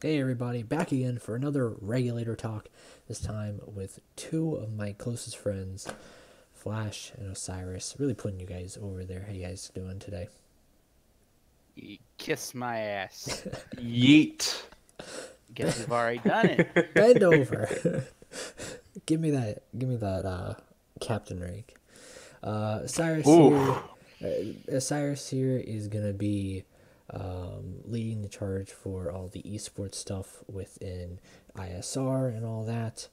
Hey everybody, back again for another Regulator talk, this time with two of my closest friends, Flash and Osiris. Really putting you guys over there. How you guys doing today? You kiss my ass. Yeet. Guess we've already done it. Bend over. give me that captain rank. Cyrus Ooh. here. Cyrus here is gonna be leading the charge for all the esports stuff within ISR and all that.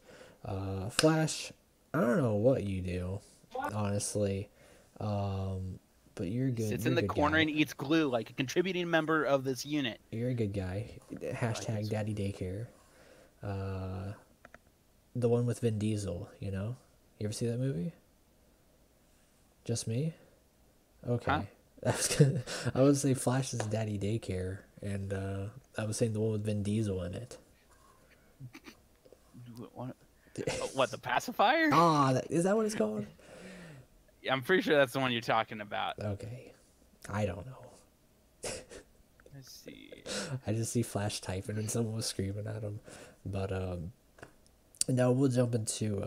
Flash, I don't know what you do, honestly, but you're good. Sits You're in a the good corner guy. and eats glue like a contributing member of this unit. You're a good guy. Hashtag Daddy Daycare. Uh, the one with Vin Diesel. You ever see that movie? Just me? Huh? Okay. I would say Flash's Daddy Daycare, and I was saying the one with Vin Diesel in it. What, the pacifier? Is that what it's called? I'm pretty sure that's the one you're talking about. Okay. I don't know. Let's see. I just see Flash typing and someone was screaming at him. But now we'll jump into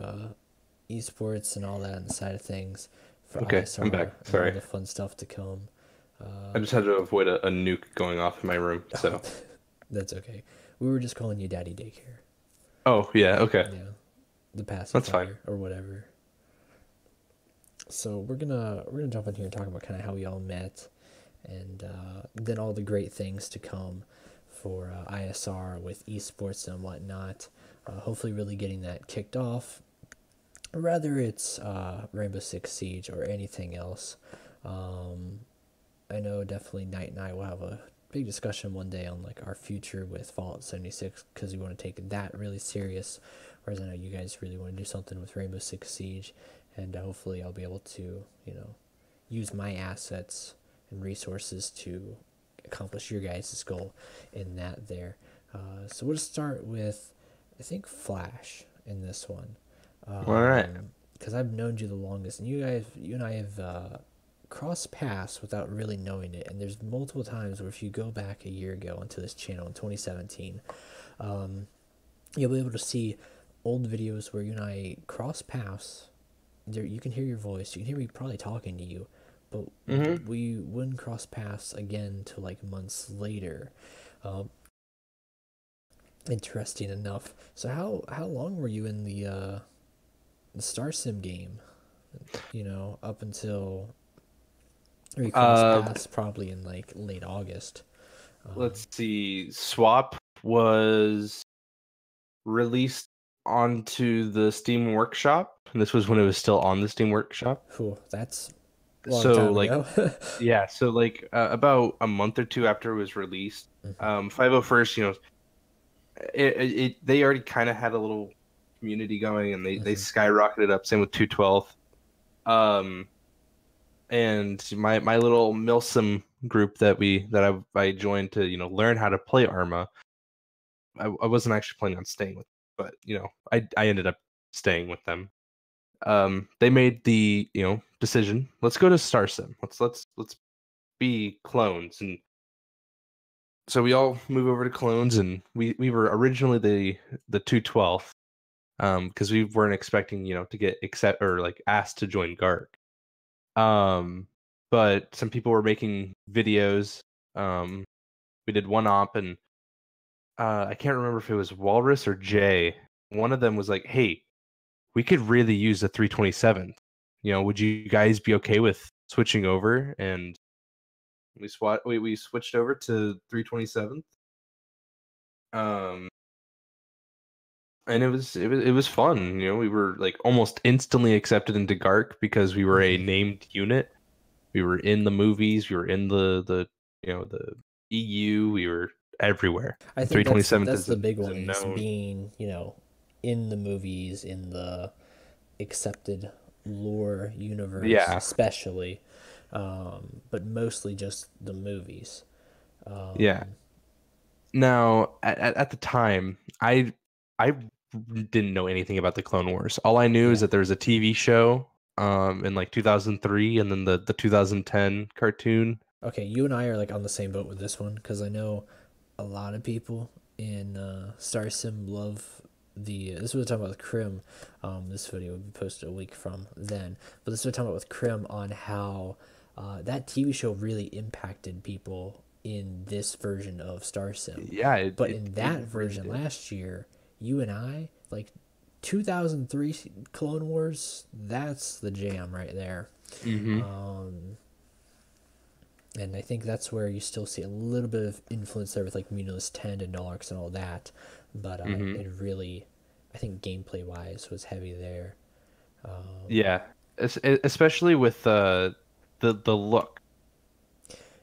esports and all that on the side of things for Okay, ISR I'm back. and all Sorry. the fun stuff to come. I just had to avoid a nuke going off in my room. So. That's okay. We were just calling you Daddy Daycare. Oh yeah. Okay. Yeah. The pacifier That's fine. or whatever. So we're gonna jump in here and talk about kind of how we all met, and then all the great things to come for ISR with esports and whatnot. Hopefully, really getting that kicked off. Whether it's Rainbow Six Siege or anything else. I know definitely Knight and I will have a big discussion one day on like our future with Fallout 76 because we want to take that really serious. Whereas I know you guys really want to do something with Rainbow Six Siege, and hopefully I'll be able to use my assets and resources to accomplish your guys' goal in that there. So we'll start with I think Flash in this one. All right. Because I've known you the longest, and you and I have crossed paths without really knowing it. And there's multiple times where if you go back a year ago onto this channel in 2017, you'll be able to see old videos where you and I cross paths. There, you can hear your voice. You can hear me probably talking to you, but we wouldn't cross paths again till like months later. Interesting enough. So how long were you in the Star Sim game? Up until we crossed paths probably in like late August. Let's see. Swap was released onto the Steam Workshop, and this was when it was still on the Steam Workshop. Whew, that's a long So time like, ago. yeah. So like about a month or two after it was released, 501st, they already kind of had a little community going, and they skyrocketed up. Same with 212. And my little Milsim group that I joined to learn how to play Arma. I wasn't actually planning on staying with them, but I ended up staying with them. They made the decision. Let's go to Star Sim. Let's be clones, and so we all move over to clones, and we were originally the 212, because we weren't expecting to get asked to join Gark. But some people were making videos. We did one op, and I can't remember if it was Walrus or Jay. One of them was like, "Hey, we could really use the 327. Would you guys be okay with switching over?" And we switched over to 327. And it was fun. We were like almost instantly accepted into Gark because we were a named unit. We were in the movies. We were in the EU. We were everywhere. I think 327 that's the big one, is is known. being in the movies, in the accepted lore universe, Yeah. especially, but mostly just the movies. Yeah. Now, at the time, I didn't know anything about the Clone Wars. All I knew is that there was a TV show in like 2003, and then the 2010 cartoon. Okay, you and I are like on the same boat with this one because I know a lot of people in Star Sim love the. This is what we're talking about with Crim. This video will be posted a week from then. But this is what we're talking about with Crim on how that TV show really impacted people in this version of Star Sim. Yeah, in that version last year, you and I, like 2003 Clone Wars, that's the jam right there. And I think that's where you still see a little bit of influence there with like Munilus 10 and Arcs and all that. But it really, I think gameplay wise, was heavy there. Yeah, especially with the look.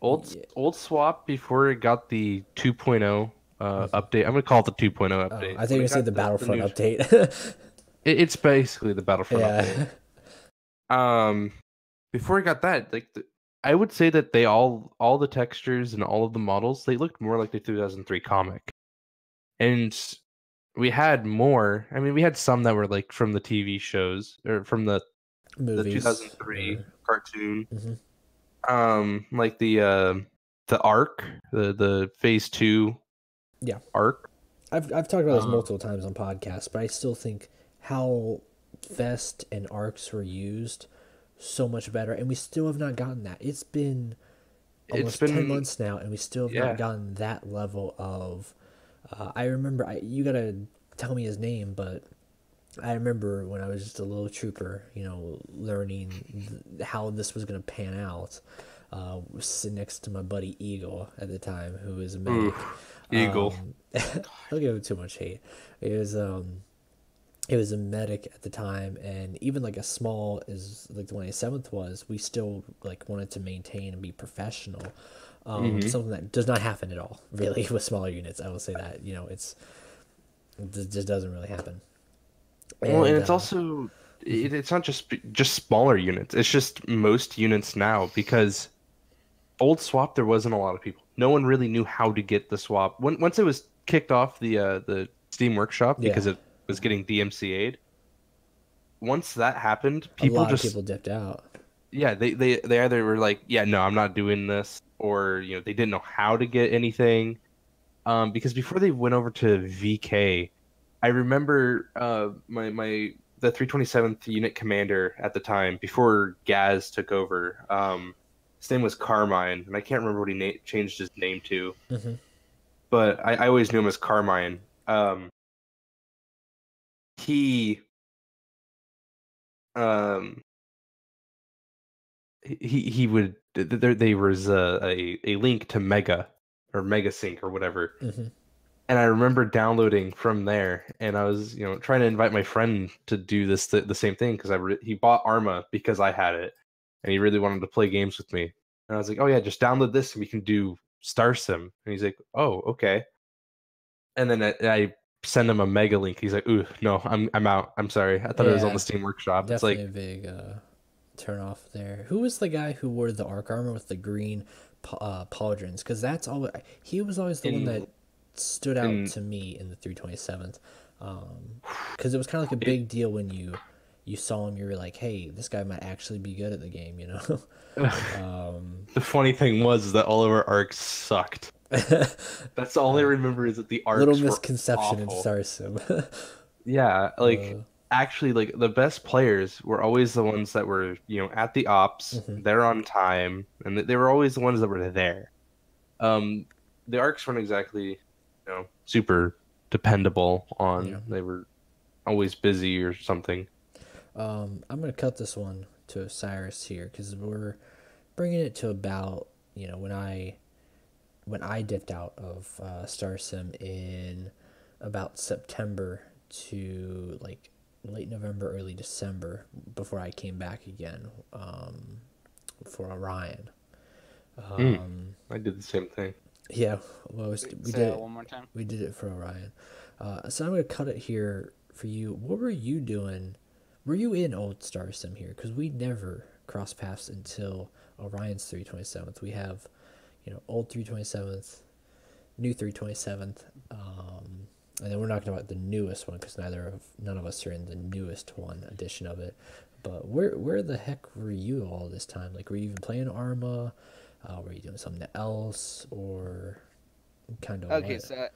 Old Swap before it got the 2.0 update. I'm gonna call it the 2.0 update. I think you're gonna say the Battlefront update. It's basically the Battlefront update. Before it got that, like I would say that they all the textures and all of the models, they looked more like the 2003 comic. And we had more. I mean, we had some that were like from the TV shows or from the Movies, the 2003 cartoon. Like the arc, the phase 2 arc. I've talked about this multiple times on podcasts, but I still think how Vest and arcs were used so much better, and we still have not gotten that. It's been almost 10 months now, and we still have not gotten that level of I remember you gotta tell me his name, but I remember when I was just a little trooper, learning how this was gonna pan out. Sitting next to my buddy Eagle at the time, who was a medic. Eagle. Don't give him too much hate. It was a medic at the time, and even like as small as like the 27th was, we still like wanted to maintain and be professional. Something that does not happen at all, really, with smaller units. I will say that it just doesn't really happen. Well, and it's also it's not just smaller units. It's just most units now, because old swap there wasn't a lot of people. No one really knew how to get the swap. Once it was kicked off the Steam Workshop because it was getting DMCA'd. Once that happened, a lot of people dipped out. Yeah, they either were like, yeah, no, I'm not doing this, or they didn't know how to get anything. Because before they went over to VK, I remember the 327th unit commander at the time, before Gaz took over. His name was Carmine, and I can't remember what he changed his name to. But I always knew him as Carmine. He would there was a link to Mega or Megasync or whatever. And I remember downloading from there, and I was trying to invite my friend to do this the same thing, because he bought Arma because I had it, and he really wanted to play games with me. And I was like, oh yeah, just download this and we can do Star Sim. And he's like, oh, okay. And then I send him a Mega link. He's like, ooh, no, I'm out. I'm sorry. I thought it was on the Steam Workshop. Definitely it's like a big turn off there. Who was the guy who wore the arc armor with the green pauldrons? Because he was always the one that stood out to me in the 327th. Because it was kind of like a big deal when you saw him. You were like, hey, this guy might actually be good at the game, The funny thing was that all of our arcs sucked. That's all I remember, is that the arcs little misconception in Star Sim. Yeah, actually, like, the best players were always the ones that were at the ops. They're on time, and they were always the ones that were there. The arcs weren't exactly super dependable on. They were always busy or something. I'm gonna cut this one to Osiris here, because we're bringing it to about when I dipped out of Star Sim in about September to like late November, early December, before I came back again for Orion. I did the same thing. Yeah, well, we did it one more time. We did it for Orion. So I'm gonna cut it here for you. What were you doing? Were you in old Star Sim here? Because we never cross paths until Orion's 327th. We have, old 327th, new 327th, and then we're not talking about the newest one, because none of us are in the newest one edition of it. But where the heck were you all this time? Like, were you even playing Arma? Were you doing something else, or kind of? Okay, so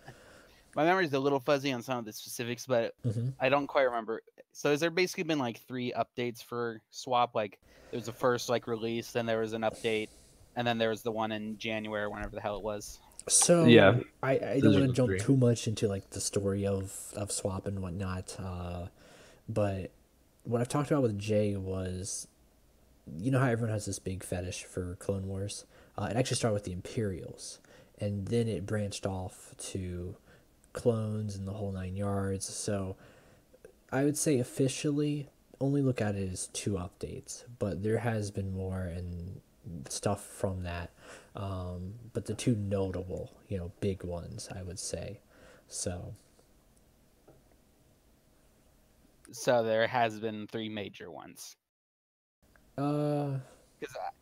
My memory's a little fuzzy on some of the specifics, but I don't quite remember. So has there basically been like 3 updates for Swap? Like there was the first like release, then there was an update, and then there was the one in January, whenever the hell it was. So Yeah, I don't those are want to the jump 3. too much into like the story of Swap and whatnot, but what I've talked about with Jay was, you know how everyone has this big fetish for Clone Wars. It actually started with the Imperials, and then it branched off to clones and the whole 9 yards. So I would say officially only look at it as 2 updates, but there has been more and stuff from that. But the 2 notable, big ones, I would say. So there has been 3 major ones. uh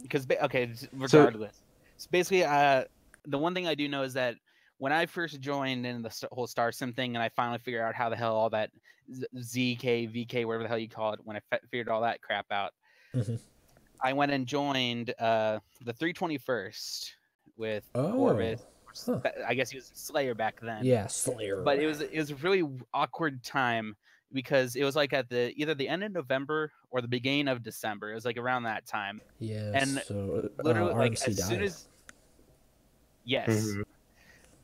Because okay, regardless. So basically, the one thing I do know is that when I first joined in the whole Star Sim thing, and I finally figured out how the hell all that ZK, VK, whatever the hell you call it, when I figured all that crap out, I went and joined the 321st with Corvus. I guess he was Slayer back then. Yeah, Slayer. But it was a really awkward time because it was like at either the end of November or the beginning of December. It was like around that time. Yeah, And so literally, like RMC as died. soon as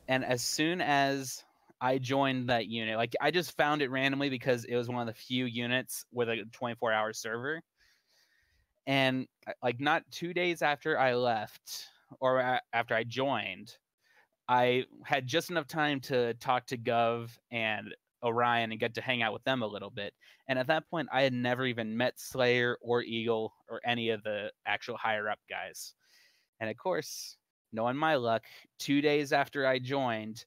and as soon as I joined that unit, like I just found it randomly because it was one of the few units with a 24-hour server. And like not 2 days after I left or after I joined, I had just enough time to talk to Gov and Orion and get to hang out with them a little bit. And at that point, I had never even met Slayer or Eagle or any of the actual higher up guys. And of course, knowing my luck, 2 days after I joined,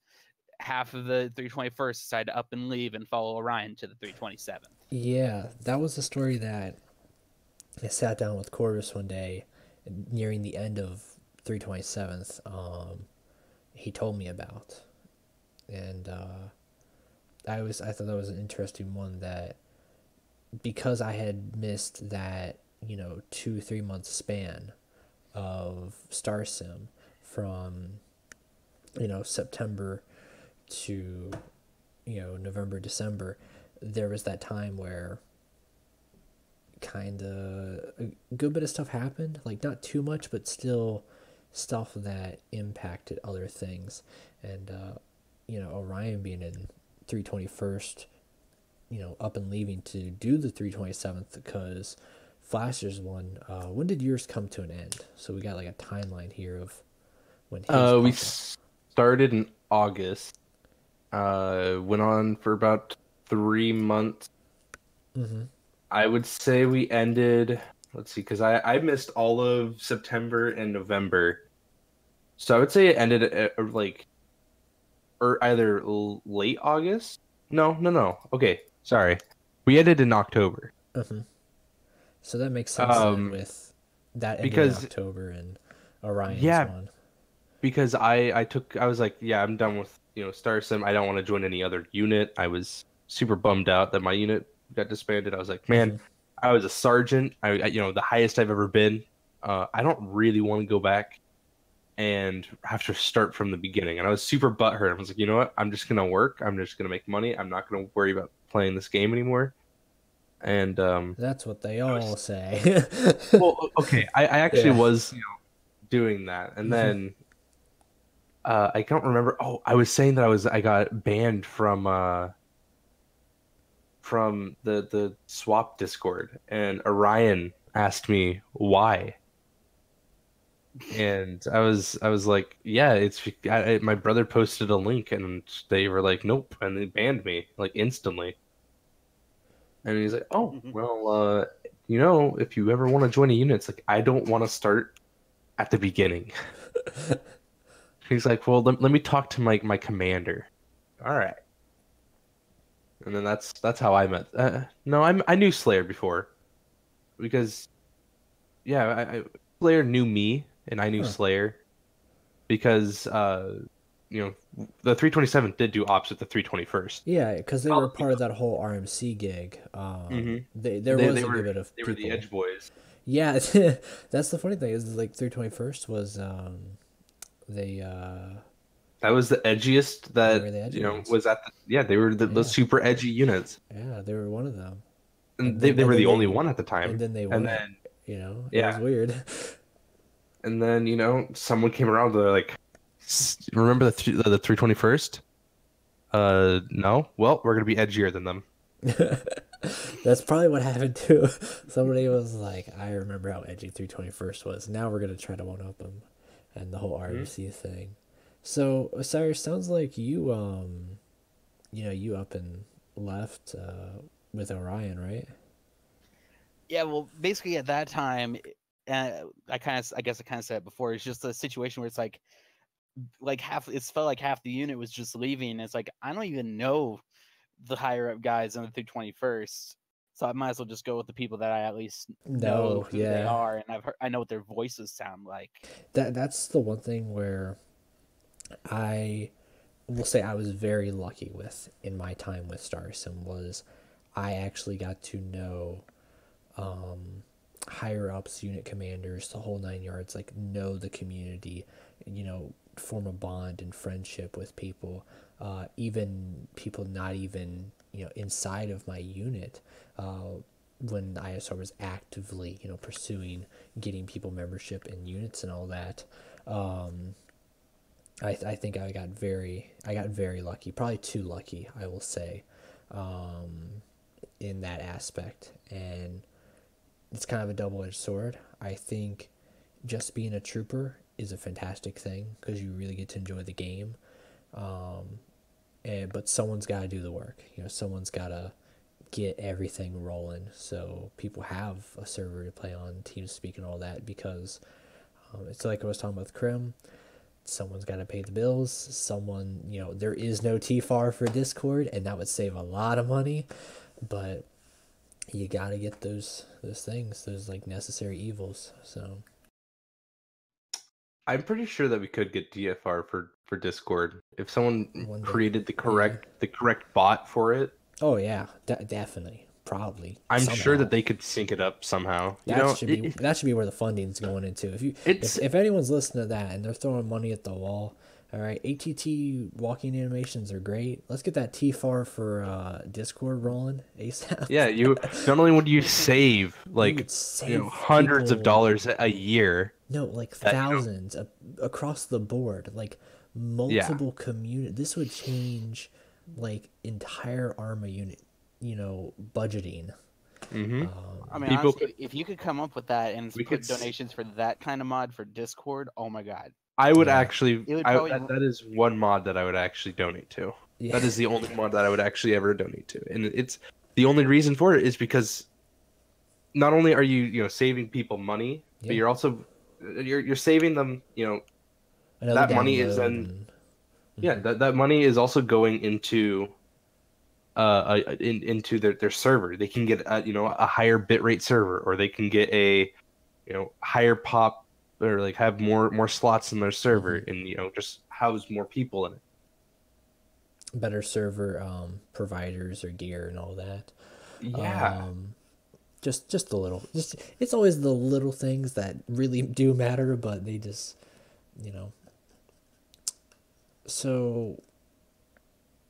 half of the 321st decided to up and leave and follow Orion to the 327th. Yeah, that was the story that I sat down with Corvus one day nearing the end of 327th. He told me about, and I thought that was an interesting one, that because I had missed that 2-3 month span of Star Sim from September to November, December, there was that time where kind of a good bit of stuff happened, like not too much, but still stuff that impacted other things. And Orion being in 321st, up and leaving to do the 327th because Flash's one. When did yours come to an end? So we got like a timeline here of when we started in August, went on for about 3 months. I would say we ended, let's see, because I missed all of September and November. So I would say it ended at either late August. No. Okay, sorry. We ended in October. So that makes sense then with that ending in October and Orion's one. Because I was like, yeah, I'm done with Star Sim. I don't want to join any other unit. I was super bummed out that my unit got disbanded. I was like, man, I was a sergeant. I the highest I've ever been. I don't really want to go back and have to start from the beginning. And I was super butthurt. I was like, you know what? I'm just gonna work. I'm just gonna make money. I'm not gonna worry about playing this game anymore. And that's what they all say. Well, okay, I actually was doing that, and then I don't remember. Oh, I was saying that I got banned from the swap Discord, and Orion asked me why, and I was like, yeah, it's my brother posted a link, and they were like, nope, and they banned me like instantly. And he's like, oh, well, if you ever want to join a unit, it's like, I don't want to start at the beginning. He's like, well, let me talk to my commander. All right. And then that's how I met. No, I knew Slayer before, because yeah, Slayer knew me and I knew Slayer, because the 327th did do ops with the 321st. Yeah, because they were part of that whole RMC gig. There was a good bit of people. They were the Edge Boys. Yeah, that's the funny thing is like 321st was That was the edgiest that were the edgy ones. was at they were the Yeah. super edgy units. Yeah, they were one of them. And they were the only one at the time. And then they And went. then It was weird. and then someone came around. They're like, remember the 321st? No. Well, we're gonna be edgier than them. That's probably what happened too. Somebody was like, I remember how edgy 321st was. Now we're gonna try to one up them, and the whole RBC thing. So Osiris, sounds like you you up and left with Orion, right? Yeah, well, basically at that time, I guess I kind of said it before. It's just a situation where it's like it felt like half the unit was just leaving. It's like I don't even know the higher up guys on the 321st, so I might as well just go with the people that I at least know who they are, and I know what their voices sound like. That's the one thing where I will say I was very lucky with in my time with Starsim was I actually got to know higher ups, unit commanders, the whole 9 yards, like know the community, form a bond and friendship with people, even people not even, inside of my unit, when ISR was actively, pursuing getting people membership in units and all that. I think I got very lucky, probably too lucky, I will say, in that aspect. And it's kind of a double-edged sword. I think just being a trooper is a fantastic thing because you really get to enjoy the game. But someone's got to do the work. Someone's got to get everything rolling so people have a server to play on, TeamSpeak and all that, because it's like I was talking about with Krim. Someone's got to pay the bills. Someone, there is no TFAR for Discord, and that would save a lot of money. But you got to get those things, those like necessary evils. So I'm pretty sure that we could get DFR for Discord if someone created the correct bot for it. Oh yeah, definitely, probably. I'm sure that they could sync it up somehow. That should be where the funding's going into. If anyone's listening to that and they're throwing money at the wall, all right, ATT walking animations are great. Let's get that TFAR for Discord rolling ASAP. Yeah, not only would you save hundreds of dollars a year. No, like thousands across the board, like multiple community. This would change like entire Arma unit, budgeting. Mm-hmm. I mean, honestly, if you could come up with that and put donations for that kind of mod for Discord, oh my god. I would actually. That is one mod that I would actually donate to. Yeah. That is the only mod that I would actually ever donate to, and it's the only reason for it is because not only are you saving people money, but you're also you're saving them. That money is then. Yeah, that money is also going into into their server. They can get a higher bitrate server, or they can get a higher pop, or like have more slots in their server, and just house more people in it. Better server providers or gear and all that. Yeah. Just the little, it's always the little things that really do matter, but they just So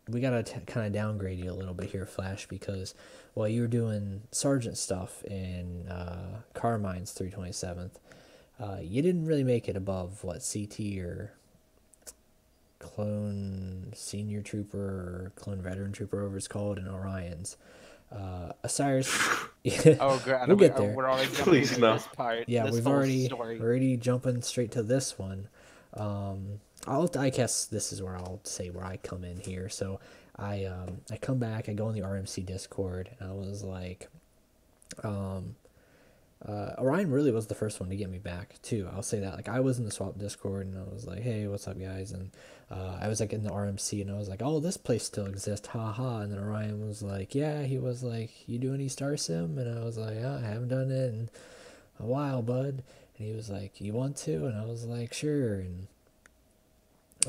we gotta kind of downgrade you a little bit here, Flash, because while you were doing sergeant stuff in Carmine's 327th, you didn't really make it above what CT or clone senior trooper or clone veteran trooper over is called in Orion's. Osiris. Oh god, we'll get there. We're already jumping into this part. Yeah, we've already jumping straight to this one. I guess this is where I'll say where I come in here. So I come back, I go in the RMC Discord, and I was like, Orion really was the first one to get me back too. I'll say that. Like, I was in the swap Discord and I was like, hey, what's up guys? And I was like in the RMC and I was like, oh, this place still exists, haha. And then Orion was like, yeah, he was like, you do any Star Sim? And I was like, yeah, I haven't done it in a while, bud. And he was like, you want to? And I was like, sure.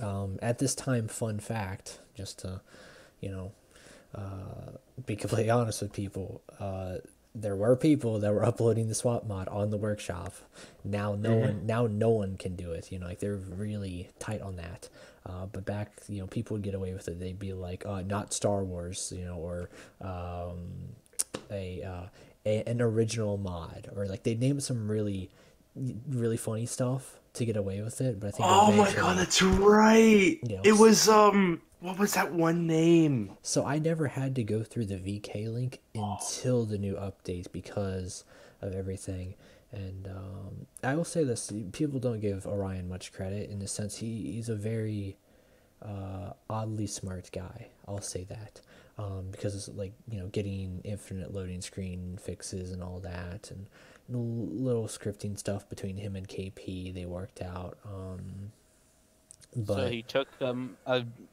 And at this time, fun fact, just to be completely honest with people, there were people that were uploading the swap mod on the workshop. Now no one can do it. Like they're really tight on that. But back, people would get away with it. They'd be like, not Star Wars, or an original mod, or like they'd name some really funny stuff to get away with it. But I think oh my god, that's right. It was what was that one name? So I never had to go through the VK link until the new update because of everything. And I will say this: people don't give Orion much credit in the sense he's a very oddly smart guy. I'll say that because it's like getting infinite loading screen fixes and all that, and little scripting stuff between him and KP they worked out. But so he took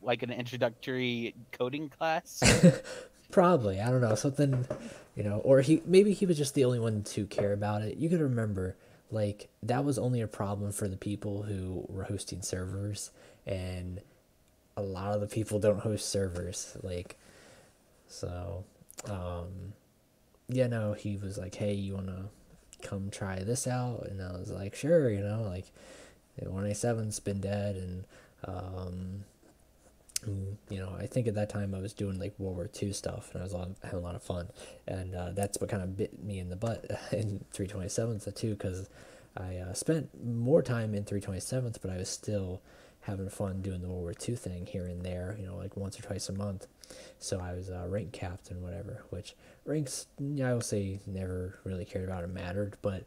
like an introductory coding class. Probably, I don't know, something, or maybe he was just the only one to care about it. You gotta remember, like, that was only a problem for the people who were hosting servers, and a lot of the people don't host servers, like, so, he was like, hey, you wanna come try this out? And I was like, sure, like, 187's been dead, and I think at that time I was doing like World War II stuff, and I was having a lot of fun, and that's what kind of bit me in the butt in 327th too, because I spent more time in 327th, but I was still having fun doing the World War II thing here and there, like once or twice a month. So I was rank captain, whatever, which ranks, I will say, never really cared about or mattered, but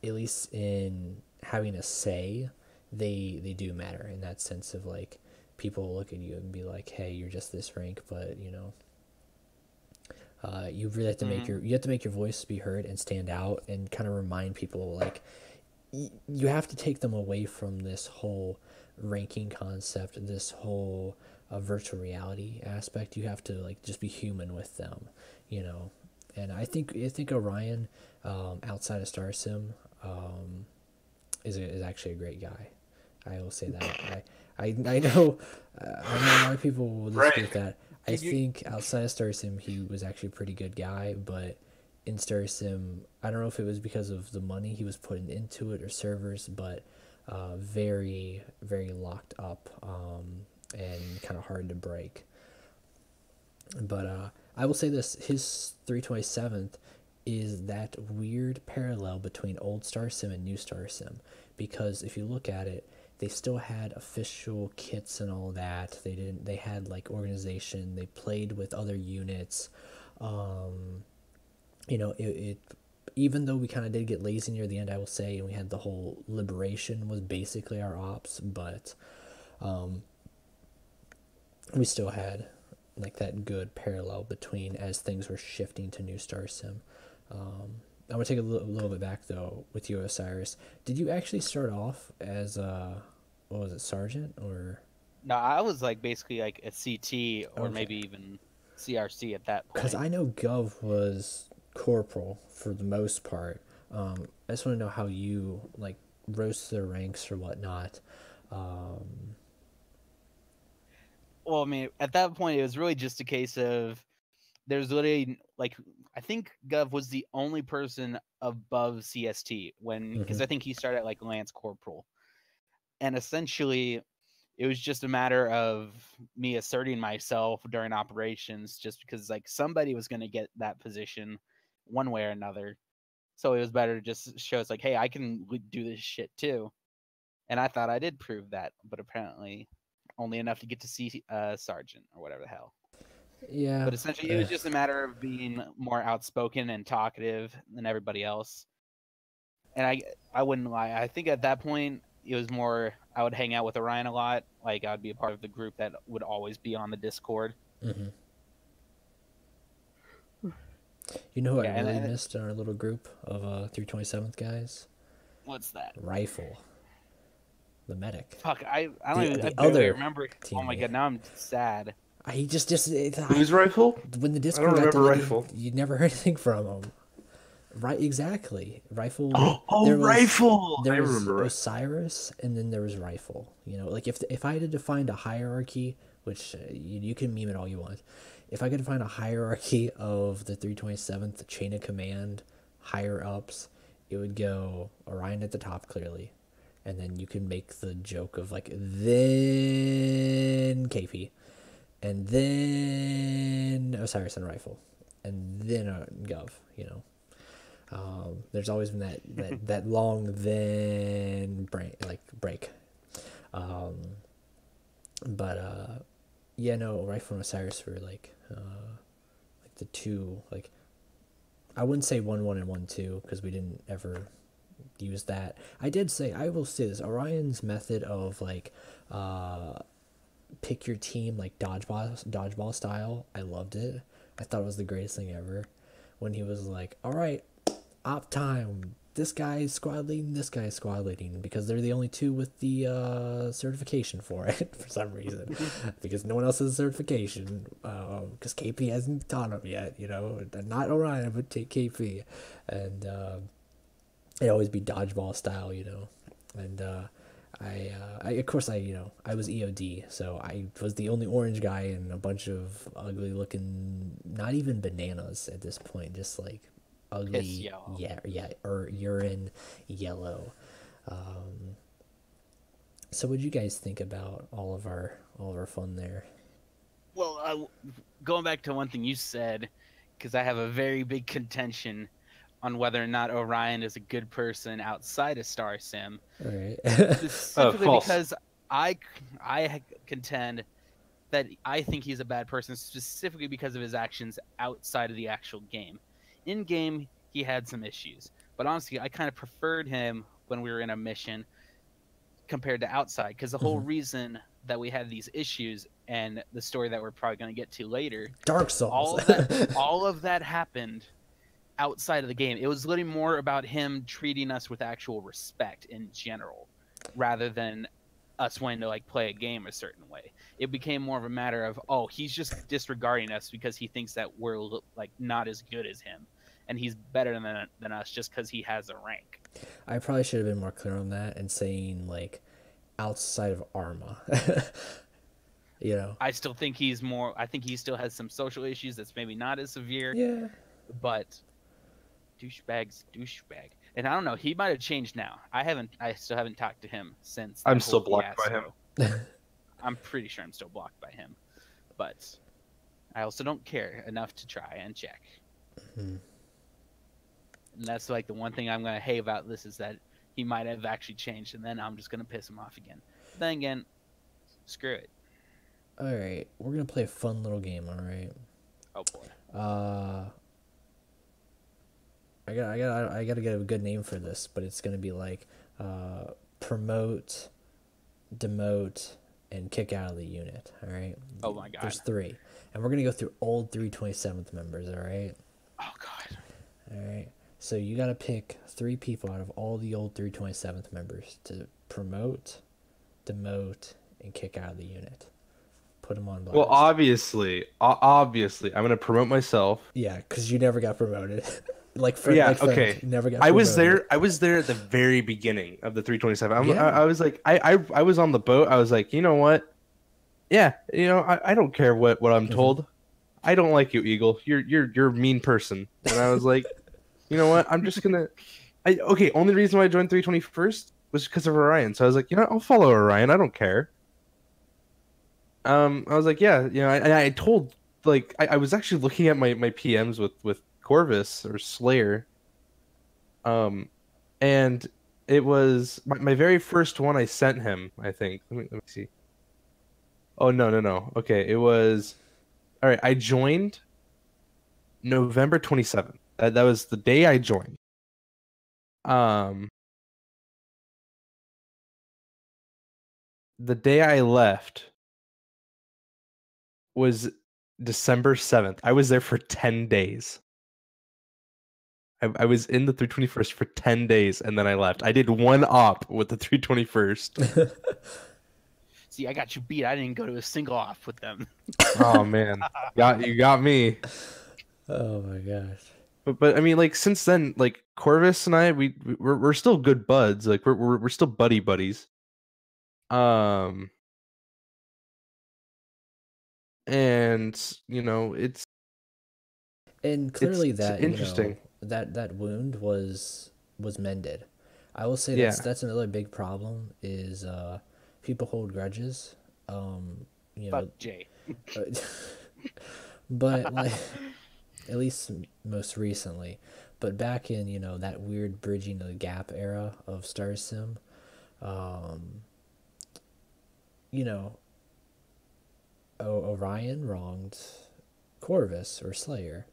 at least in having a say, they do matter in that sense of like, people look at you and be like, hey, you're just this rank, but you really have to make your voice be heard and stand out, and kind of remind people, like, you have to take them away from this whole ranking concept, this whole virtual reality aspect. You have to like just be human with them, and I think Orion, outside of Star Sim, is actually a great guy. I will say that. I know a lot of people will dispute that. I think outside of Star Sim, he was actually a pretty good guy, but in Star Sim, I don't know if it was because of the money he was putting into it or servers, but very, very locked up, and kind of hard to break. But I will say this, his 327th is that weird parallel between old Star Sim and new Star Sim, because if you look at it, they still had official kits and all that. They had like organization, they played with other units. It even though we kind of did get lazy near the end, I will say, and we had the whole Liberation was basically our ops, but we still had like that good parallel between as things were shifting to new Star Sim. I want to take a little bit back though with you, Osiris. Did you actually start off as what was it, sergeant, or? No, I was like basically like a CT or maybe even CRC at that point. Because I know Gov was corporal for the most part. I just want to know how you like rose to the ranks or whatnot. Well, I mean, at that point, it was really just a case of there's literally like, I think Gov was the only person above CST because I think he started at like Lance Corporal, and essentially it was just a matter of me asserting myself during operations, just because like somebody was going to get that position one way or another. So it was better to just show us like, hey, I can do this shit too. And I thought I did prove that, but apparently only enough to get to see sergeant or whatever the hell. Yeah. But essentially, it was just a matter of being more outspoken and talkative than everybody else. And I wouldn't lie. I think at that point, it was more, I would hang out with Orion a lot. Like, I would be a part of the group that would always be on the Discord. Mm-hmm. You know who I really missed in our little group of 327th guys? What's that? Rifle. The medic. Fuck, I barely remember. Oh my god, now I'm sad. He just who's Rifle? When the Discord, I don't remember Rifle. You never heard anything from him. Right, exactly. Rifle. Rifle. There was Osiris, and then there was Rifle. Like if I had to find a hierarchy, which you can meme it all you want, if I could find a hierarchy of the 327th, the chain of command, higher ups, it would go Orion at the top clearly, and then you can make the joke of like then KP, and then Osiris and Rifle, and then Gov. You know, there's always been that long then break. But yeah, no, Rifle and Osiris were like the two, like, I wouldn't say 1-1 and 1-2 because we didn't ever use that. I will say this, Orion's method of like pick your team like dodgeball style, I loved it. I thought it was the greatest thing ever when he was like, all right, op time, this guy's squad leading, this guy's squad leading, because they're the only two with the certification for it for some reason, because no one else has a certification, because KP hasn't taught them yet, you know, not Orion, but take KP, and it always be dodgeball style, you know, and I of course I was EOD, so I was the only orange guy in a bunch of ugly looking, not even bananas at this point, just like ugly, or urine yellow. So what did you guys think about all of our fun there? Well, going back to one thing you said, because I have a very big contention on whether or not Orion is a good person outside of Star Sim. All right. Specifically because I contend that I think he's a bad person specifically because of his actions outside of the actual game. In game, he had some issues, but honestly, I kind of preferred him when we were in a mission compared to outside, because the whole reason that we had these issues and the story that we're probably going to get to later, Dark Souls, all of that happened outside of the game. It was literally more about him treating us with actual respect in general, rather than us wanting to like play a game a certain way. It became more of a matter of, oh, he's just disregarding us because he thinks that we're like not as good as him, and he's better than us just because he has a rank. I probably should have been more clear on that and saying like outside of Arma. You know, I still think he's more. I think he still has some social issues that's maybe not as severe. Yeah, but douchebag. And I don't know, he might have changed now. I still haven't talked to him since. I'm still blocked by him. I'm pretty sure I'm still blocked by him, but I also don't care enough to try and check. And that's like the one thing I'm gonna hate about this, is that he might have actually changed, and then I'm just gonna piss him off again. But then again, screw it. All right, we're gonna play a fun little game. All right. Oh boy. I gotta get a good name for this, but it's gonna be like promote, demote, and kick out of the unit. All right. Oh my god. There's 3, and we're gonna go through old 327th members. All right. Oh god. All right. So you gotta pick 3 people out of all the old 327th members to promote, demote, and kick out of the unit. Put them on blast. Well, obviously, I'm gonna promote myself. Yeah, because you never got promoted. Okay. Never got promoted. I was there at the very beginning of the 327. I was like, I was on the boat. I was like, you know what? Yeah, I don't care what I'm told. I don't like you, Eagle. You're a mean person. And I was like, you know what? I'm just gonna. Only reason why I joined 321st was because of Orion. So I was like, I'll follow Orion. I don't care. I was like, yeah, I told, like, I was actually looking at my PMs with Corvus or Slayer. And it was my very first one I sent him, I think. Let me see. Oh, no. Okay, it was... All right, I joined November 27th. That was the day I joined. The day I left was December 7th. I was there for 10 days. I was in the 321st for 10 days, and then I left. I did 1 op with the 321st. See, I got you beat. I didn't go to a single op with them. Oh, man. You got me. Oh, my gosh. But I mean, like, since then, like, Corvus and I, we're still good buds. Like, we're still buddies. and you know And clearly it's that, interesting. that wound was mended. I will say Yeah. that's another big problem is people hold grudges. You know, Fuck Jay. but like at least most recently, but back in, that weird bridging the gap era of Star Sim, you know, Orion wronged Corvus or Slayer.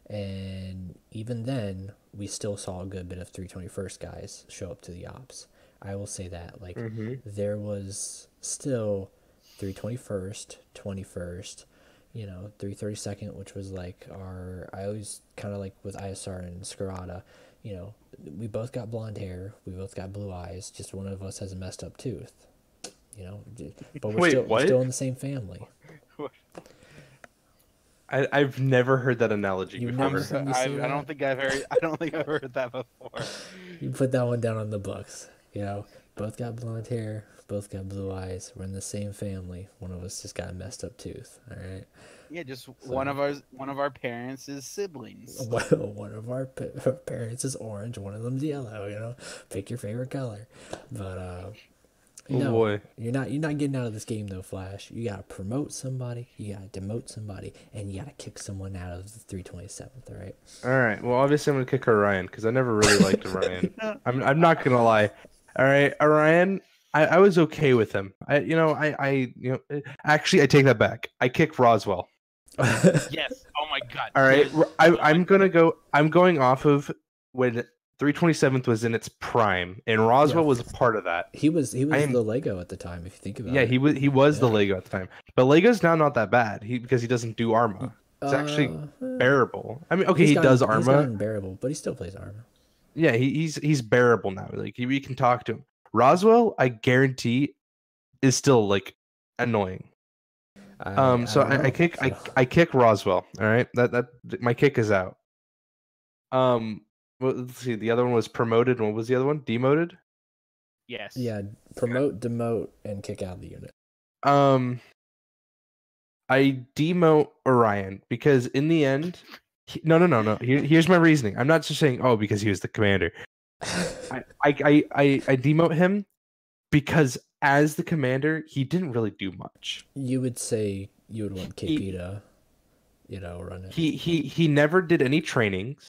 And even then, we still saw a good bit of 321st guys show up to the ops. I will say that. Like, there was still 321st, 21st, 332nd, which was like I always kind of like with ISR and Scarada, we both got blonde hair, we both got blue eyes, just one of us has a messed up tooth, but we're still in the same family. I've never heard that analogy You've before. never heard me say that? I don't think I've heard that before. You put that one down on the books. Both got blonde hair, both got blue eyes. We're in the same family. One of us just got a messed up tooth. All right. Yeah, just one of our parents is siblings. One of our parents is orange. One of them's yellow. Pick your favorite color. But boy, you're not getting out of this game though, Flash. You gotta promote somebody, you gotta demote somebody, and you gotta kick someone out of the 327th. All right. All right. Well, obviously I'm gonna kick Orion because I never really liked Orion. I'm not gonna lie. All right, Orion. I was okay with him. Actually I take that back. I kicked Roswell. Yes. Oh my god. All right. I'm going off of when 327th was in its prime, and Roswell was a part of that. He was the Lego at the time, if you think about it. Yeah, he was the Lego at the time, but Lego's now not that bad. Because he doesn't do Arma. It's actually bearable. I mean, okay, he does Arma. He's gotten bearable, but he still plays Arma. Yeah, he's bearable now. Like we can talk to him. Roswell, I guarantee, is still like annoying. I kick Roswell. All right, that my kick is out. Well, let's see. The other one was promoted. What was the other one? Demoted. Yes. Yeah, promote, demote, and kick out of the unit. I demote Orion because in the end, no. Here's my reasoning. I'm not just saying because he was the commander. I demote him because as the commander, he didn't really do much. You would say you would want KP to, run it. He never did any trainings.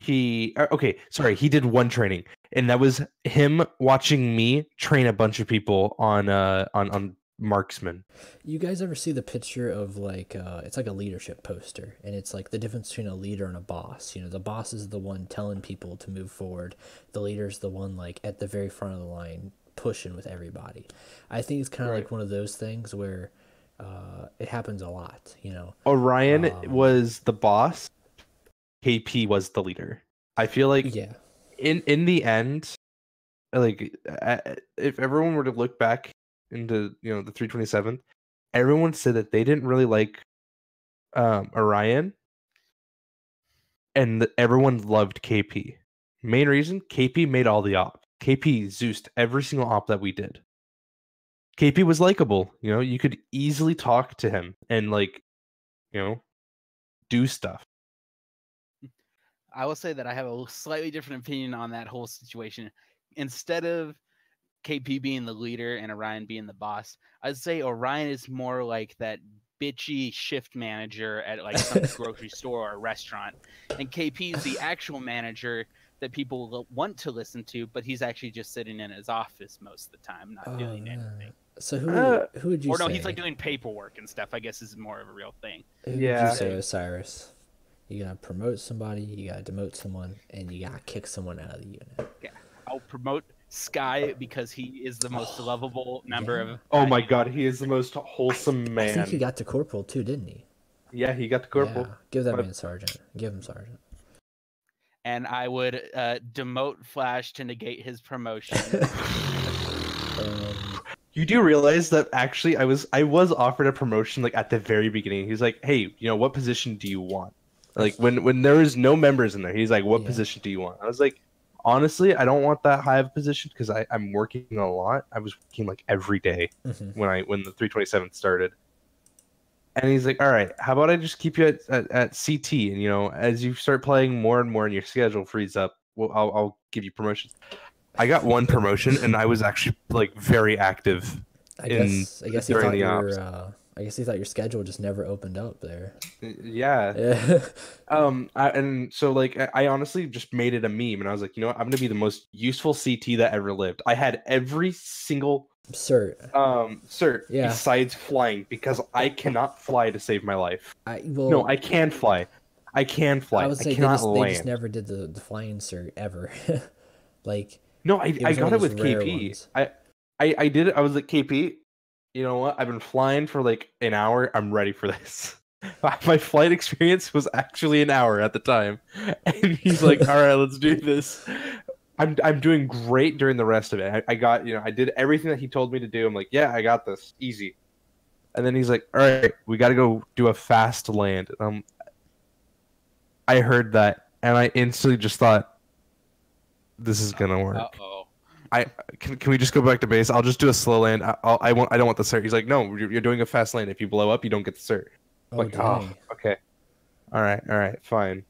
He did one training, and that was him watching me train a bunch of people on marksman. You guys ever see the picture of like it's like a leadership poster, and it's like the difference between a leader and a boss. The boss is the one telling people to move forward. The leader is the one like at the very front of the line pushing with everybody. I think it's kind of like one of those things where it happens a lot. Orion was the boss. KP was the leader. I feel like in the end, like if everyone were to look back into the 327th, everyone said that they didn't really like Orion, and everyone loved KP. Main reason, KP made all the op. KP Zeused every single op that we did. KP was likable. You could easily talk to him and do stuff. I will say that I have a slightly different opinion on that whole situation. Instead of KP being the leader and Orion being the boss, I'd say Orion is more like that bitchy shift manager at like some grocery store or a restaurant, and KP is the actual manager that people want to listen to, but he's actually just sitting in his office most of the time, not doing anything. So who would you say? Or no, he's like doing paperwork and stuff. I guess is more of a real thing. Who would you say, Osiris? You gotta promote somebody, you gotta demote someone, and you gotta kick someone out of the unit. Yeah, I'll promote Sky because he is the most lovable member of. Oh my god, he is the most wholesome man. I think he got to corporal too, didn't he? Yeah, he got to corporal. Yeah. Give that man sergeant. Give him sergeant. And I would demote Flash to negate his promotion. You do realize that actually I was offered a promotion like at the very beginning. He's like, "Hey, what position do you want?" Like when there was no members in there, he's like, "What position do you want?" I was like, "Honestly, I don't want that high of a position because I'm working a lot. I was working like every day when the 327th started." And he's like, all right, how about I just keep you at CT, and you know, as you start playing more and more and your schedule frees up, well, I'll give you promotions. I got one promotion, and I was actually like very active. I guess he during thought the ops. I guess he thought your schedule just never opened up there. Yeah. Yeah. And so like I honestly just made it a meme, and I was like, you know what, I'm gonna be the most useful CT that ever lived. I had every single Cert. cert Yeah. besides flying, because I cannot fly to save my life. No, I can fly. I can fly. I would say I cannot they land. just never did the flying cert ever. Like, No, I was got one it of with those rare KP. ones. I did it. I was like, KP, you know what? I've been flying for like an hour. I'm ready for this. My flight experience was actually an hour at the time. And he's like, all right, let's do this. I'm doing great during the rest of it. I got, you know, I did everything that he told me to do. I'm like, yeah, I got this. Easy. And then he's like, all right, we got to go do a fast land. I heard that, and I instantly just thought, this is going to work. Uh-oh. Can we just go back to base? I'll just do a slow land. I don't want the cert. He's like, no, you're doing a fast land. If you blow up, you don't get the cert. Oh, Like, dang. oh, okay. All right, fine.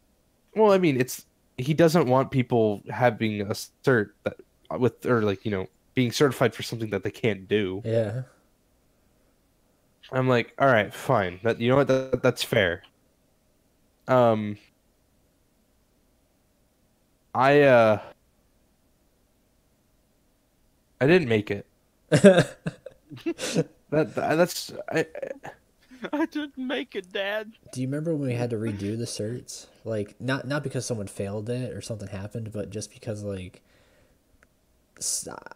Well, I mean, he doesn't want people having a cert that or like, you know, being certified for something that they can't do. Yeah. I'm like, all right, fine. You know what? That's fair. I didn't make it. That's I didn't make it, Dad. Do you remember when we had to redo the certs? Like, not because someone failed it or something happened, but just because, like,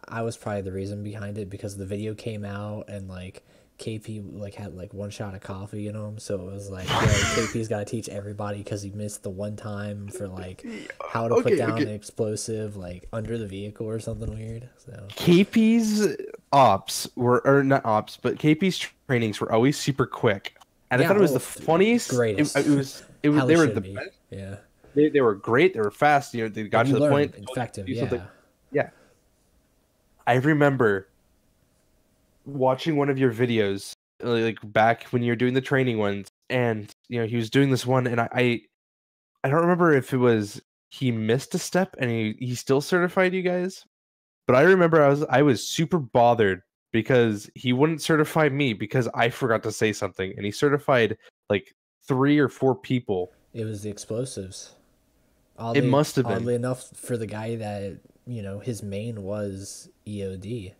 I was probably the reason behind it, because the video came out and, like, KP, like, had, like, one shot of coffee in him, so it was like, yo, KP's got to teach everybody because he missed the one time for, like, how to put down an explosive, like, under the vehicle or something weird. So KP's not ops, but KP's trainings were always super quick, and I thought it was the funniest. Greatest. It was. They were the best. Yeah. They were great. They were fast. You know, they got to the point. Effective. Yeah. I remember watching one of your videos, like back when you were doing the training ones, and you know he was doing this one, and I don't remember if it was he missed a step and he still certified you guys, but I remember I was super bothered because he wouldn't certify me because I forgot to say something, and he certified like 3 or 4 people. It was the explosives. It must have been. Oddly enough, for the guy that, you know, his main was EOD.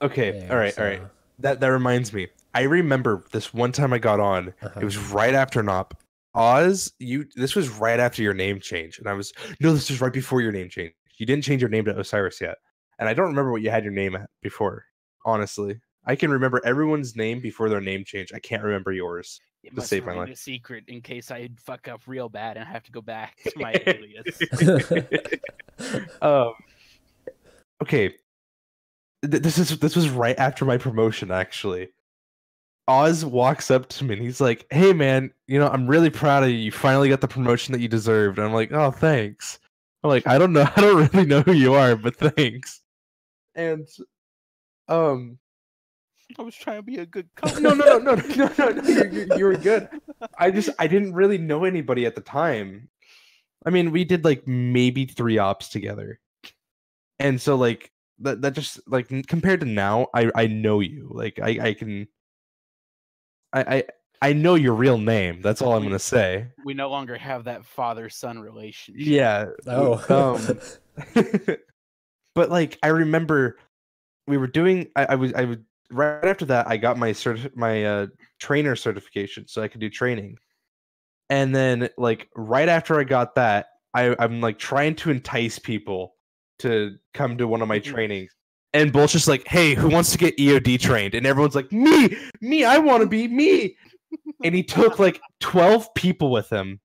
Okay, there, all right. That reminds me. I remember this one time I got on. It was right after NOP. Oz, this was right after your name change, and this was right before your name change. You didn't change your name to Osiris yet, and I don't remember what you had your name at before. Honestly, I can remember everyone's name before their name change. I can't remember yours. It To must save my remain life. a secret in case I fuck up real bad and I have to go back to my alias. Okay. This was right after my promotion, actually. Oz walks up to me and he's like, "Hey man, you know, I'm really proud of you. You finally got the promotion that you deserved." And I'm like, "Oh, thanks." I'm like, I don't really know who you are, but thanks. And I was trying to be a good couple. No, you were good. I didn't really know anybody at the time. I mean, we did like maybe 3 ops together. And so like that just like compared to now, I know you. Like I know your real name. That's all I'm gonna say. We no longer have that father-son relationship. Yeah. Oh. But like I remember we were doing. I was right after that. I got my trainer certification, so I could do training. And then like right after I got that, I'm like trying to entice people to come to one of my trainings. And Bolt's just like, "Hey, who wants to get EOD trained?" And everyone's like, me, I want to be me. And he took like 12 people with him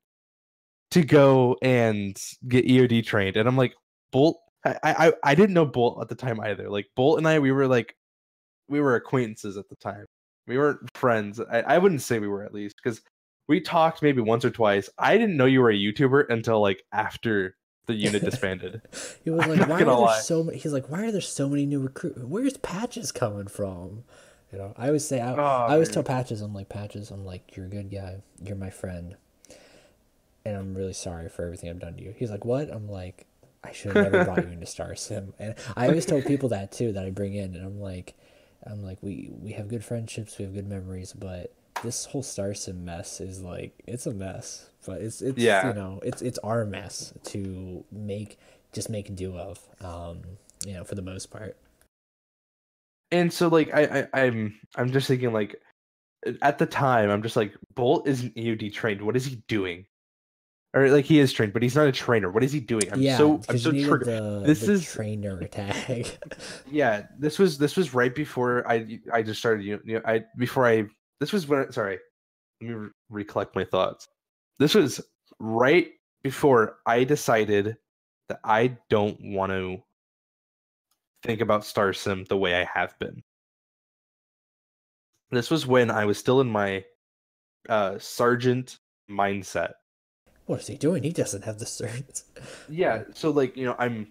to go and get EOD trained. And I'm like, Bolt, I didn't know Bolt at the time either. Like Bolt and I, we were acquaintances at the time. We weren't friends. I wouldn't say we were, at least, because we talked maybe once or twice. I didn't know you were a YouTuber until like after the unit disbanded. He was like, why are there so many? He's like, why are there so many new recruits? Where's Patches coming from? You know, I always say, I always tell Patches, I'm like, Patches, I'm like, you're a good guy, you're my friend, and I'm really sorry for everything I've done to you. He's like, what? I'm like, I should have never brought you into Star Sim. And I always tell people that too, that I bring in, and I'm like, we have good friendships, we have good memories, but this whole Star Sim mess is like, it's a mess. But it's Yeah. you know, it's our mess to make do of, you know, for the most part. And so like I'm just thinking like at the time I'm just like Bolt isn't EOD trained. What is he doing? Or like he is trained, but he's not a trainer. What is he doing? I'm so you needed triggered. This the is trainer tag. yeah. This was right before I just started. This was when sorry. Let me recollect my thoughts. This was right before I decided that I don't want to think about Star Sim the way I have been. This was when I was still in my sergeant mindset. What is he doing? He doesn't have the certs. Yeah, so like, I'm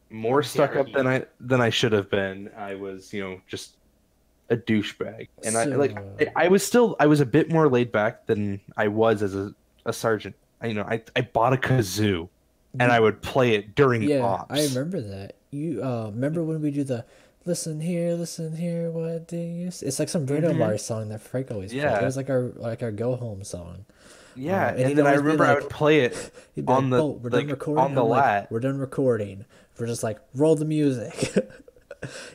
more stuck up than I should have been. I was, just a douchebag. And I was a bit more laid back than I was as a sergeant. I bought a kazoo and I would play it during ops. I remember that. You remember when we do the listen here, what do you say? It's like some Bruno Mars song that Frank always played. It was like our go home song. Yeah, and then I remember I would play it on the we're done recording. on the lat. We're done recording. We're just like, roll the music.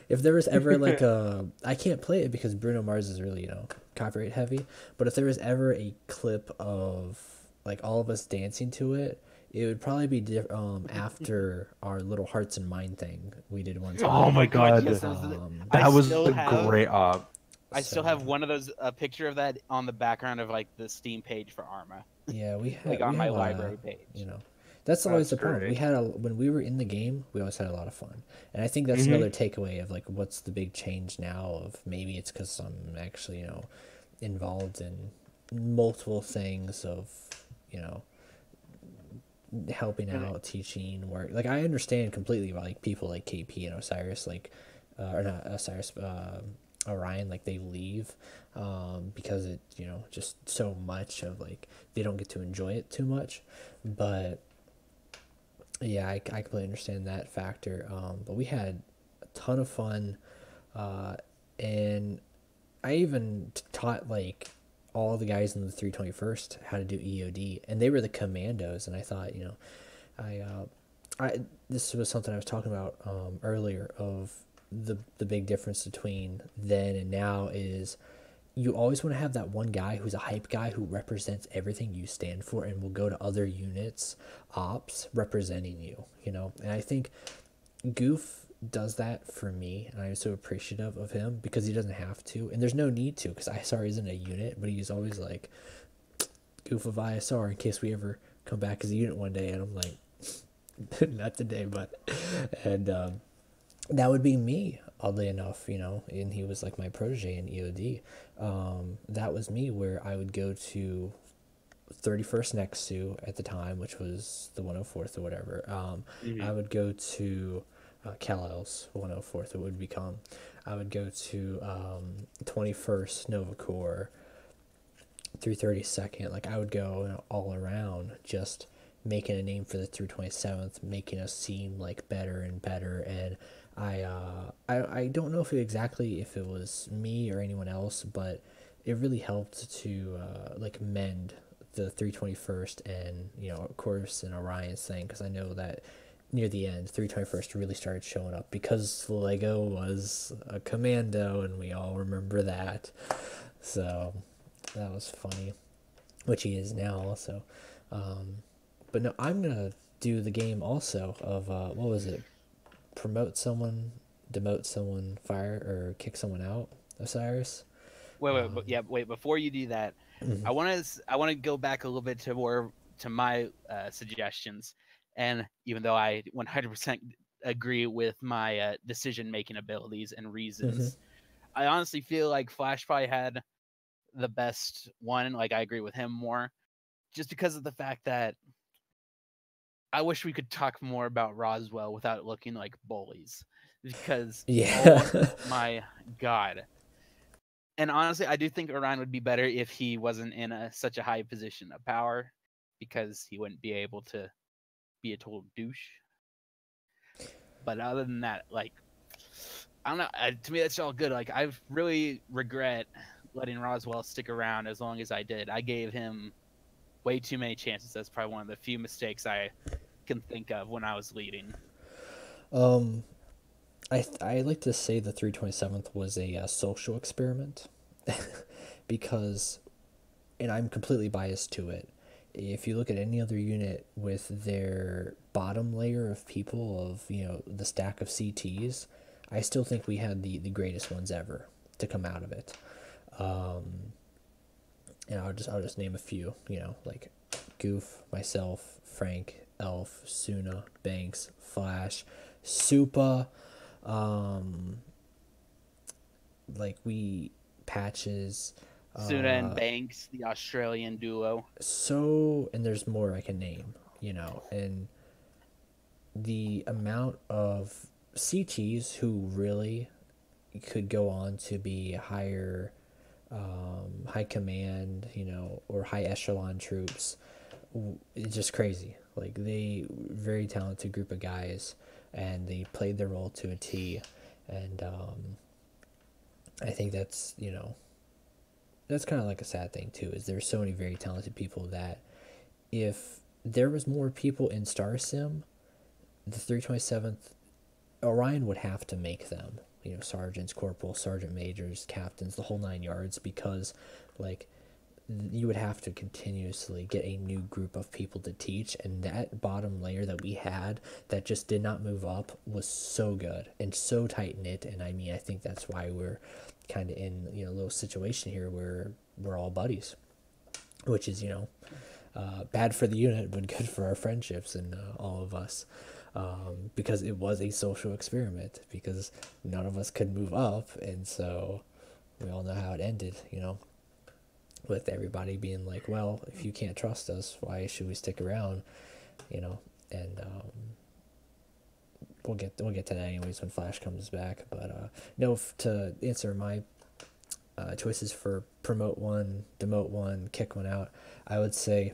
If there was ever like I can't play it because Bruno Mars is really, copyright heavy, but if there was ever a clip of like all of us dancing to it, it would probably be after our little hearts and mind thing we did one time. Oh my god, that was a great op. I still have one of those, a picture of that on the background of like the Steam page for Arma. Yeah, we had like on my library page. That's always the problem. We had when we were in the game, we always had a lot of fun, and I think that's another takeaway of like what's the big change now. Of maybe it's because I'm actually involved in multiple things of helping out, teaching, work. Like I understand completely why like people like KP and Osiris or not Osiris. Orion, like they leave because it just so much of like they don't get to enjoy it too much. But yeah, I completely understand that factor. But we had a ton of fun, and I even taught like all the guys in the 321st how to do EOD, and they were the commandos. And I thought, this was something I was talking about earlier of the big difference between then and now is you always want to have that one guy who's a hype guy who represents everything you stand for and will go to other units ops representing you, and I think Goof does that for me, and I'm so appreciative of him because he doesn't have to, and there's no need to because ISR isn't a unit, but he's always like Goof of ISR in case we ever come back as a unit one day, and I'm like not today, but and that would be me, oddly enough, and he was like my protege in EOD. That was me where I would go to 31st Nexu at the time, which was the 104th or whatever. I would go to Kal-El's 104th, it would become. I would go to 21st Nova Corps, 332nd. Like I would go all around just making a name for the 327th, making us seem like better and better. And I don't know if it was me or anyone else, but it really helped to like mend the 321st and of course in Orion's thing, because I know that near the end 321st really started showing up because Lego was a commando, and we all remember that. So that was funny, which he is now also. But no, I'm gonna do the game also of what was it? Promote someone, demote someone, fire or kick someone out. Osiris. Wait. Before you do that, I want to go back a little bit to my suggestions, and even though I 100% agree with my decision making abilities and reasons, I honestly feel like Flash probably had the best one. Like I agree with him more, just because of the fact that I wish we could talk more about Roswell without looking like bullies, because oh my god, And honestly, I do think Orion would be better if he wasn't in such a high position of power, because he wouldn't be able to be a total douche. But other than that, like, I don't know. To me, that's all good. Like, I really regret letting Roswell stick around as long as I did. I gave him way too many chances. That's probably one of the few mistakes I can think of when I was leading. I like to say the 327th was a social experiment because, and I'm completely biased to it. If you look at any other unit with their bottom layer of people of the stack of CTs, I still think we had the greatest ones ever to come out of it. And I'll just name a few. Like Goof, myself, Frank, Elf, Suna, Banks, Flash, Supa. Like we Patches. Suna and Banks, the Australian duo. And there's more I can name, and the amount of CTs who really could go on to be higher, high command, or high echelon troops, it's just crazy. Like, they very talented group of guys, and they played their role to a T, and I think that's that's kind of like a sad thing too, is there's so many very talented people that if there was more people in Star Sim, the 327th, Orion would have to make them, sergeants, corporals, sergeant majors, captains, the whole 9 yards, because like you would have to continuously get a new group of people to teach, and that bottom layer that we had that just did not move up was so good and so tight knit. And I mean, I think that's why we're kind of in a little situation here where we're all buddies, which is bad for the unit but good for our friendships and all of us, because it was a social experiment, because none of us could move up, and so we all know how it ended, with everybody being like, well, if you can't trust us, why should we stick around, and we'll get to that anyways when Flash comes back. But no, to answer my choices for promote one, demote one, kick one out, I would say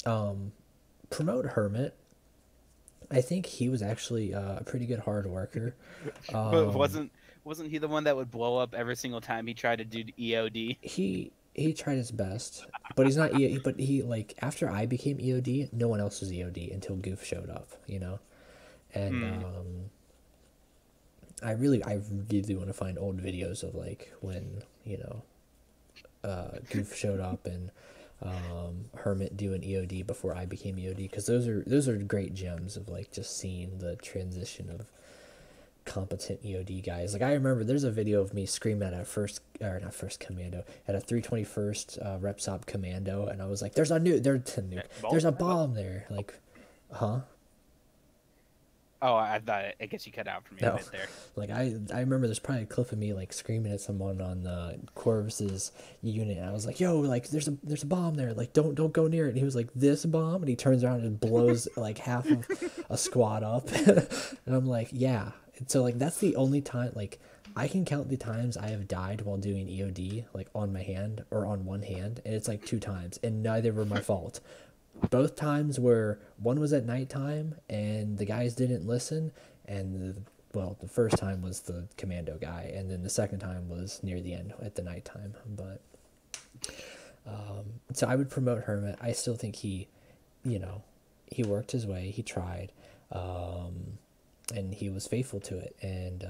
promote Hermit. I think he was actually a pretty good hard worker. But wasn't he the one that would blow up every single time he tried to do EOD? He tried his best, but he's not. But he, like, after I became EOD, no one else was EOD until Goof showed up. And I really want to find old videos of like when Goof showed up and Hermit doing EOD before I became EOD, because those are great gems of like just seeing the transition of competent EOD guys. Like, I remember there's a video of me screaming at a commando, at a 321st Repsop commando, and I was like, there's a bomb there. Like, huh? Oh, I thought, I guess you cut out for me a bit there. Like, I remember there's probably a clip of me like screaming at someone on Corvus's unit, and I was like, yo, like there's a bomb there, like don't go near it. And he was like, this bomb? And he turns around and blows like half of a squad up. And I'm like, yeah. And so like that's the only time, like, I can count the times I have died while doing EOD, like on my hand or on one hand, and it's like 2 times, and neither were my fault. Both times were, one was at nighttime and the guys didn't listen, and the first time was the commando guy, and then the second time was near the end at the nighttime. But so I would promote Hermit. I still think he worked his way, he tried, and he was faithful to it, and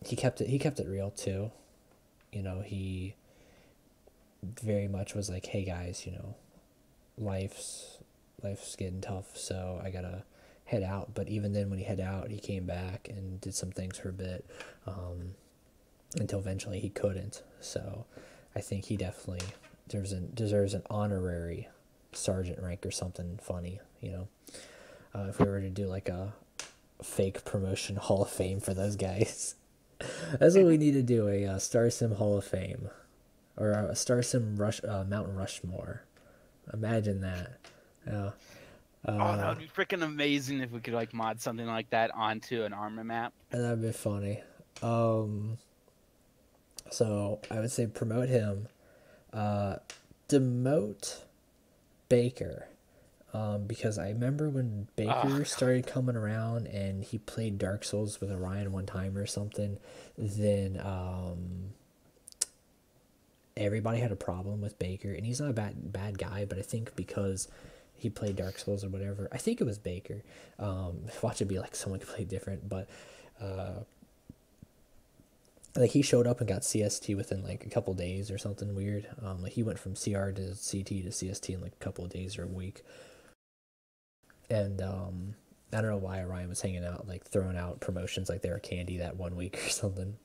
he kept it real too. He very much was like, hey guys, life's getting tough, so I gotta head out. But even then, when he head out, he came back and did some things for a bit, until eventually he couldn't. So I think he definitely deserves an honorary sergeant rank or something funny, if we were to do like a fake promotion Hall of Fame for those guys. That's what we need to do, a Star Sim Hall of Fame, or a Star Sim Mountain Rushmore. Imagine that. Oh, that would be freaking amazing if we could like mod something like that onto an Arma map. That'd be funny. So I would say promote him. Demote Baker. Because I remember when Baker started coming around and he played Dark Souls with Orion one time or something, then everybody had a problem with Baker, and he's not a bad guy, but I think because he played Dark Souls or whatever, I think it was Baker. Watch it be like someone completely different, but like he showed up and got CST within like a couple days or something weird. Like he went from CR to CT to CST in like a couple of days or a week. And I don't know why Orion was hanging out, like throwing out promotions like they were candy that 1 week or something.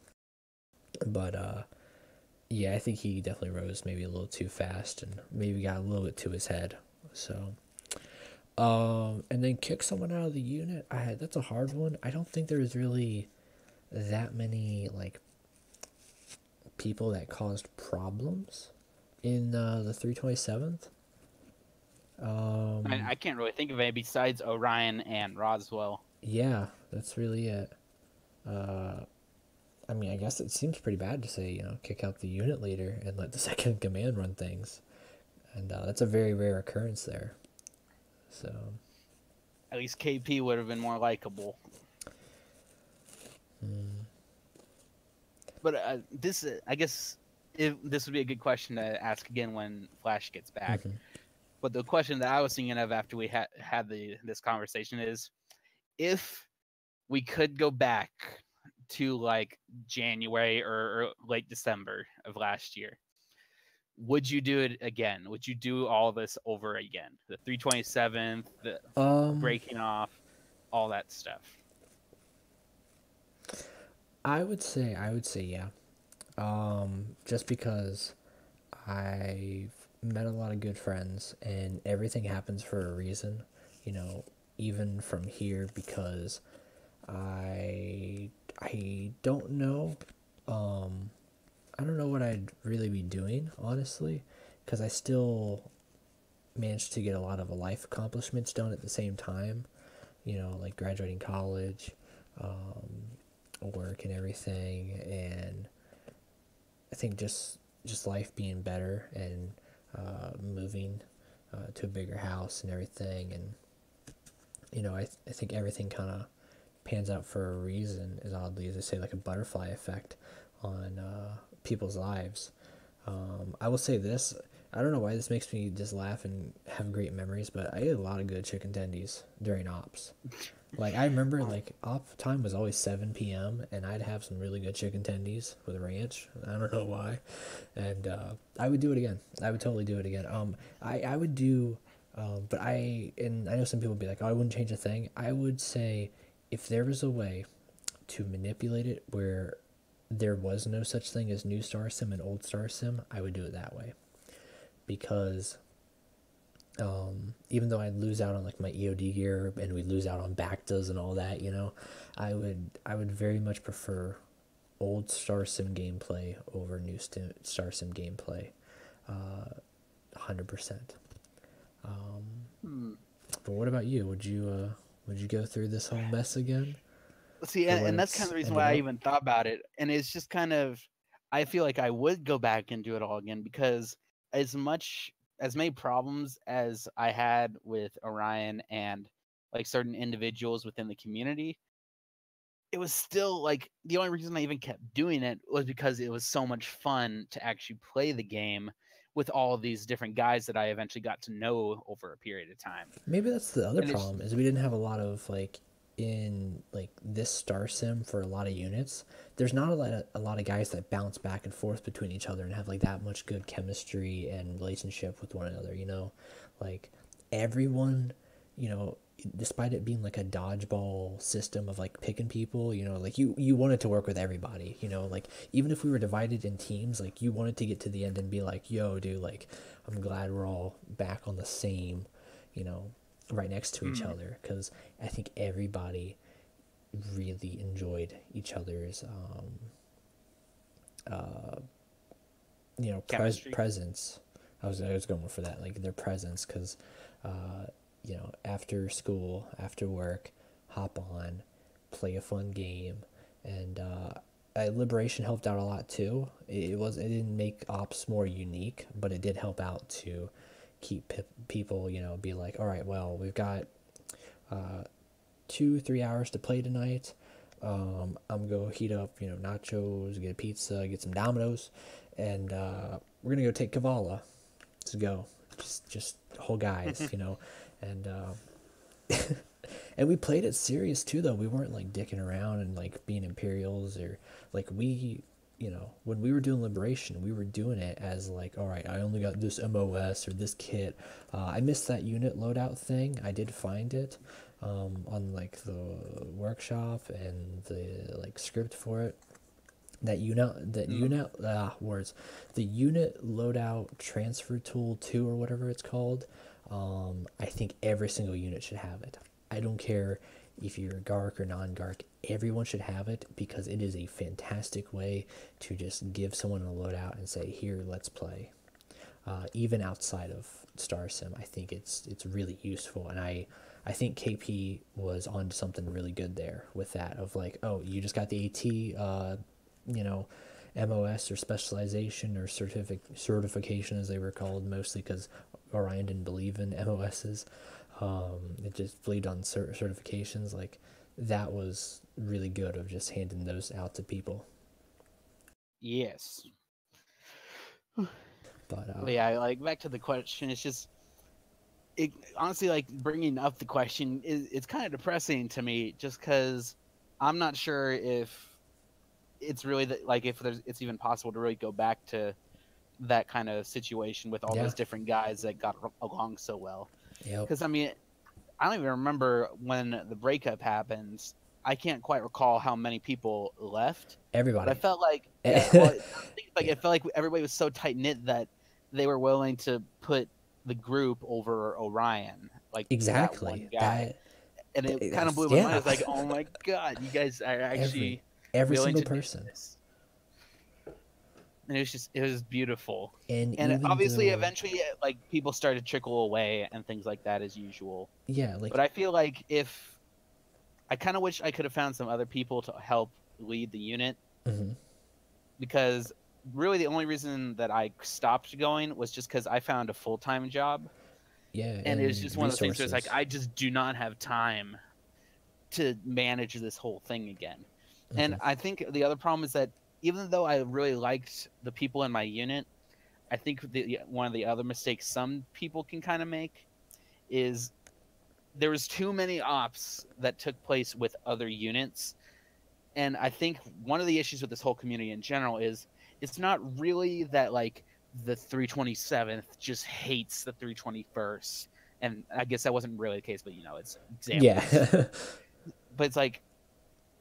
But yeah, I think he definitely rose maybe a little too fast and maybe got a little bit to his head. So, and then kick someone out of the unit. That's a hard one. I don't think there's really that many like people that caused problems in the 327th. I can't really think of any besides Orion and Roswell. Yeah, that's really it. I mean, I guess it seems pretty bad to say, kick out the unit leader and let the second in command run things. And that's a very rare occurrence there. So. At least KP would have been more likable. But I guess this would be a good question to ask again when Flash gets back. Mm-hmm. But the question that I was thinking of after we had this conversation is, if we could go back to like January or late December of last year, would you do it again? Would you do all this over again? The 327th, the breaking off, all that stuff. I would say yeah. Just because I've met a lot of good friends and everything happens for a reason, even from here, because I don't know. I don't know what I'd really be doing, honestly, because I still managed to get a lot of life accomplishments done at the same time, like graduating college, work and everything, and I think just life being better and moving to a bigger house and everything, and I think everything kind of pans out for a reason, as oddly as I say, like a butterfly effect on people's lives. I will say this, I don't know why this makes me just laugh and have great memories, but I ate a lot of good chicken tendies during ops. Like, I remember, like, op time was always 7 p.m., and I'd have some really good chicken tendies with ranch. I don't know why. And I would do it again. I would totally do it again. I would do, but I know some people would be like, oh, I wouldn't change a thing. I would say, if there was a way to manipulate it where there was no such thing as new Star Sim and old Star Sim, I would do it that way. Because even though I'd lose out on like my EOD gear and we'd lose out on BACTAs and all that, I would very much prefer old Star Sim gameplay over new Star Sim gameplay, 100%. But what about you? Would you go through this whole mess again? See, and that's kind of the reason why I even thought about it. And it's just kind of, I feel like I would go back and do it all again, because as many problems as I had with Orion and like certain individuals within the community, it was still like the only reason I even kept doing it was because it was so much fun to actually play the game with all of these different guys that I eventually got to know over a period of time. Maybe that's the other problem, is we didn't have a lot of like, in like this Star Sim for a lot of units, there's not a lot of guys that bounce back and forth between each other and have like that much good chemistry and relationship with one another, like everyone, despite it being like a dodgeball system of like picking people, like you wanted to work with everybody, like even if we were divided in teams, like you wanted to get to the end and be like, yo dude, like I'm glad we're all back on the same, right next to each other, because I think everybody really enjoyed each other's presence. I was going for that, like their presence, because after school, after work, hop on, play a fun game, and Liberation helped out a lot too. It didn't make ops more unique, but it did help out to keep people, you know, be like, all right, well, we've got 2-3 hours to play tonight. I'm gonna go heat up, you know, nachos, get a pizza, get some Domino's, and we're gonna go take Kavala. Let's go, just whole guys, you know, and and we played it serious too, though. We weren't like dicking around and like being Imperials or like you know, when we were doing Liberation, we were doing it as like, all right, I only got this MOS or this kit. I missed that unit loadout thing. I did find it on like the workshop and the like script for it. The unit loadout transfer tool 2 or whatever it's called. I think every single unit should have it. I don't care if you're Gark or non-Gark, everyone should have it because it is a fantastic way to just give someone a loadout and say, here, let's play. Even outside of Star Sim, I think it's really useful, and I think KP was on something really good there with that of like, oh, you just got the AT, you know, MOS or specialization or certification as they were called, mostly because Orion didn't believe in MOSs. It just believed on certifications. Like, that was really good of just handing those out to people. Yes. But yeah, like back to the question, it's just honestly, like bringing up the question it's kind of depressing to me, just because I'm not sure if it's really if it's even possible to really go back to that kind of situation with all those different guys that got along so well. Because I mean, I don't even remember when the breakup happened. I can't quite recall how many people left. Everybody. But I felt like, it felt like everybody was so tight knit that they were willing to put the group over Orion. Like, exactly. That one guy. And it kind of blew my mind. I was like, oh my god, you guys are actually every single person. And it was beautiful. And obviously, eventually, like, people started to trickle away and things like that as usual. Yeah, like. But I feel like I kind of wish I could have found some other people to help lead the unit. Mm-hmm. Because really the only reason that I stopped going was just because I found a full-time job. Yeah, and it was just one of those things where it's like, I just do not have time to manage this whole thing again. Mm-hmm. And I think the other problem is that even though I really liked the people in my unit, I think one of the other mistakes some people can kind of make is there was too many ops that took place with other units. And I think one of the issues with this whole community in general is it's not really that like the 327th just hates the 321st. And I guess that wasn't really the case, but you know, it's examples. Yeah. But it's like,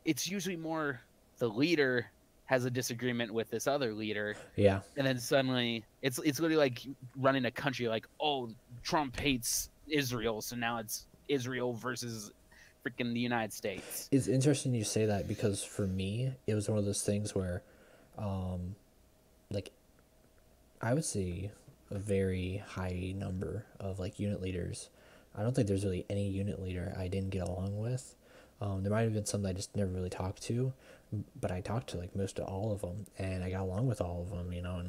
it's usually more the leader has a disagreement with this other leader. Yeah. And then suddenly it's literally like running a country, like, oh, Trump hates Israel, so now it's Israel versus freaking the United States. It's interesting you say that, because for me, it was one of those things where, like, I would say a very high number of like unit leaders. I don't think there's really any unit leader I didn't get along with. There might have been some that I just never really talked to, but I talked to like most of all of them, and I got along with all of them, you know,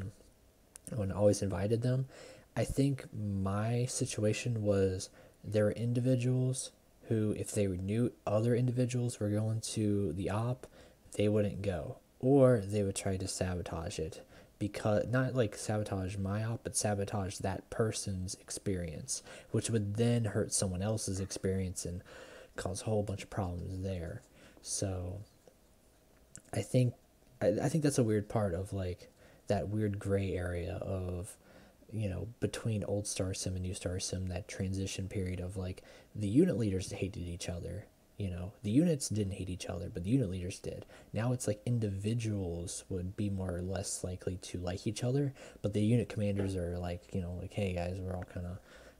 and always invited them. I think my situation was there were individuals who, if they knew other individuals were going to the op, they wouldn't go, or they would try to sabotage it, because not like sabotage my op, but sabotage that person's experience, which would then hurt someone else's experience and cause a whole bunch of problems there. So I think that's a weird part of like that weird gray area of, you know, between old Star Sim and new Star Sim, that transition period of like the unit leaders hated each other. You know, the units didn't hate each other, but the unit leaders did. Now it's like individuals would be more or less likely to like each other, but the unit commanders are like, you know, like, hey guys,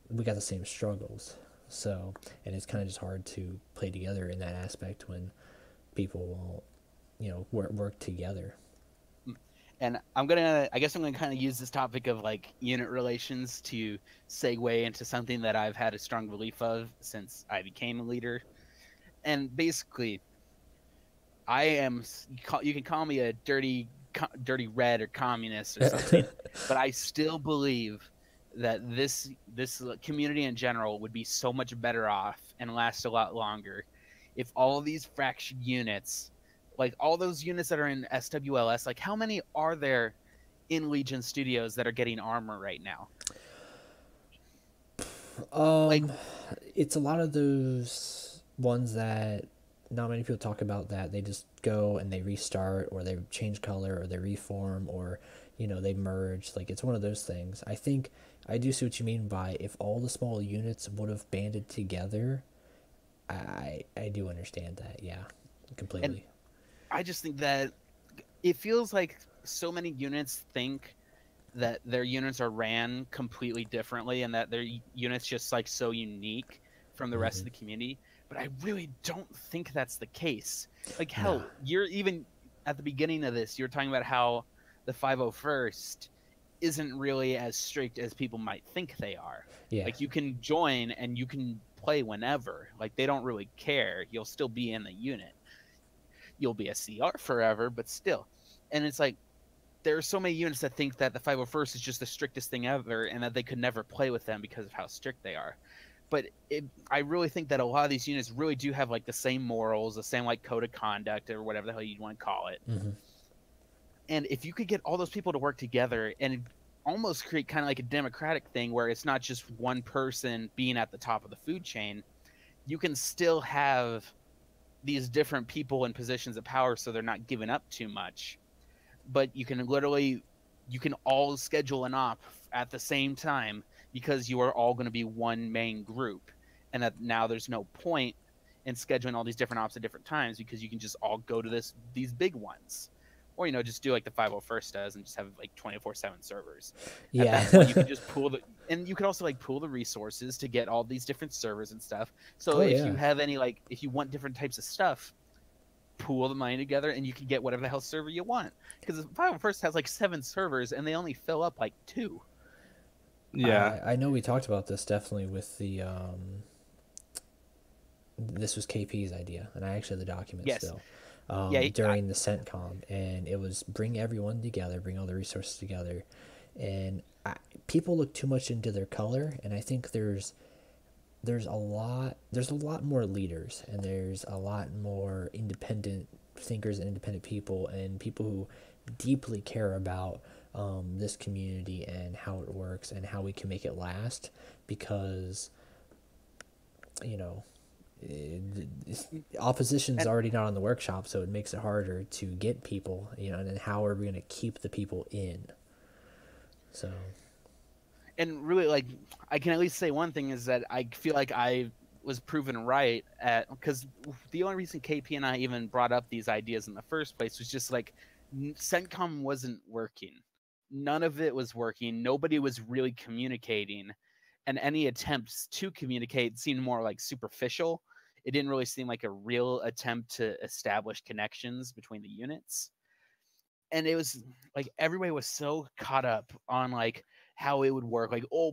we got the same struggles. So, and it's kind of just hard to play together in that aspect when people won't, you know, work together. And I guess I'm gonna kind of use this topic of like unit relations to segue into something that I've had a strong belief of since I became a leader. And basically, you can call me a dirty red or communist or something, but I still believe that this community in general would be so much better off and last a lot longer if all of these fraction units, like all those units that are in SWLS, like how many are there in Legion Studios that are getting armor right now? It's a lot of those ones that not many people talk about, that they just go and they restart, or they change color, or they reform, or they merge. Like, it's one of those things. I think I do see what you mean by, if all the small units would have banded together. I do understand that, yeah, completely. And I just think that it feels like so many units think that their units are ran completely differently, and that their units just like so unique from the rest of the community. But I really don't think that's the case. Like, hell, you're even at the beginning of this, you're talking about how the 501st isn't really as strict as people might think they are. Yeah. Like, you can join and you can play whenever. Like, they don't really care. You'll still be in the unit. You'll be a CR forever, but still. And it's like, there are so many units that think that the 501st is just the strictest thing ever, and that they could never play with them because of how strict they are. But I really think that a lot of these units really do have like the same morals, the same like code of conduct, or whatever the hell you want to call it. And if you could get all those people to work together and almost create kind of like a democratic thing where it's not just one person being at the top of the food chain, you can still have these different people in positions of power, so they're not giving up too much. But you can all schedule an op at the same time, because you are all going to be one main group, and that now there's no point in scheduling all these different ops at different times, because you can just all go to these big ones, or just do like the 501st does and just have like 24/7 servers. Yeah. At that point, you can just and you can also like pool the resources to get all these different servers and stuff. So you have any if you want different types of stuff, pool the money together and you can get whatever the hell server you want, because the 501st has like 7 servers and they only fill up like 2. Yeah, I know we talked about this definitely with the this was KP's idea, and I actually have the document still. During the CENTCOM, and it was bring everyone together, bring all the resources together, and people look too much into their color, and I think there's a lot more leaders, and there's a lot more independent thinkers and independent people, and people who deeply care about this community and how it works and how we can make it last, because opposition's already not on the workshop, so it makes it harder to get people, and then how are we going to keep the people in? So, and really, like, I can at least say one thing is that I feel like I was proven right because the only reason KP and I even brought up these ideas in the first place was just like CENTCOM wasn't working. None of it was working. Nobody was really communicating, and any attempts to communicate seemed more like superficial. It didn't really seem like a real attempt to establish connections between the units. And it was like everybody was so caught up on like how it would work. Like, oh,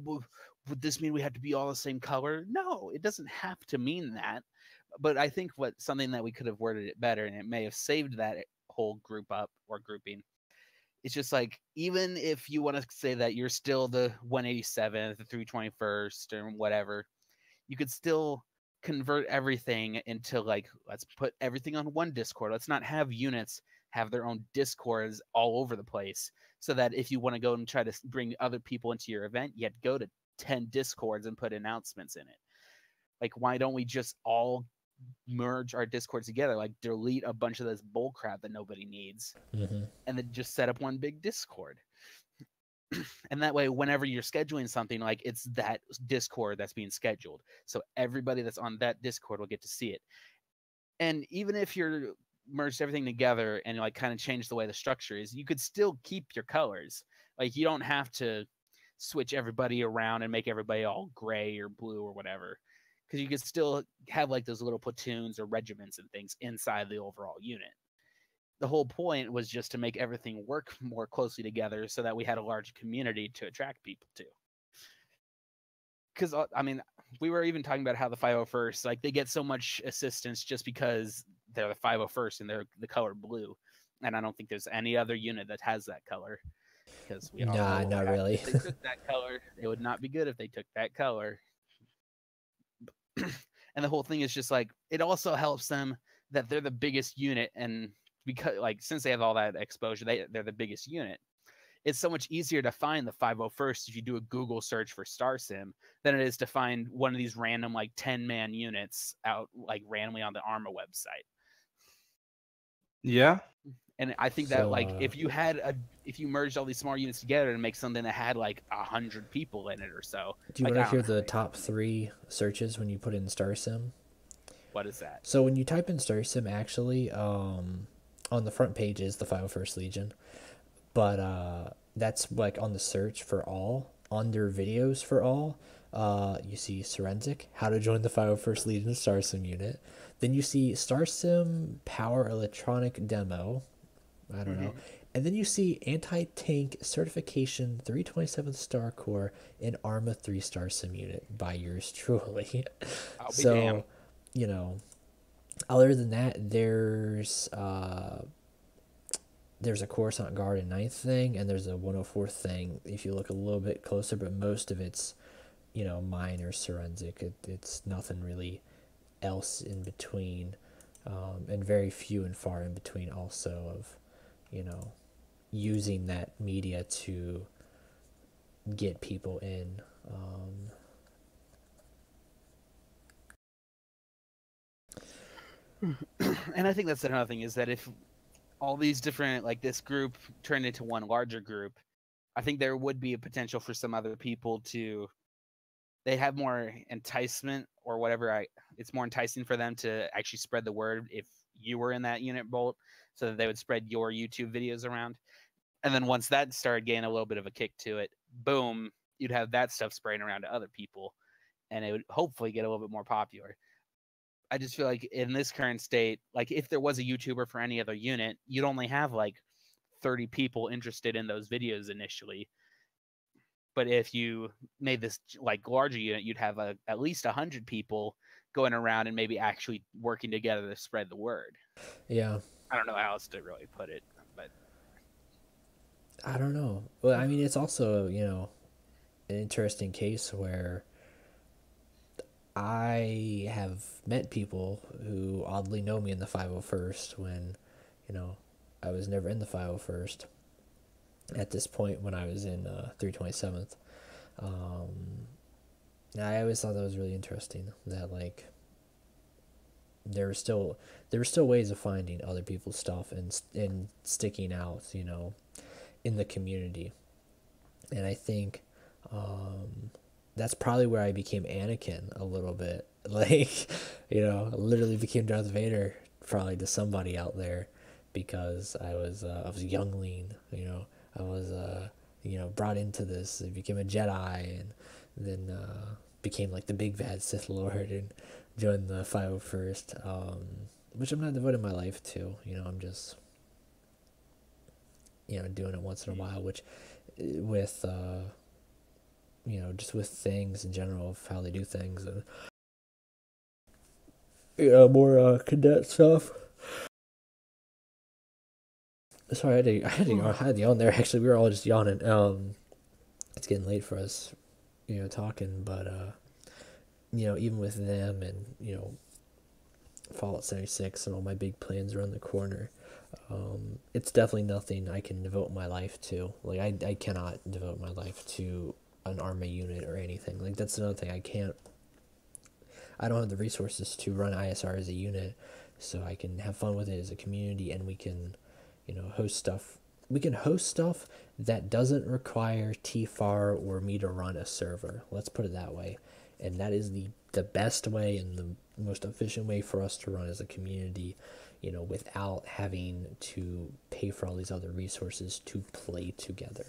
would this mean we have to be all the same color? No, it doesn't have to mean that. But I think something that we could have worded it better, and it may have saved that whole group up or grouping. It's just like, even if you want to say that you're still the 187th, the 321st, or whatever, you could still convert everything into like, let's put everything on one Discord. Let's not have units have their own Discords all over the place, so that if you want to go and try to bring other people into your event, you have to go to 10 Discords and put announcements in it. Like, why don't we just all merge our Discords together, like delete a bunch of this bull crap that nobody needs, and then just set up one big Discord? And that way, whenever you're scheduling something, like, it's that Discord that's being scheduled, so everybody that's on that Discord will get to see it. And even if you're merged everything together and like kind of change the way the structure is, you could still keep your colors. Like, you don't have to switch everybody around and make everybody all gray or blue or whatever, because you could still have like those little platoons or regiments and things inside the overall unit. The whole point was just to make everything work more closely together, so that we had a large community to attract people to. Because I mean, we were even talking about how the 501st, like, they get so much assistance just because they're the 501st and they're the color blue. And I don't think there's any other unit that has that color, because we all Nah, know not really. if they took that color, it would not be good if they took that color. And the whole thing is just like, it also helps them that they're the biggest unit, and because like since they have all that exposure, they're the biggest unit. It's so much easier to find the 501st if you do a Google search for Star Sim than it is to find one of these random like 10-man units out like randomly on the Arma website. Yeah. And I think that like if you merged all these small units together and make something that had like 100 people in it or so. Do you like, want to hear the top 3 searches when you put in Star Sim? What is that? So when you type in Star Sim, actually, on the front page is the 501st Legion, but that's like on the search for all, under videos for all. You see Forensic, how to join the 501st Legion Star Sim unit. Then you see Star Sim Power Electronic Demo. I don't know. And then you see Anti-Tank Certification 327th Star Corps in Arma 3 Star Sim unit by yours truly. So, damn. You know, other than that, there's a Coruscant Guard and 9th thing, and there's a 104th thing if you look a little bit closer, but most of it's, you know, minor Forensic. It's nothing really else in between, and very few and far in between also of, you know, using that media to get people in. And I think that's another thing, is that if all these different, like this group turned into one larger group, I think there would be a potential for some other people to, they have more enticement or whatever. It's more enticing for them to actually spread the word if you were in that unit, Bolt, so that they would spread your YouTube videos around. And then once that started getting a little bit of a kick to it, boom, you'd have that stuff spraying around to other people, and it would hopefully get a little bit more popular. I just feel like in this current state, like if there was a YouTuber for any other unit, you'd only have like 30 people interested in those videos initially. But if you made this like larger unit, you'd have at least 100 people going around and maybe actually working together to spread the word. Yeah. I don't know how else to really put it, but I don't know. Well, I mean, it's also, you know, an interesting case where I have met people who oddly know me in the 501st when, you know, I was never in the 501st at this point when I was in 327th. I always thought that was really interesting, that like there were still ways of finding other people's stuff and sticking out, you know, in the community. And I think that's probably where I became Anakin a little bit. Like, you know, I literally became Darth Vader probably to somebody out there, because I was a youngling, you know. I was you know, brought into this. I became a Jedi, and then became like the big bad Sith Lord and joined the 501st, which I'm not devoting my life to. You know, I'm just, you know, doing it once in a while, which with you know, just with things in general of how they do things, and yeah, more cadet stuff. Sorry, I had to yawn there. Actually, we were all just yawning. It's getting late for us, you know, talking. But you know, even with them and, you know, Fallout 76 and all my big plans around the corner, it's definitely nothing I can devote my life to. Like I cannot devote my life to an Arma unit or anything. Like that's another thing. I don't have the resources to run ISR as a unit, so I can have fun with it as a community, and we can, you know, host stuff. We can host stuff that doesn't require TFAR or me to run a server. Let's put it that way. And that is the best way and the most efficient way for us to run as a community, you know, without having to pay for all these other resources to play together.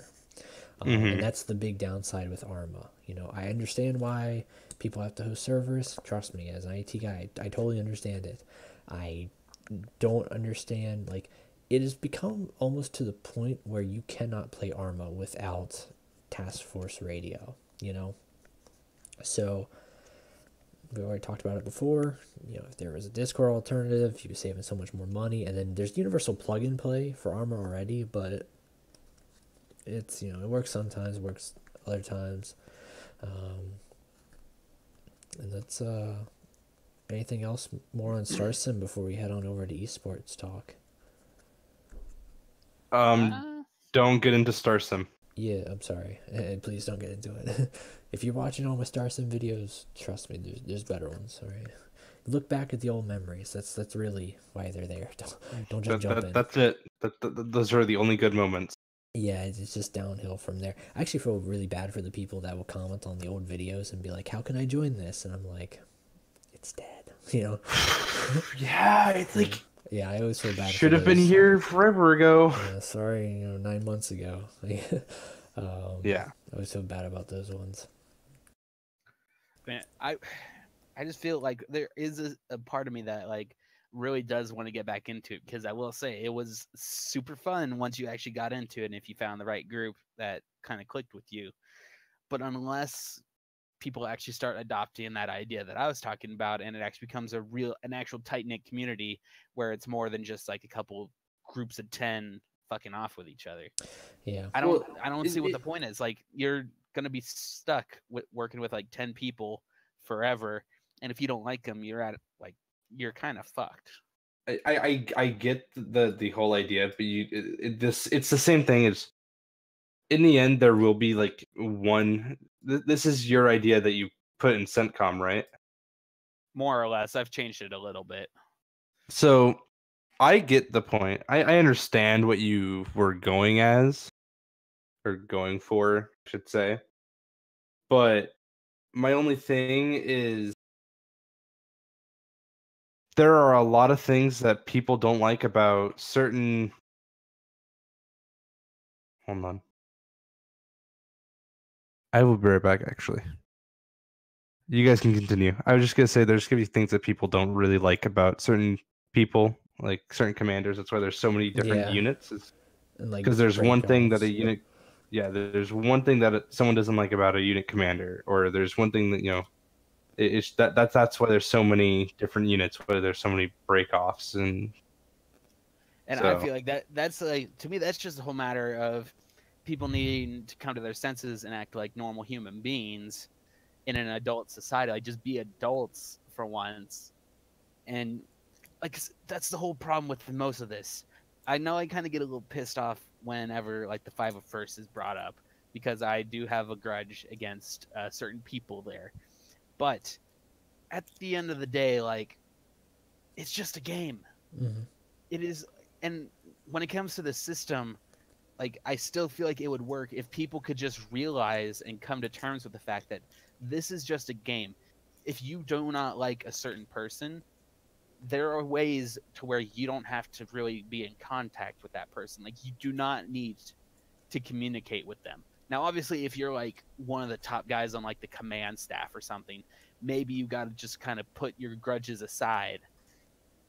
And that's the big downside with Arma. You know, I understand why people have to host servers. Trust me, as an IT guy, I totally understand it. I don't understand, like, it has become almost to the point where you cannot play Arma without Task Force Radio, you know? So we already talked about it before. You know, if there was a Discord alternative, you'd be saving so much more money. And then there's universal plug and play for Arma already, but it's, you know, it works sometimes, works other times. And that's anything else more on Star Sim before we head on over to esports talk? Don't get into Star Sim. Yeah, I'm sorry, and please don't get into it. If you're watching all my Star Sim videos, trust me, there's better ones. All right, look back at the old memories. That's really why they're there. Don't just jump in. That's it. Those are the only good moments. Yeah, it's just downhill from there. I actually feel really bad for the people that will comment on the old videos and be like, "How can I join this?" And I'm like, "It's dead," you know. Yeah, it's like. Yeah, I always feel bad. Should have been here forever ago. Yeah, sorry, you know, 9 months ago. Yeah, I always feel bad about those ones. Man, I just feel like there is a part of me that like really does want to get back into it, because I will say it was super fun once you actually got into it and if you found the right group that kind of clicked with you. But unless people actually start adopting that idea that I was talking about, and it actually becomes an actual tight-knit community where it's more than just like a couple groups of 10 fucking off with each other. Yeah. I don't see what the point is. Like, you're going to be stuck with working with like 10 people forever. And if you don't like them, you're kind of fucked. I get the whole idea, but it's the same thing as, in the end, there will be like one. This is your idea that you put in CENTCOM, right? More or less. I've changed it a little bit. So I get the point. I understand what you were going for, I should say. But my only thing is, there are a lot of things that people don't like about certain. Hold on. I will be right back, actually. You guys can continue. I was just going to say there's going to be things that people don't really like about certain people, like certain commanders. That's why there's so many different units. Because there's one thing that a unit... Yeah, there's one thing that someone doesn't like about a unit commander, or there's one thing that, you know... That's why there's so many different units, why there's so many break-offs. And so, I feel like that's like, to me, that's just a whole matter of people needing to come to their senses and act like normal human beings in an adult society. Like, just be adults for once. And like, that's the whole problem with most of this. I know I kind of get a little pissed off whenever like the 501st is brought up, because I do have a grudge against certain people there. But at the end of the day, like, it's just a game. Mm-hmm. It is. And when it comes to the system, like, I still feel like it would work if people could just realize and come to terms with the fact that this is just a game. If you do not like a certain person, there are ways to where you don't have to really be in contact with that person. Like, you do not need to communicate with them. Now, obviously, if you're like one of the top guys on like the command staff or something, maybe you got to just kind of put your grudges aside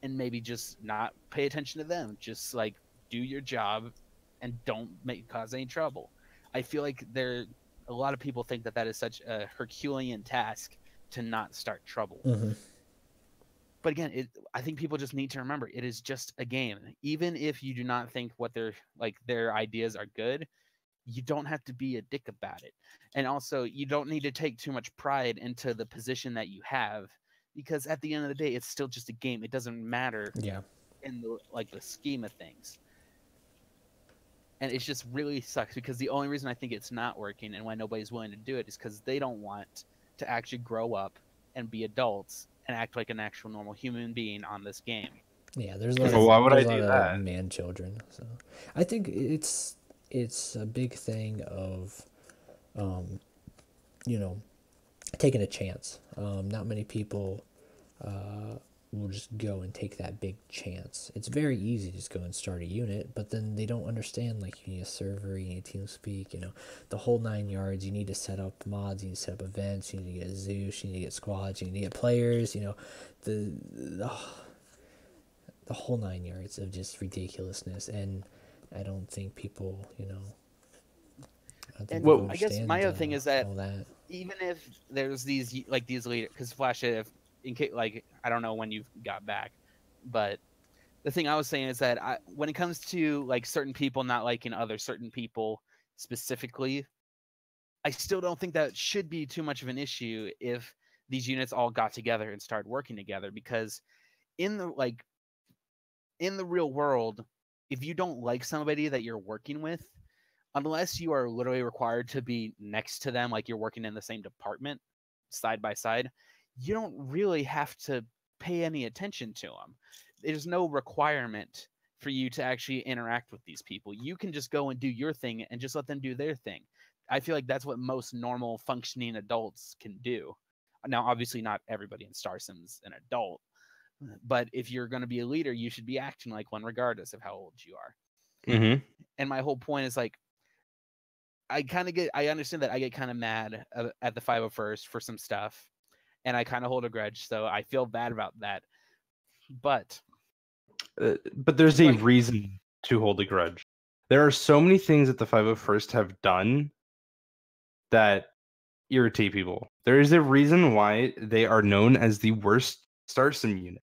and maybe just not pay attention to them. Just like do your job and don't cause any trouble. I feel like a lot of people think that is such a Herculean task to not start trouble. Mm-hmm. But again, I think people just need to remember it is just a game. Even if you do not think their ideas are good, you don't have to be a dick about it. And also, you don't need to take too much pride into the position that you have, because at the end of the day, it's still just a game. It doesn't matter in the scheme of things. And it just really sucks, because the only reason I think it's not working and why nobody's willing to do it is because they don't want to actually grow up and be adults and act like an actual normal human being on this game. Yeah, there's a lot why would I do that? Man children. So I think it's a big thing of you know, taking a chance. Not many people will just go and take that big chance. It's very easy to just go and start a unit, but then they don't understand, like, you need a server, you need TeamSpeak, you know, the whole 9 yards. You need to set up mods, you need to set up events, you need to get a Zeus, you need to get squads, you need to get players, you know, the whole 9 yards of just ridiculousness. And I don't think people, you know, I guess my other thing is that even if there's these like these leaders, because Flash, if in case like I don't know when you got back, but the thing I was saying is that when it comes to like certain people not liking other certain people specifically, I still don't think that should be too much of an issue if these units all got together and started working together, because in the real world, if you don't like somebody that you're working with, unless you are literally required to be next to them, like you're working in the same department side by side, you don't really have to pay any attention to them. There's no requirement for you to actually interact with these people. You can just go and do your thing and just let them do their thing. I feel like that's what most normal functioning adults can do. Now, obviously not everybody in Star Sim's an adult, but if you're going to be a leader, you should be acting like one regardless of how old you are. Mm-hmm. And my whole point is like, I understand that I get kind of mad at the 501st for some stuff, and I kind of hold a grudge, so I feel bad about that. But there's a reason to hold a grudge. There are so many things that the 501st have done that irritate people. There is a reason why they are known as the worst Star Sim unit.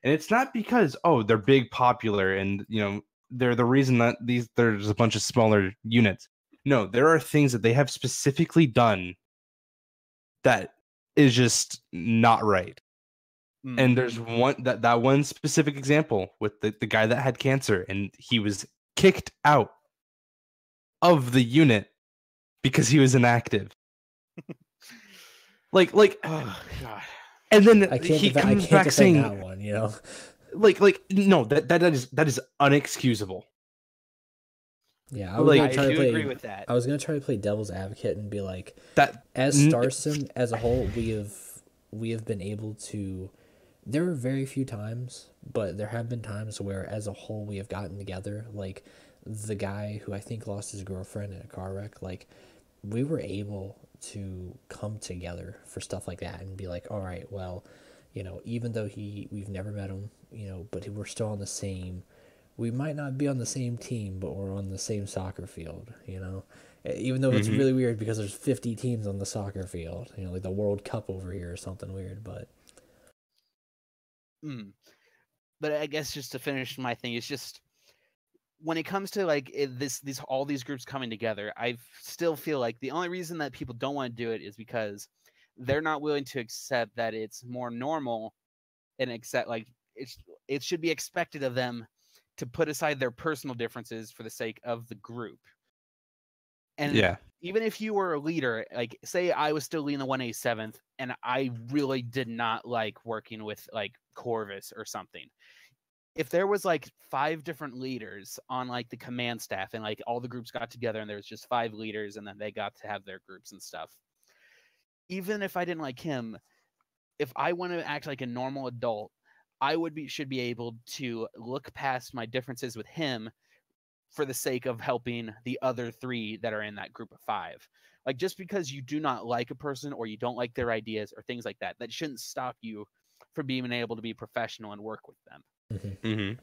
And it's not because, they're big, popular, and, they're the reason that there's a bunch of smaller units. No, there are things that they have specifically done that is just not right. And there's that one specific example with the guy that had cancer, and he was kicked out of the unit because he was inactive. like oh god. And then he comes back saying that one, no, that is unexcusable. Yeah, I was agree with that. I was gonna try to play devil's advocate and be like, that as Star Sim as a whole, we have been able to. There are very few times, but there have been times where, as a whole, we have gotten together. Like the guy who I think lost his girlfriend in a car wreck. Like we were able to come together for stuff like that and be like, all right, well, even though we've never met him, but we're still on the same. We might not be on the same team, but we're on the same soccer field, even though it's really weird because there's 50 teams on the soccer field, like the World Cup over here or something weird, but. But I guess just to finish my thing, it's just when it comes to like all these groups coming together, I still feel like the only reason that people don't want to do it is because they're not willing to accept that it's more normal and accept like it should be expected of them to put aside their personal differences for the sake of the group. And even if you were a leader, like say I was still leading the 187th and I really did not like working with like Corvus or something. If there was like 5 different leaders on like the command staff and like all the groups got together and there was just 5 leaders and then they got to have their groups and stuff. Even if I didn't like him, if I want to act like a normal adult, I should be able to look past my differences with him for the sake of helping the other 3 that are in that group of 5. Like just because you do not like a person or you don't like their ideas or things like that, that shouldn't stop you from being able to be professional and work with them. Mm-hmm.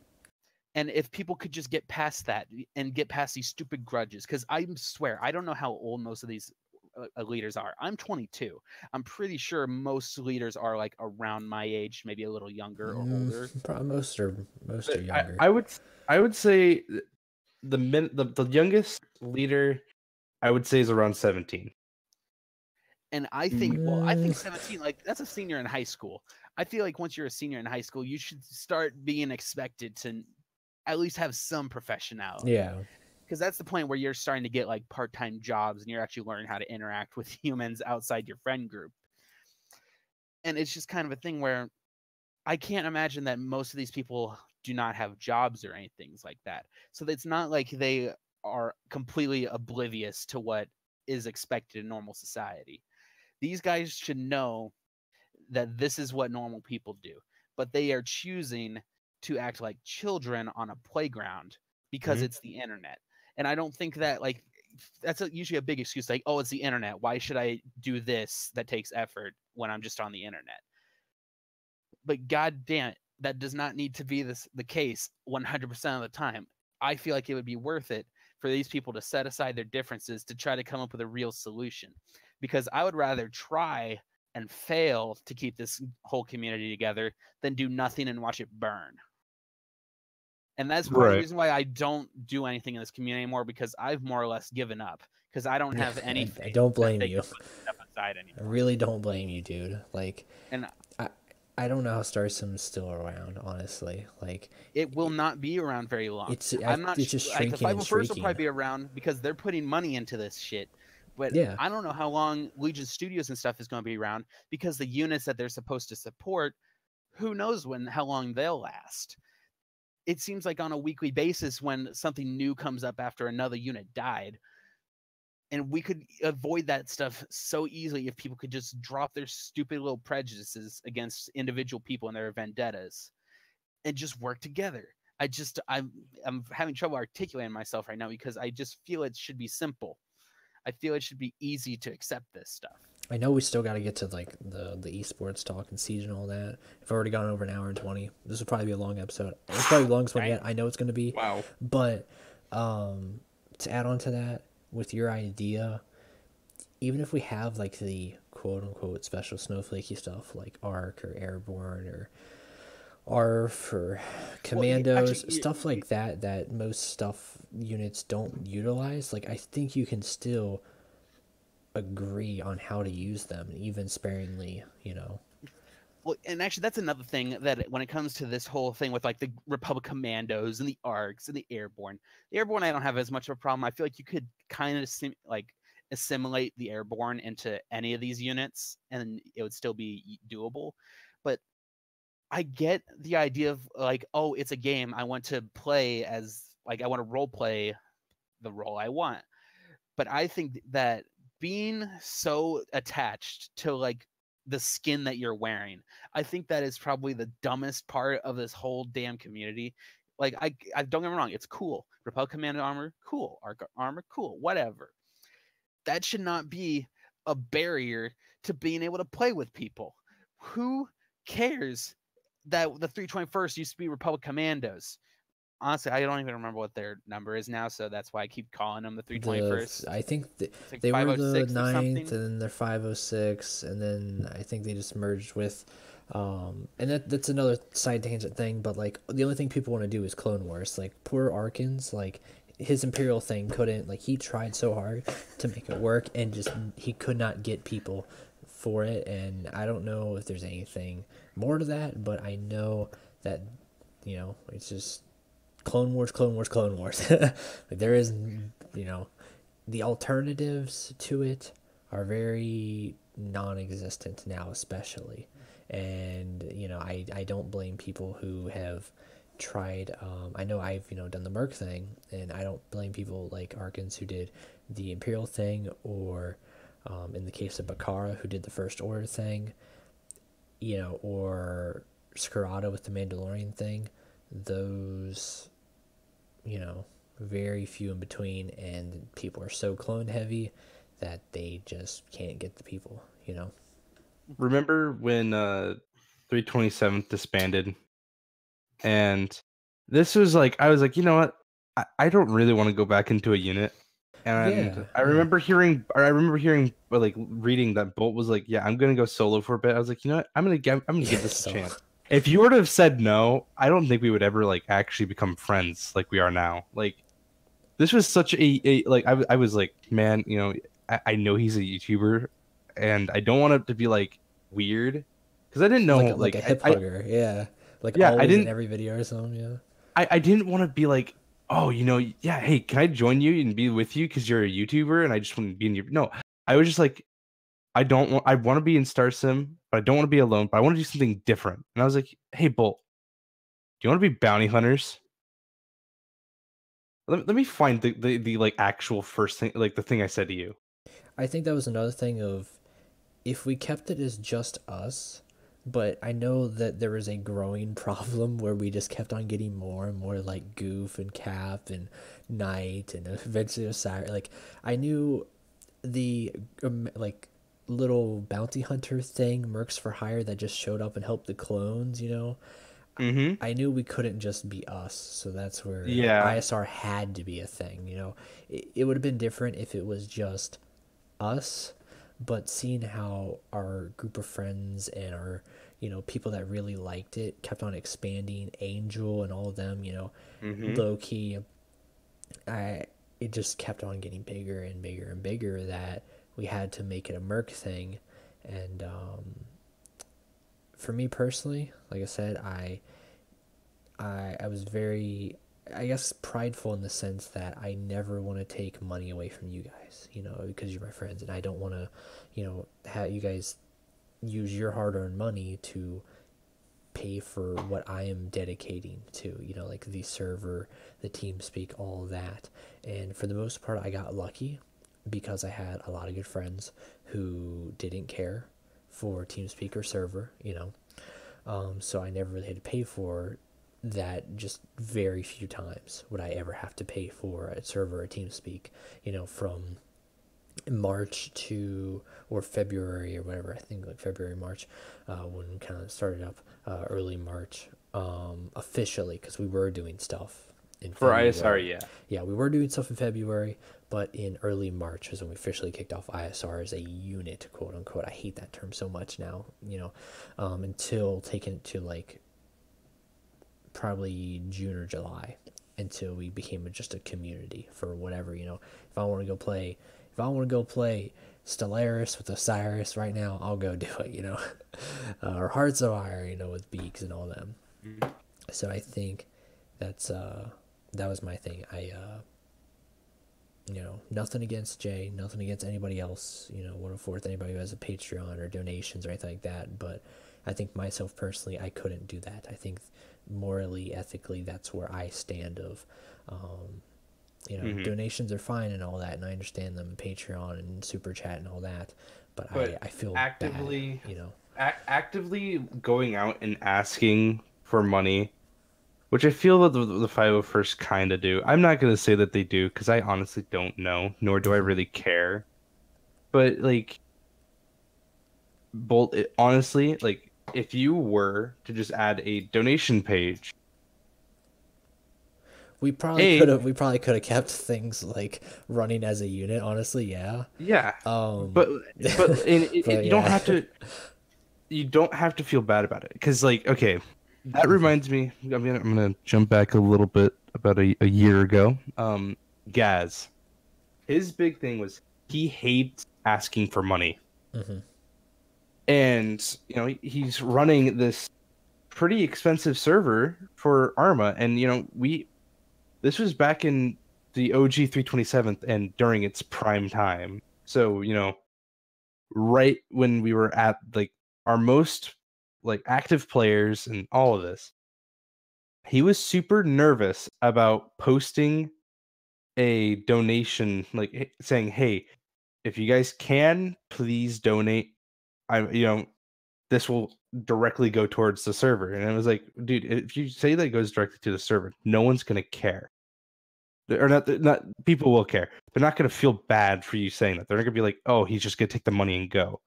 And if people could just get past that and get past these stupid grudges, because I swear, I don't know how old most of these leaders are. I'm 22. I'm pretty sure most leaders are like around my age, maybe a little younger or older. Probably most are younger. I would say the youngest leader I would say is around 17. And I think, I think 17, like that's a senior in high school. I feel like once you're a senior in high school, you should start being expected to at least have some professionality. Yeah. Because that's the point where you're starting to get like part-time jobs and you're actually learning how to interact with humans outside your friend group. And it's just kind of a thing where I can't imagine that most of these people do not have jobs or anything like that. So it's not like they are completely oblivious to what is expected in normal society. These guys should know that this is what normal people do, but they are choosing to act like children on a playground because it's the internet. And I don't think that like that's usually a big excuse, like, oh, it's the internet. Why should I do this that takes effort when I'm just on the internet? But god damn it, that does not need to be the case 100% of the time. I feel like it would be worth it for these people to set aside their differences to try to come up with a real solution. because I would rather try and fail to keep this whole community together than do nothing and watch it burn. And that's part of the reason why I don't do anything in this community anymore, because I've more or less given up, because I don't have any faith. I don't blame you. Step aside anymore. I really don't blame you, dude. Like, and I don't know how Star Sim's still around, honestly. Like, it will not be around very long. I'm not. It's just shrinking and shrinking. Will probably be around because they're putting money into this shit. But yeah. I don't know how long Legion Studios and stuff is going to be around, because the units that they're supposed to support, who knows how long they'll last. It seems like on a weekly basis when something new comes up after another unit died. And we could avoid that stuff so easily if people could just drop their stupid little prejudices against individual people and their vendettas and just work together. I'm having trouble articulating myself right now, because I just feel it should be simple. I feel it should be easy to accept this stuff. I know we still got to get to like the esports talk and siege and all that. I've already gone over an hour and 20. This will probably be a long episode. It's probably the longest one yet. I know it's going to be. Wow. But to add on to that, with your idea, even if we have like the quote unquote special snowflakey stuff like ARC or Airborne or ARF or Commandos, stuff like that most stuff units don't utilize, like I think you can still agree on how to use them, even sparingly, you know. Well, and actually that's another thing that when it comes to this whole thing with like the Republic Commandos and the ARCs and the Airborne I don't have as much of a problem. I feel like you could kind of assimilate the Airborne into any of these units and it would still be doable. But I get the idea of like, oh, it's a game. I want to play as like, I want to role play the role I want. But I think that being so attached to like the skin that you're wearing, I think that is probably the dumbest part of this whole damn community. Like, I don't get me wrong, it's cool. Republic Commando armor, cool. Arc armor, cool. Whatever. That should not be a barrier to being able to play with people. Who cares that the 321st used to be Republic Commandos? Honestly, I don't even remember what their number is now, so that's why I keep calling them the 321st. I think like they were the 9th, and then they're 506, and then I think they just merged with, and that's another side tangent thing, but like the only thing people want to do is Clone Wars. Like poor Arkans, like his Imperial thing couldn't, like he tried so hard to make it work, and just he could not get people for it, and I don't know if there's anything more to that, but I know that, you know, it's just Clone Wars. Like there is, you know, the alternatives to it are very non-existent now, especially. And, you know, I don't blame people who have tried, I know I've, you know, done the Merc thing, and I don't blame people like Arkans who did the Imperial thing, or in the case of Bakara who did the First Order thing, you know, or Scarada with the Mandalorian thing. Those, you know, very few in between, and people are so clone heavy that they just can't get the people, you know. Remember when 327th disbanded, and this was like, I was like, you know what, I don't really want to go back into a unit. And I remember hearing like reading that Bolt was like, yeah, I'm gonna go solo for a bit. I was like, you know what, I'm gonna give this a chance. If you were to have said no, I don't think we would ever like actually become friends like we are now. Like, this was such a like, I was like, man, you know, I know he's a YouTuber, and I don't want it to be like weird, because I didn't know like a hip hugger, like yeah, always I didn't in every video or something, yeah. I didn't want to be like, oh, you know, yeah, hey, can I join you and be with you because you're a YouTuber and I just want to be in your... No, I was just like, I want to be in Star Sim, but I don't want to be alone, but I want to do something different. And I was like, hey, Bolt, do you want to be bounty hunters? Let me find the like actual first thing, like the thing I said to you. I think that was another thing of, if we kept it as just us, but I know that there was a growing problem where we just kept on getting more and more like Goof and Cap and Knight and eventually Osiris. Like, I knew the like little bounty hunter thing, Mercs for Hire, that just showed up and helped the clones, you know. I knew we couldn't just be us, so that's where ISR had to be a thing, you know. It would have been different if it was just us, But seeing how our group of friends and our, people that really liked it kept on expanding, Angel and all of them, low key, it just kept on getting bigger and bigger and bigger, that we had to make it a Merc thing. And for me personally, like I said, I was very, I guess, prideful in the sense that I never want to take money away from you guys, because you're my friends, and I don't want to, have you guys use your hard-earned money to pay for what I am dedicating to, like the server, the TeamSpeak, all that. And for the most part, I got lucky because I had a lot of good friends who didn't care for TeamSpeak or server, so I never really had to pay for that. Just very few times would I ever have to pay for a server or TeamSpeak, from March to, or February or whatever, I think like February, March, when we kind of started up, early March, officially, because we were doing stuff in For February. ISR, Yeah, we were doing stuff in February, but in early March was when we officially kicked off ISR as a unit, quote unquote. I hate that term so much now, until taking it to like probably June or July, until we became just a community for whatever, if I want to go play Stellaris with Osiris right now, I'll go do it, or Hearts of Iron, with Beaks and all them. So I think that was my thing. I nothing against Jay, nothing against anybody else, 104th, anybody who has a Patreon or donations or anything like that, but I think myself personally, I couldn't do that. I think morally, ethically, that's where I stand of, donations are fine and all that, and I understand them, Patreon and Super Chat and all that, but I feel actively bad, actively going out and asking for money, which I feel that the 501st kind of do. I'm not going to say that they do, because I honestly don't know, nor do I really care. But, like, honestly, like, if you were to just add a donation page, we probably could have kept things like running as a unit, honestly. Yeah. but you don't have to. You don't have to feel bad about it, because, like, okay, that reminds me. I'm gonna jump back a little bit, about a year ago. Gaz, his big thing was he hates asking for money, and he's running this pretty expensive server for Arma, and this was back in the OG 327th and during its prime time. So, right when we were at like our most like active players and all of this, he was super nervous about posting a donation, like saying, "Hey, if you guys can, please donate. This will directly go towards the server." And I was like, dude, if you say that it goes directly to the server, no one's gonna care. Or not people will care. They're not going to feel bad for you saying that. They're not going to be like, oh, he's just going to take the money and go.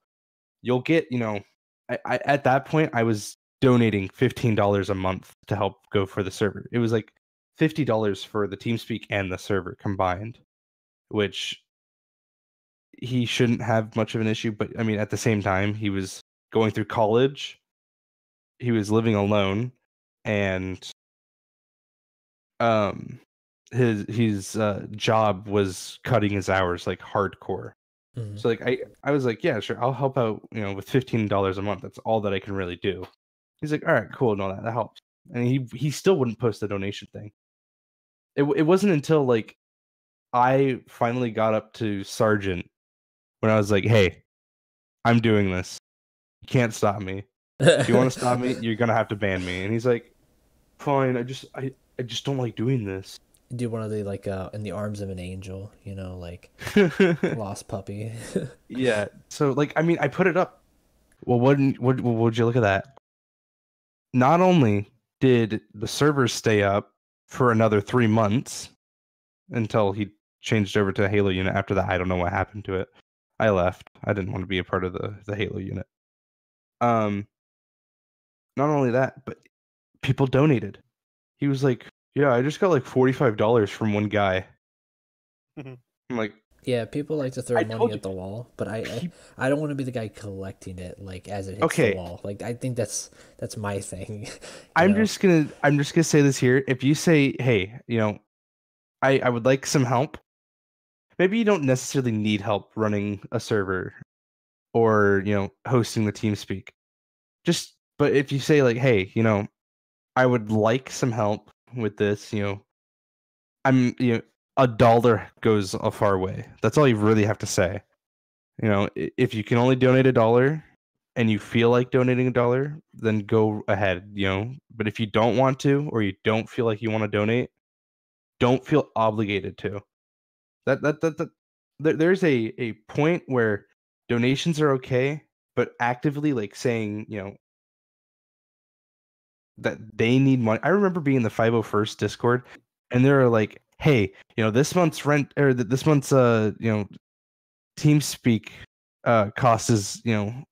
You'll get, I at that point, I was donating $15 a month to help go for the server. It was like $50 for the TeamSpeak and the server combined, which he shouldn't have much of an issue. But I mean, at the same time, he was going through college. He was living alone, and his job was cutting his hours like hardcore. So like I was like, yeah, sure, I'll help out, with $15 a month. That's all that I can really do. He's like, all right, cool, no, that helps. And he still wouldn't post the donation thing. It wasn't until like I finally got up to Sergeant when I was like, hey, I'm doing this. You can't stop me. If you want to stop me, you're gonna have to ban me. And he's like, fine, I just don't like doing this. Do one of the like in the arms of an angel, like lost puppy. Yeah. So like, I mean, I put it up. Well, would you look at that? Not only did the servers stay up for another 3 months until he changed over to the Halo unit. After that, I don't know what happened to it. I left. I didn't want to be a part of the Halo unit. Not only that, but people donated. He was like, yeah, I just got like $45 from one guy. I'm like, Yeah, people like to throw I money told at the you. wall, but I don't want to be the guy collecting it like as it hits the Okay, wall. Like I think that's my thing, you I'm know. just gonna say this here. If you say, hey, I would like some help. Maybe you don't necessarily need help running a server or hosting the TeamSpeak. But if you say like, hey, I would like some help with this, I'm $1 goes a far way. That's all you really have to say. If you can only donate $1 and you feel like donating $1, then go ahead, But if you don't want to, or you don't feel like you want to donate, don't feel obligated to. There's a point where donations are okay, but actively like saying, that they need money. I remember being in the 501st Discord, and they were like, "Hey, this month's rent or this month's TeamSpeak cost is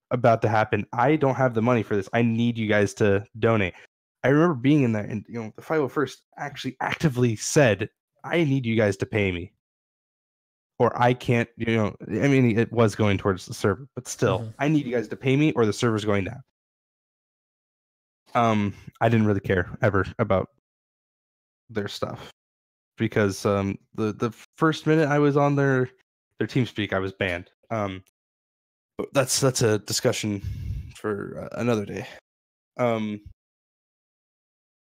about to happen. I don't have the money for this. I need you guys to donate." I remember being in there, and the 501st actually actively said, "I need you guys to pay me, or I can't." I mean, it was going towards the server, but still, I need you guys to pay me, or the server's going down. I didn't really care ever about their stuff because the first minute I was on their TeamSpeak, I was banned. But that's a discussion for another day.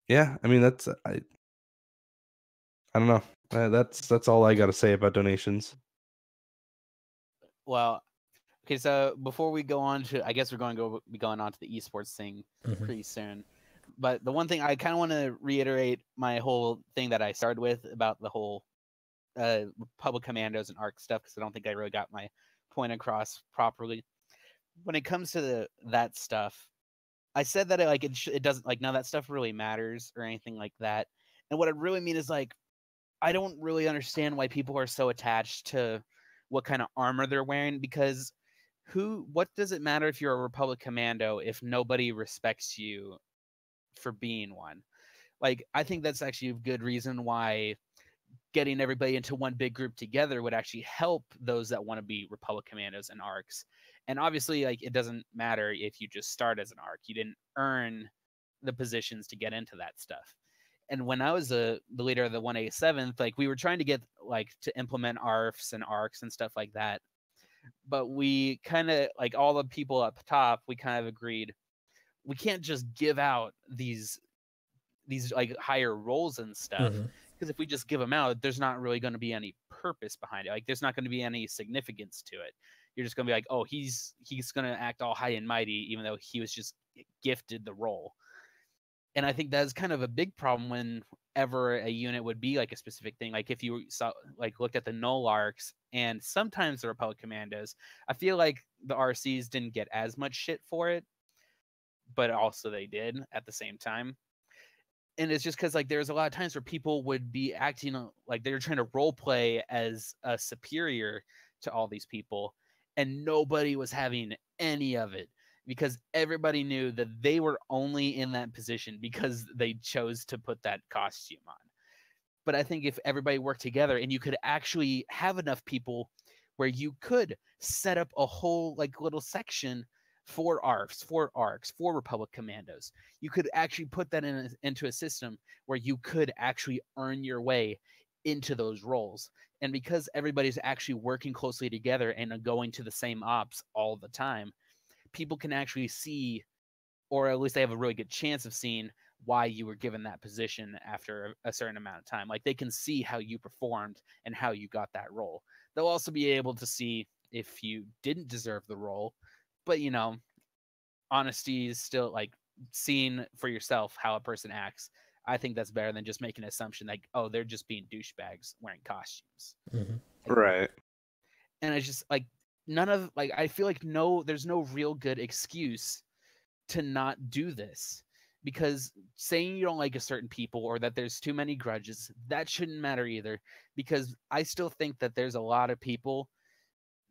Yeah, I mean I don't know. That's all I got to say about donations. Well, okay, so before we go on to, I guess we're going to be going on to the esports thing pretty soon. But the one thing I kind of want to reiterate my whole thing that I started with about the whole Republic Commandos and ARC stuff, because I don't think I really got my point across properly. When it comes to that stuff, I said that it doesn't, like, none of that stuff really matters or anything like that. And what I really mean is, like, I don't really understand why people are so attached to what kind of armor they're wearing, because what does it matter if you're a Republic Commando if nobody respects you for being one? Like, I think that's actually a good reason why getting everybody into one big group together would actually help those that want to be Republic Commandos and ARCs. And obviously, like, it doesn't matter if you just start as an ARC. You didn't earn the positions to get into that stuff. And when I was the leader of the 187th, like, we were trying to get, like, to implement ARFs and ARCs and stuff like that. But we kind of, like, all the people up top, we kind of agreed we can't just give out these like higher roles and stuff, because if we just give them out, there's not really going to be any purpose behind it. Like, there's not going to be any significance to it. You're just going to be like, oh, he's going to act all high and mighty, even though he was just gifted the role. And I think that's kind of a big problem whenever a unit would be like a specific thing. Like, if you saw, like, looked at the Null Arcs and sometimes the Republic Commandos, I feel like the RCs didn't get as much shit for it, but also they did at the same time. And it's just because, like, there's a lot of times where people would be acting like they're trying to role play as a superior to all these people, and nobody was having any of it, because everybody knew that they were only in that position because they chose to put that costume on. But I think if everybody worked together and you could actually have enough people where you could set up a whole, like, little section for ARFs, for ARCs, for Republic Commandos, you could actually put that into a system where you could actually earn your way into those roles. And because everybody's actually working closely together and going to the same ops all the time, people can actually see, or at least they have a really good chance of seeing, why you were given that position after a certain amount of time. Like, they can see how you performed and how you got that role. They'll also be able to see if you didn't deserve the role, but honesty is still, like, seeing for yourself how a person acts. I think that's better than just making an assumption like, oh, they're just being douchebags wearing costumes. Right. And it's just like, I feel like there's no real good excuse to not do this, because saying you don't like a certain people or that there's too many grudges, that shouldn't matter either, because I still think that there's a lot of people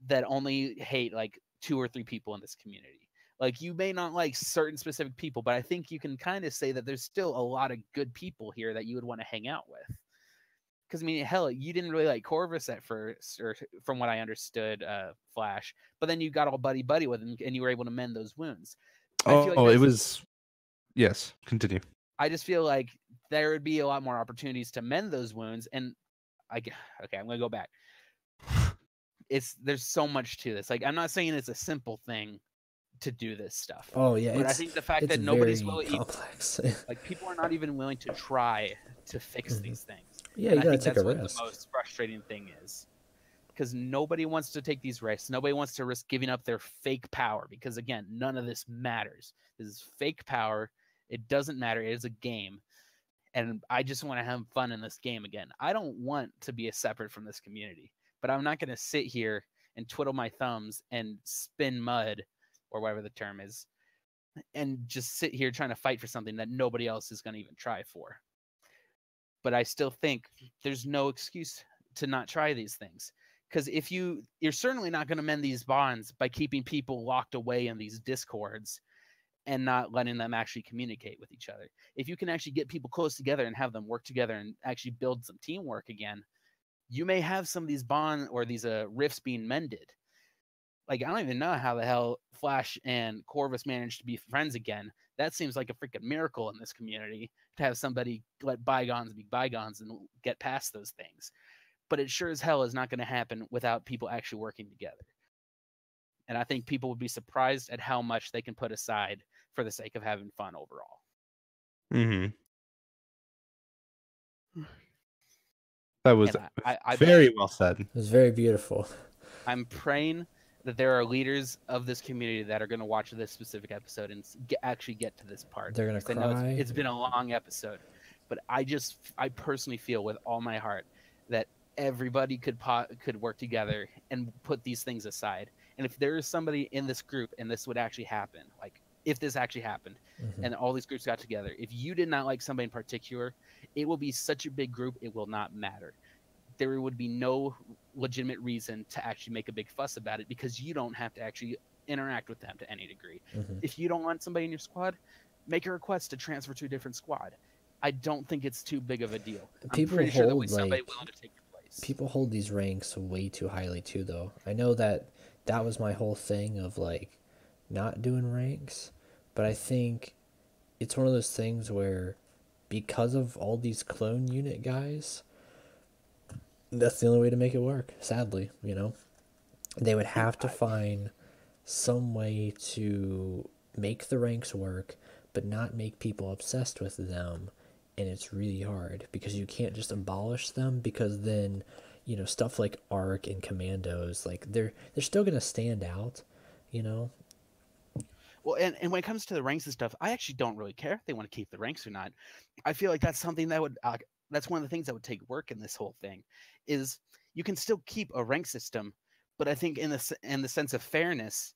that only hate like 2 or 3 people in this community. Like, you may not like certain specific people, but I think you can kind of say that there's still a lot of good people here that you would want to hang out with. Because I mean, hell, you didn't really like Corvus at first, or from what I understood, Flash. But then you got all buddy with him, and you were able to mend those wounds. I feel like it was. Yes, continue. I just feel like there would be a lot more opportunities to mend those wounds. And okay, I'm gonna go back. There's so much to this. Like, I'm not saying it's a simple thing to do this stuff. Oh yeah, but I think the fact that nobody's willing, complex. like people are not even willing to try to fix these things. Yeah, and you gotta I think take a that's risk. what the most frustrating thing is, because nobody wants to take these risks. Nobody wants to risk giving up their fake power, because again, none of this matters. This is fake power. It doesn't matter. It is a game, and I just want to have fun in this game again. I don't want to be separate from this community, but I'm not going to sit here and twiddle my thumbs and spin mud, or whatever the term is, and just sit here trying to fight for something that nobody else is going to even try for. But I still think there's no excuse to not try these things. Because if you're certainly not going to mend these bonds by keeping people locked away in these discords and not letting them actually communicate with each other. If you can actually get people close together and have them work together and actually build some teamwork again, you may have some of these bonds or these rifts being mended. Like, I don't even know how the hell Flash and Corvus managed to be friends again. That seems like a freaking miracle in this community, to have somebody let bygones be bygones and get past those things. But it sure as hell is not going to happen without people actually working together. And I think people would be surprised at how much they can put aside for the sake of having fun overall. Mm-hmm. That was I very well said. It was very beautiful. I'm praying that there are leaders of this community that are going to watch this specific episode and actually get to this part. They're going to cry. I know it's been a long episode, but I personally feel with all my heart that everybody could work together and put these things aside. And if there is somebody in this group, and this would actually happen, like if this actually happened, and all these groups got together, if you did not like somebody in particular, it will be such a big group, it will not matter. There would be no legitimate reason to actually make a big fuss about it, because you don't have to actually interact with them to any degree. If you don't want somebody in your squad, make a request to transfer to a different squad. I don't think it's too big of a deal. I'm pretty sure there'll be somebody willing to take your place. People hold these ranks way too highly too, though. I know that was my whole thing of like not doing ranks, but I think it's one of those things where, because of all these clone unit guys, that's the only way to make it work, sadly. They would have to find some way to make the ranks work, but not make people obsessed with them. And it's really hard, because you can't just abolish them, because then stuff like Arc and Commandos, like they're still gonna stand out. Well, and when it comes to the ranks and stuff, I actually don't really care if they want to keep the ranks or not. I feel like that's something that would that's one of the things that would take work in this whole thing. Is you can still keep a rank system, but I think in the sense of fairness,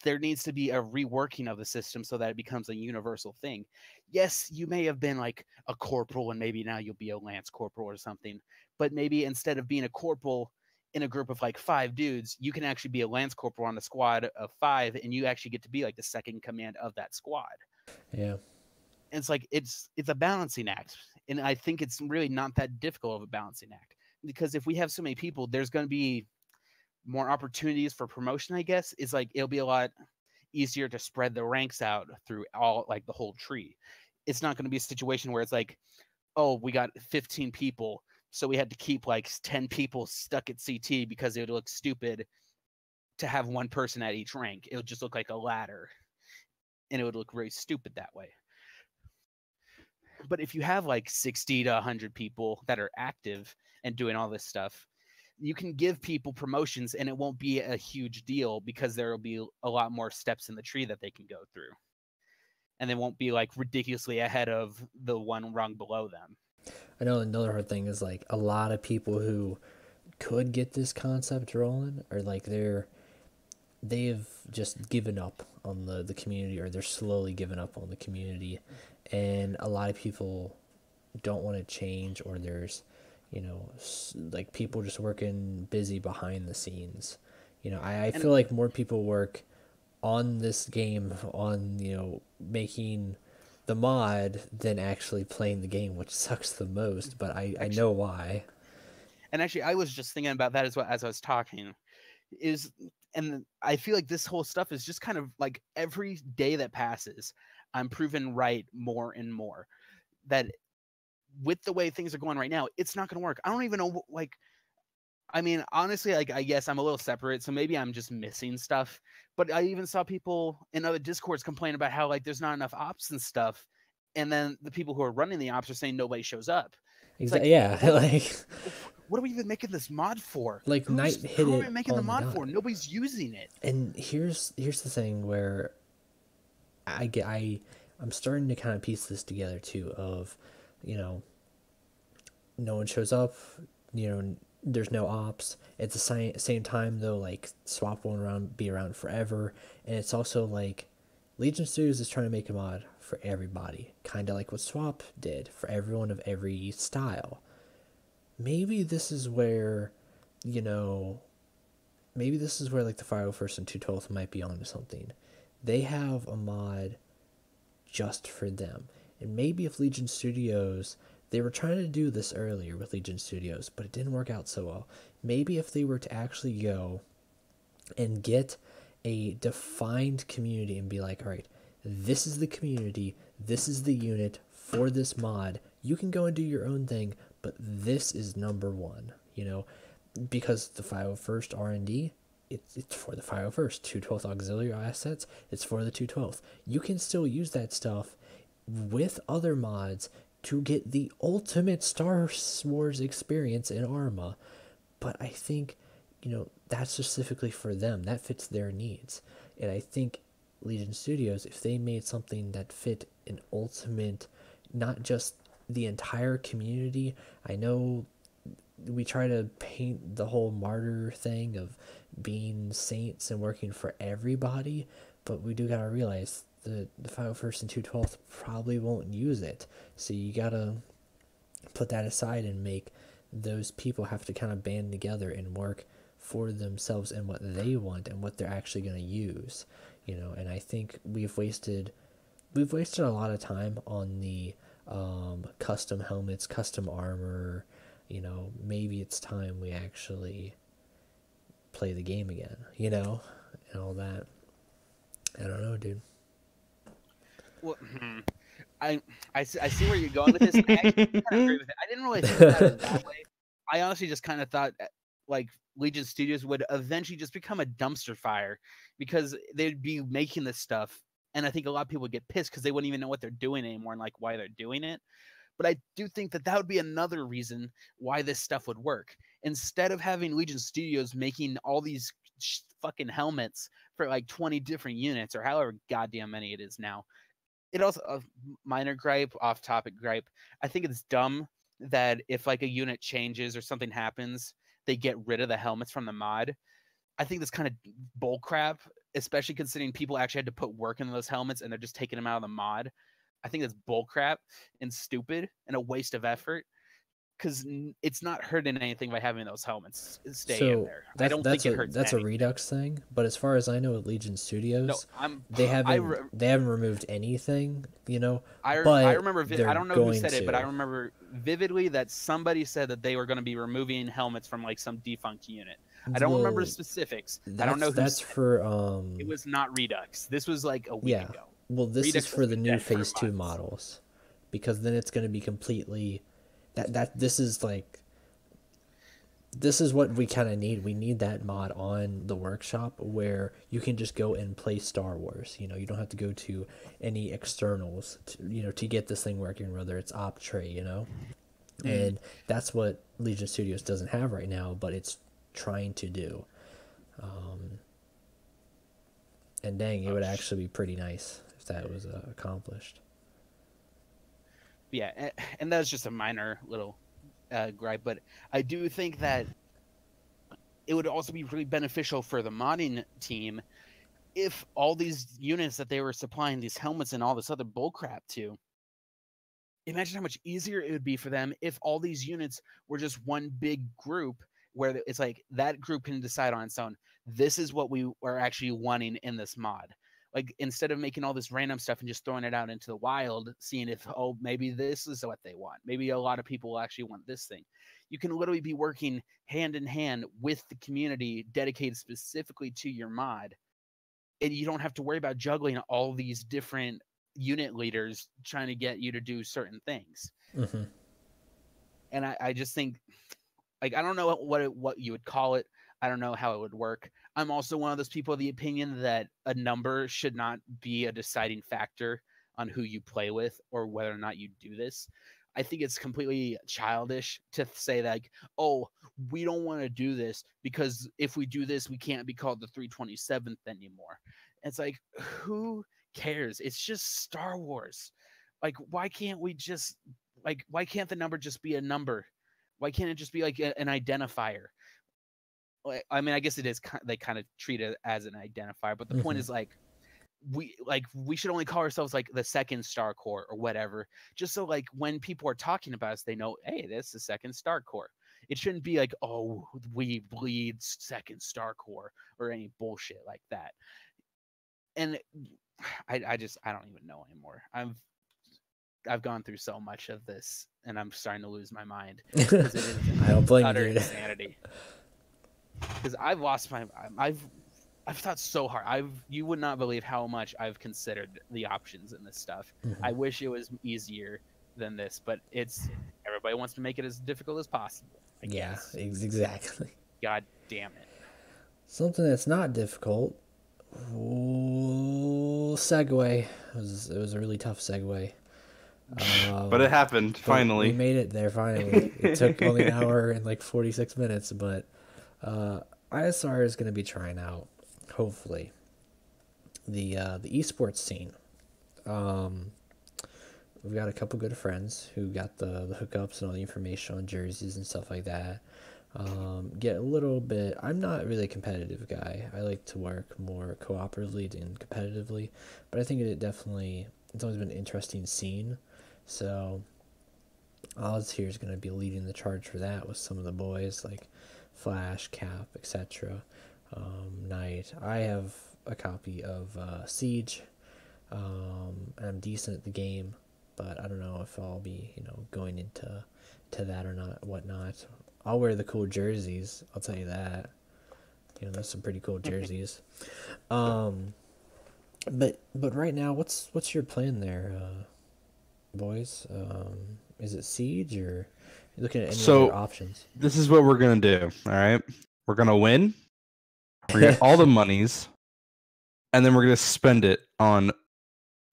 there needs to be a reworking of the system so that it becomes a universal thing. Yes, you may have been like a corporal, and maybe now you'll be a lance corporal or something, but maybe instead of being a corporal in a group of like 5 dudes, you can actually be a lance corporal on a squad of 5, and you actually get to be like the second command of that squad. Yeah. And it's like it's a balancing act, and I think it's really not that difficult of a balancing act, because if we have so many people, there's going to be more opportunities for promotion. I guess it's like it'll be a lot easier to spread the ranks out through all, like, the whole tree. It's not going to be a situation where it's like, oh, we got 15 people, so we had to keep like 10 people stuck at CT because it would look stupid to have one person at each rank. It would just look like a ladder, and it would look very stupid that way. But if you have like 60 to 100 people that are active and doing all this stuff, you can give people promotions, and it won't be a huge deal, because there will be a lot more steps in the tree that they can go through, and they won't be like ridiculously ahead of the one rung below them. I know another hard thing is like a lot of people who could get this concept rolling are like they've just given up on the community, or they're slowly giving up on the community, and a lot of people don't want to change, or there's like people just working busy behind the scenes. I feel like more people work on this game on making the mod than actually playing the game, which sucks the most, but I know why. And actually, I was just thinking about that as well as I was talking. And I feel like this whole stuff is just kind of like every day that passes, I'm proven right more and more that with the way things are going right now, it's not going to work. I don't even know, like, I mean, honestly, like, I guess I'm a little separate, so maybe I'm just missing stuff. But I even saw people in other Discords complain about how, like, there's not enough ops and stuff. And then the people who are running the ops are saying nobody shows up. Exactly. Yeah. Like, what are we even making this mod for? Like, Knight hit who it are we making the on the mod dot. for? Nobody's using it. And here's the thing where I'm starting to kind of piece this together too. Of, you know, no one shows up. You know, there's no ops. At the same time though, like, swap won't be around forever, and it's also like Legion Studios is trying to make a mod for everybody, kind of like what Swap did for everyone of every style. Maybe this is where, you know, maybe this is where like the 501st and 212th might be onto something. They have a mod just for them. And maybe if Legion Studios, they were trying to do this earlier with Legion Studios, but it didn't work out so well. Maybe if they were to actually go and get a defined community and be like, all right, this is the community, this is the unit for this mod. You can go and do your own thing, but this is number one, you know, because the 501st R&D, it's for the 501st, 212th auxiliary assets, it's for the 212th. You can still use that stuff with other mods to get the ultimate Star Wars experience in Arma, but I think, you know, that's specifically for them. That fits their needs. And I think Legion Studios, if they made something that fit an ultimate, not just the entire community, I know we try to paint the whole martyr thing of being saints and working for everybody, but we do gotta realize the 501st and 212th probably won't use it. So you gotta put that aside and make those people have to kind of band together and work for themselves and what they want and what they're actually going to use, you know. And I think we've wasted a lot of time on the custom helmets, custom armor. You know, maybe it's time we actually play the game again, you know, and all that. I don't know, dude. Well, I see where you're going with this. I actually kind of agree with it. I didn't really think about it that way. I honestly just kind of thought like Legion Studios would eventually just become a dumpster fire because they'd be making this stuff, and I think a lot of people would get pissed because they wouldn't even know what they're doing anymore and like why they're doing it. But I do think that would be another reason why this stuff would work. Instead of having Legion Studios making all these fucking helmets for like 20 different units or however goddamn many it is now. It also, a minor gripe, off-topic gripe, I think it's dumb that if like a unit changes or something happens, they get rid of the helmets from the mod. I think that's kind of bull crap, especially considering people actually had to put work into those helmets and they're just taking them out of the mod. I think that's bull crap and stupid and a waste of effort because it's not hurting anything by having those helmets stay in there. I don't think it hurts. That's anything. a Redux thing, but as far as I know, at Legion Studios, no, they haven't removed anything. You know, I remember. I don't know who said it, but I remember vividly that somebody said that they were going to be removing helmets from like some defunct unit. I don't remember specifics. I don't know who. That's for It was not Redux. This was like a week ago. Well, this Redux is for the new Phase 2 models, because then it's going to be completely. This is what we kind of need. We need that mod on the workshop where you can just go and play Star Wars. You know, you don't have to go to any externals to get this thing working, whether it's Optray, you know. And that's what Legion Studios doesn't have right now, but it's trying to do. And dang, it would actually be pretty nice if that was accomplished. Yeah, and that's just a minor little gripe, but I do think that it would also be really beneficial for the modding team if all these units that they were supplying these helmets and all this other bullcrap to, imagine how much easier it would be for them if all these units were just one big group where it's like that group can decide on its own, this is what we are actually wanting in this mod. Like, instead of making all this random stuff and just throwing it out into the wild, seeing if, oh, maybe this is what they want. Maybe a lot of people will actually want this thing. You can literally be working hand in hand with the community dedicated specifically to your mod. And you don't have to worry about juggling all these different unit leaders trying to get you to do certain things. Mm-hmm. And I just think, like, I don't know what you would call it. I don't know how it would work. I'm also one of those people of the opinion that a number should not be a deciding factor on who you play with or whether or not you do this. I think it's completely childish to say that, like, oh, we don't want to do this because if we do this, we can't be called the 327th anymore. It's like, who cares? It's just Star Wars. Like, why can't the number just be a number? Why can't it just be like an identifier? I mean, I guess it is. They kind of treat it as an identifier, but the point is, like, we should only call ourselves like the second Star Corps or whatever, just so like when people are talking about us, they know, hey, this is the second Star Corps. It shouldn't be like, oh, we bleed second Star Corps or any bullshit like that. And I don't even know anymore. I've gone through so much of this, and I'm starting to lose my mind. I don't blame you, dude. Insanity. Because I've lost I've thought so hard. You would not believe how much I've considered the options in this stuff. Mm-hmm. I wish it was easier than this, but everybody wants to make it as difficult as possible. I guess. Exactly. God damn it. Something that's not difficult. Segue. It was a really tough segue. But it happened finally. We made it there finally. It took only an hour and like 46 minutes, but ISR is going to be trying out, hopefully, the esports scene. We've got a couple good friends who got the hookups and all the information on jerseys and stuff like that. Get a little bit. I'm not really a competitive guy. I like to work more cooperatively than competitively, but I think it's always been an interesting scene. So Oz here is going to be leading the charge for that with some of the boys like Flash, Cap, etc. Knight. I have a copy of Siege. I'm decent at the game, but I don't know if I'll be going into that or not, whatnot. I'll wear the cool jerseys. I'll tell you that. There's some pretty cool jerseys. But right now, what's your plan there, boys? Is it Siege or you looking at any other options? This is what we're gonna do. All right, we're gonna win. We're gonna get all the monies, and then we're gonna spend it on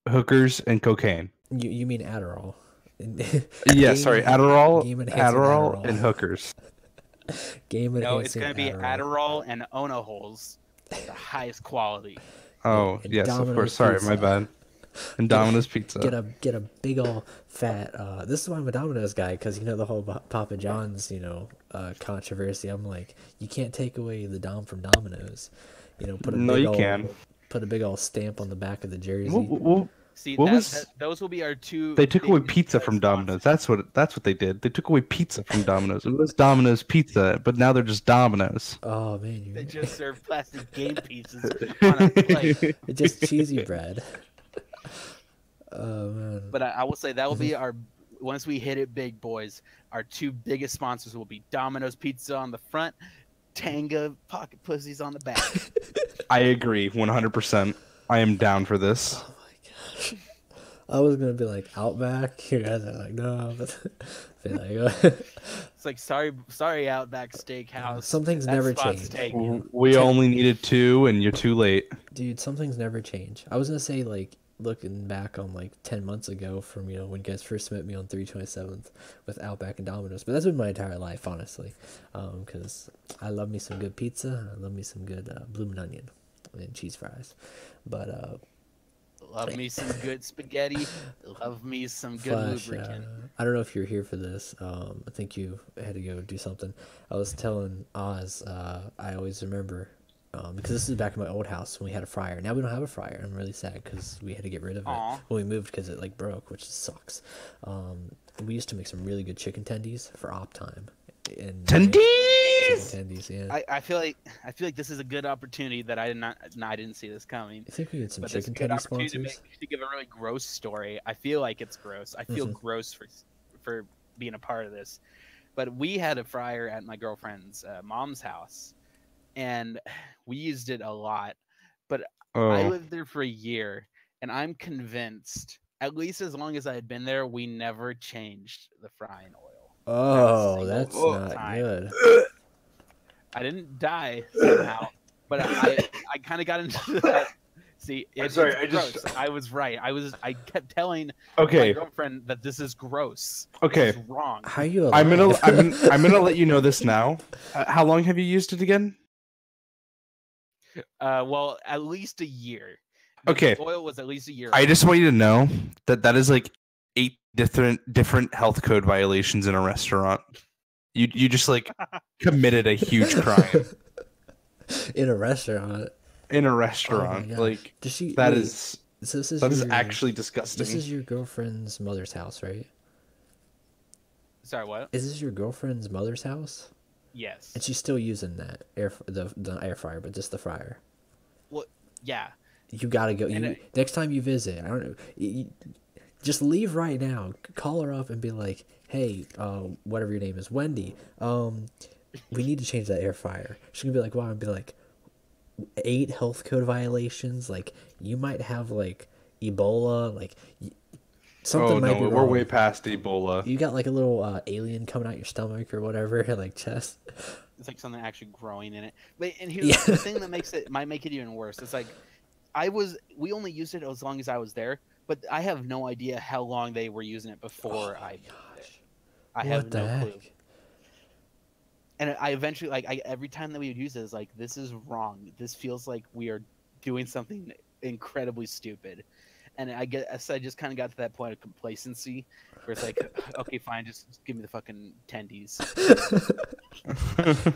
hookers and cocaine. You mean Adderall? Yeah, sorry, Adderall and hookers. No, it's gonna be Adderall and Ono holes, the highest quality. Oh and yes, Domino's of course. Sorry, pizza. my bad. And Domino's pizza. Get a big ol' fat. This is why I'm a Domino's guy, because the whole Papa John's controversy. I'm like, you can't take away the Dom from Domino's. Put a big old stamp on the back of the jersey. See, those will be our two. They took away pizza from Domino's. That's what they did. They took away pizza from Domino's. It was Domino's pizza, but now they're just Domino's. Oh man, they just serve plastic game pizzas on a plate. It's just cheesy bread. Oh man. But I will say that will be our, once we hit it big, boys, our two biggest sponsors will be Domino's Pizza on the front, Tanga Pocket Pussies on the back. I agree 100%. I am down for this. Oh my gosh. I was gonna be like Outback. You guys are like, no, but it's like sorry Outback Steakhouse. Some things never change. We only needed 2 and you're too late. Dude, some things never change. I was gonna say, like, looking back on like 10 months ago from when you guys first met me on 327th with Outback and Domino's, but that's been my entire life, honestly, because I love me some good pizza. I love me some good bloomin' onion and cheese fries, but love me some good spaghetti, love me some good Flash, lubricant. I don't know if you're here for this. I think you had to go do something. I was telling Oz, I always remember, because this is back in my old house when we had a fryer. Now we don't have a fryer. I'm really sad because we had to get rid of it when we moved because it broke, which sucks. We used to make some really good chicken tendies for op time. and Tendies! chicken tendies. Yeah. I feel like this is a good opportunity that I didn't see this coming. I think we get some But this is a chicken good tendy opportunity sponsors. to give a really gross story. I feel like it's gross. I feel Mhm. gross for being a part of this. But we had a fryer at my girlfriend's mom's house, and we used it a lot. But I Oh, lived there for a year, and I'm convinced, at least as long as I had been there, we never changed the frying oil. Oh, single that's Oh. not time. good. I didn't die somehow, but I kind of got into that. See, I'm sorry, it's I gross. just- I was right. I kept telling my okay, girlfriend that this is gross. okay. This is wrong. How are you alive? I'm gonna let you know this now. How long have you used it again? Well, at least a year. The Okay. oil was at least a year. I old. just want you to know that is like 8 different health code violations in a restaurant. You just like committed a huge crime In a restaurant. in a Oh my restaurant. gosh. Like Does she? that wait, is So this is that is your- actually disgusting. This is your girlfriend's mother's house, right? Sorry, what? Is this your girlfriend's mother's house? Yes. And she's still using that the air fryer, but just the fryer. Well, yeah. You gotta go. And Next time you visit, I don't know. Just leave right now. Call her up and be like, "Hey, whatever your name is, Wendy. We need to change that air fryer." She's gonna be like, "Wow," and be like, 8 health code violations. Like you might have like Ebola. Like something Oh might no, be we're wrong. way past Ebola. You got like a little alien coming out your stomach or whatever, like chest. It's like something actually growing in it. But and here's Yeah. the thing that might make it even worse. It's like we only used it as long as I was there, but I have no idea how long they were using it before Oh my I did it. gosh. I What have the no heck? clue. And I eventually every time that we would use it, it's like, this is wrong. This feels like we are doing something incredibly stupid. And I just kind of got to that point of complacency where it's like, okay, fine, just give me the fucking tendies.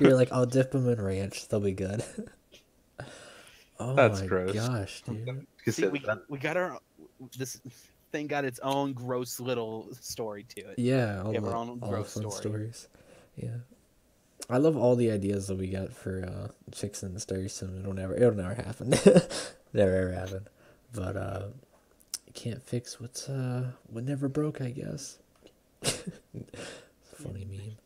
You're like, I'll dip them in ranch. They'll be good. Oh That's my gross. gosh, dude. See, we got this thing got its own gross little story to it. Yeah, all We have the, our own all the gross fun story. stories. Yeah. I love all the ideas that we got for chicks in the story sim. It'll never happen. Never ever happen. But you can't fix what never broke, I guess. It's a funny meme.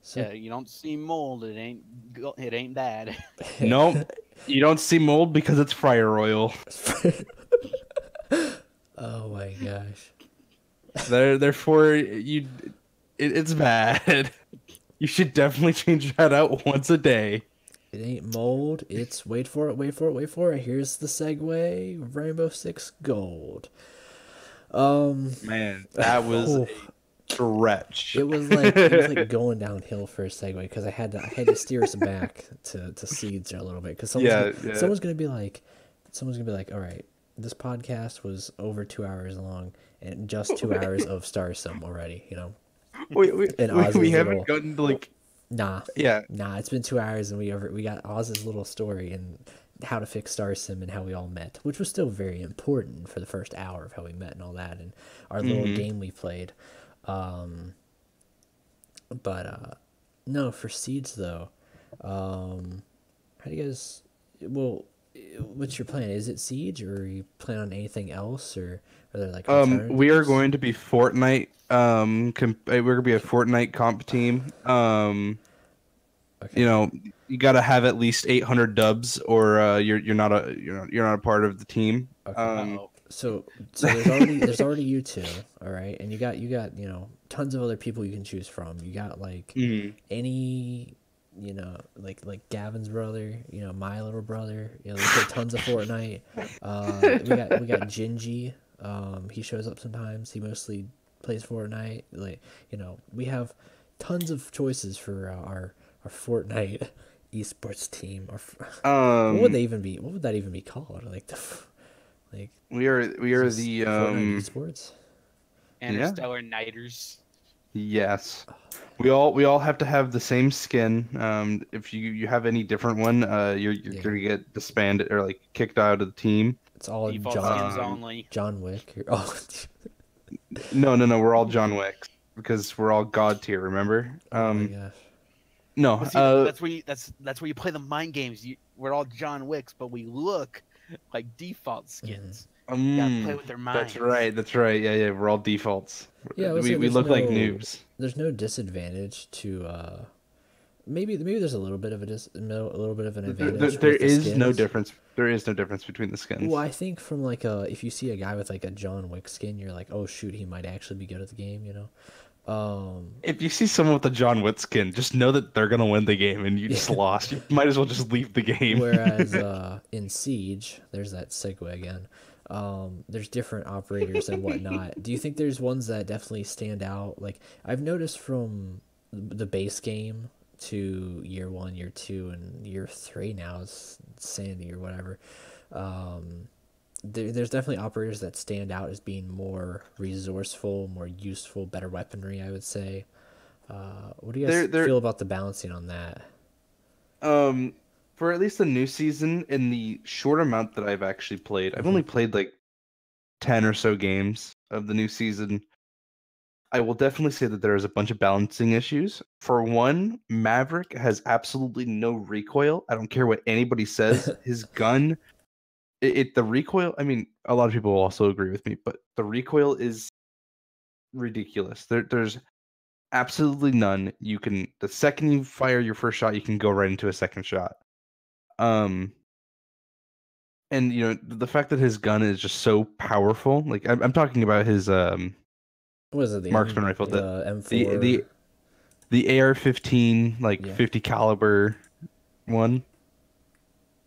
So Yeah, you don't see mold, it ain't bad. Nope. You don't see mold because it's fryer oil. oh my gosh. Therefore, it's bad. You should definitely change that out once a day. It ain't mold. It's wait for it. Here's the segue. Rainbow Six Gold. Man, that was Oh. a stretch. It was like going downhill for a segue because I had to steer us back to seeds a little bit because someone's gonna be like, all right, this podcast was over 2 hours long and just 2 hours of Star Sim already, you know. And Oz's we haven't little- gotten to like Nah, yeah. it's been 2 hours and we got Oz's little story and how to fix Star Sim and how we all met, which was still very important for the first hour of how we met and all that and our little game we played. But no, for seeds though, how do you guys? Well, what's your plan? Is it Siege, or are you plan on anything else, or are there like We are alternatives? going to be Fortnite. We're gonna be a Fortnite comp team. Okay. You know, you gotta have at least 800 dubs, or you're not a part of the team. Okay. Uh-oh. So there's already you two, all right, and you got tons of other people you can choose from. You got like any like Gavin's brother, my little brother. They play tons of Fortnite. We got Gingy. He shows up sometimes. He mostly plays Fortnite. We have tons of choices for our Fortnite esports team. What would they even be? What would that even be called? We are Is this the Fortnite esports. Interstellar Nighters. yes. We all have to have the same skin. If you have any different one, you're gonna get disbanded or like kicked out of the team. It's all Default skins only. John Wick. Oh, No, we're all John Wicks. because we're all god tier. Remember? Oh my gosh. No. But see, that's where you play the mind games. We're all John Wicks, but we look like default skins. You gotta play with their minds. That's right. That's right. Yeah, yeah. We're all defaults. Yeah, I would say we there's look like no- noobs. There's no disadvantage to maybe there's a little bit of a little bit of an advantage. There with the is no skins. difference. There is no difference between the skins. Well, I think from like if you see a guy with like a John Wick skin, you're like, oh shoot, he might actually be good at the game, you know. If you see someone with a John Wick skin, just know that they're gonna win the game, and you just lost. You might as well just leave the game. Whereas in Siege, there's that segue again. There's different operators and whatnot. Do you think there's ones that definitely stand out? Like I've noticed from the base game to year 1, year 2, and year 3 now is Sandy or whatever. There's definitely operators that stand out as being more resourceful, more useful, better weaponry, I would say. What do you guys feel about the balancing on that? For at least the new season, in the short amount that I've actually played, I've only played like 10 or so games of the new season. I will definitely say that there is a bunch of balancing issues. For one, Maverick has absolutely no recoil. I don't care what anybody says. His gun, the recoil, I mean, a lot of people will also agree with me, but the recoil is ridiculous. There's absolutely none. The second you fire your first shot, you can go right into a second shot. And you know, the fact that his gun is just so powerful, like I'm talking about his What is it? The marksman rifle, the M4. the AR-15, like 50 caliber one.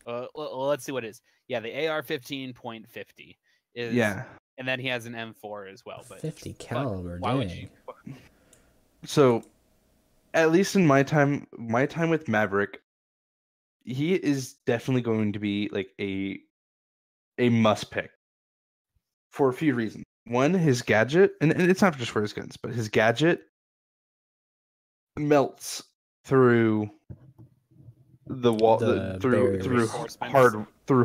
Let's see what it is. Yeah, the AR-15.50 is. Yeah. And then he has an M4 as well. But 50 caliber. why dang. would you? So, at least in my time with Maverick, he is definitely going to be like a must pick for a few reasons. One, his gadget, and it's not just for his guns, but his gadget melts through the wall, through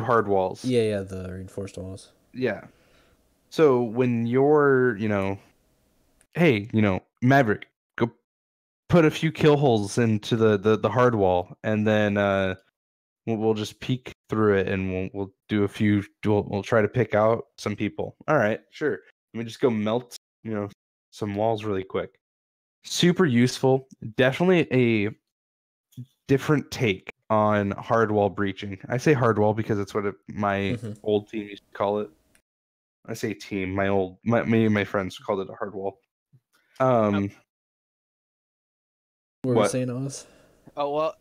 hard walls. Yeah, the reinforced walls. Yeah. So when you're, you know, hey, you know, Maverick, go put a few kill holes into the hard wall, and then we'll just peek through it, and we'll do a few. We'll try to pick out some people. All right, sure. Let me just go melt, you know, some walls really quick. Super useful. Definitely a different take on hard wall breaching. I say hard wall because it's what my old team used to call it. I say team. My friends called it a hard wall. What were you saying, Oz? Oh well,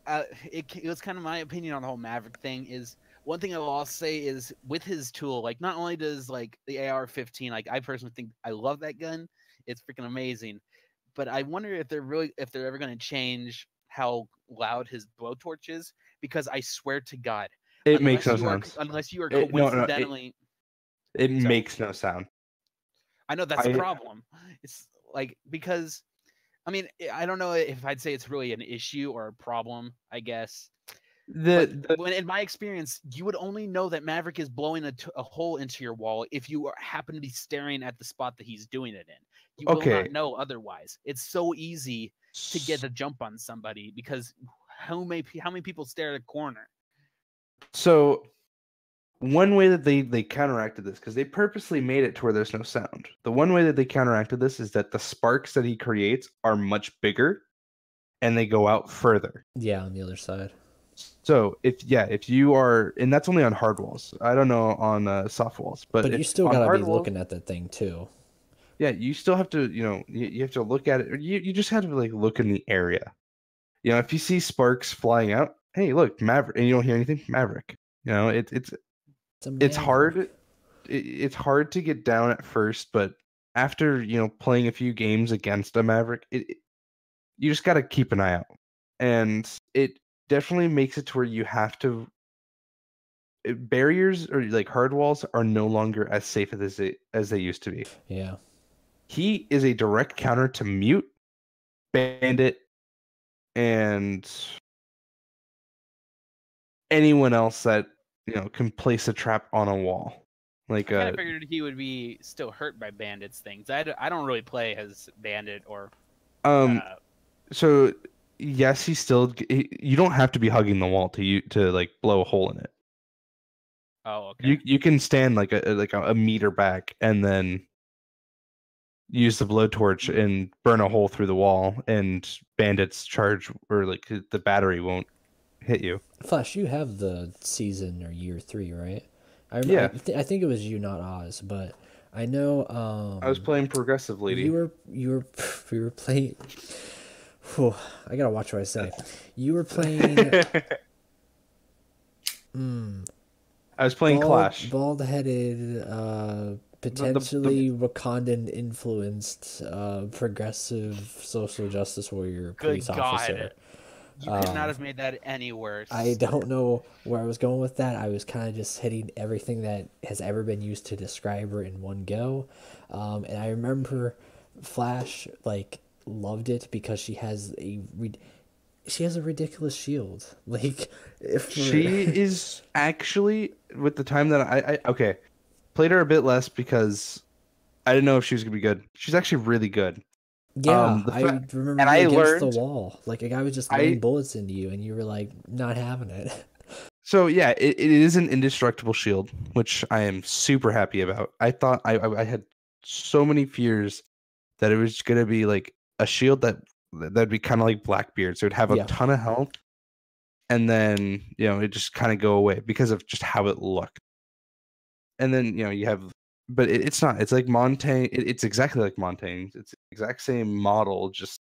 it was kind of my opinion on the whole Maverick thing. Is one thing I will also say is with his tool, like not only does like the AR-15, like I personally think I love that gun. It's freaking amazing, but I wonder if they're ever going to change how loud his blowtorch is, because I swear to God, it makes no sense unless you are coincidentally. It makes no sound. I know that's the problem. It's like, because I mean, I don't know if I'd say it's really an issue or a problem, I guess. When in my experience, you would only know that Maverick is blowing a hole into your wall if you happen to be staring at the spot that he's doing it in. You will not know otherwise. It's so easy to get a jump on somebody because how many people stare at a corner? So one way that they counteracted this, because they purposely made it to where there's no sound. The one way that they counteracted this is that the sparks that he creates are much bigger, and they go out further. Yeah, on the other side. So if you are, and that's only on hard walls. I don't know on soft walls, but you still gotta be looking at that thing too. Yeah, you still have to, you know, you have to look at it. Or you just have to like look in the area. You know, if you see sparks flying out, hey, look, Maverick, and you don't hear anything, Maverick. You know, it's hard. It's hard to get down at first, but after, you know, playing a few games against a Maverick, you just got to keep an eye out, and it definitely makes it to where you have to. Barriers or like hard walls are no longer as safe as they used to be. Yeah, he is a direct counter to Mute, Bandit, and anyone else that, you know, can place a trap on a wall. Like I kind of figured he would be still hurt by Bandit's things. I don't really play as Bandit or. So yes, you don't have to be hugging the wall to like blow a hole in it. Oh, okay. You can stand like a meter back and then use the blowtorch and burn a hole through the wall, and Bandit's charge or like the battery won't hit you. Flash, you have the season or year 3, right? Yeah. I think it was you, not Oz, but I know. I was playing progressive, lady. You were playing. Whew, I gotta watch what I say. You were playing. I was playing Clash. Bald-headed, potentially Wakandan influenced, progressive social justice warrior police Good officer. God. You could not have made that any worse. I don't know where I was going with that. I was kind of just hitting everything that has ever been used to describe her in one go. And I remember Flash like loved it because she has a ridiculous shield. Like She is actually, with the time that I okay, played her a bit less because I didn't know if she was gonna be good. She's actually really good. Yeah, I remember and I against learned the wall. Like a guy was just laying bullets into you, and you were like not having it. So yeah, it is an indestructible shield, which I am super happy about. I thought I had so many fears that it was gonna be like a shield that'd be kind of like Blackbeard, so it'd have a ton of health, and then it just kind of go away because of just how it looked. And then you have, but it's not. It's like Montaigne. It's exactly like Montaigne. It's the exact same model, just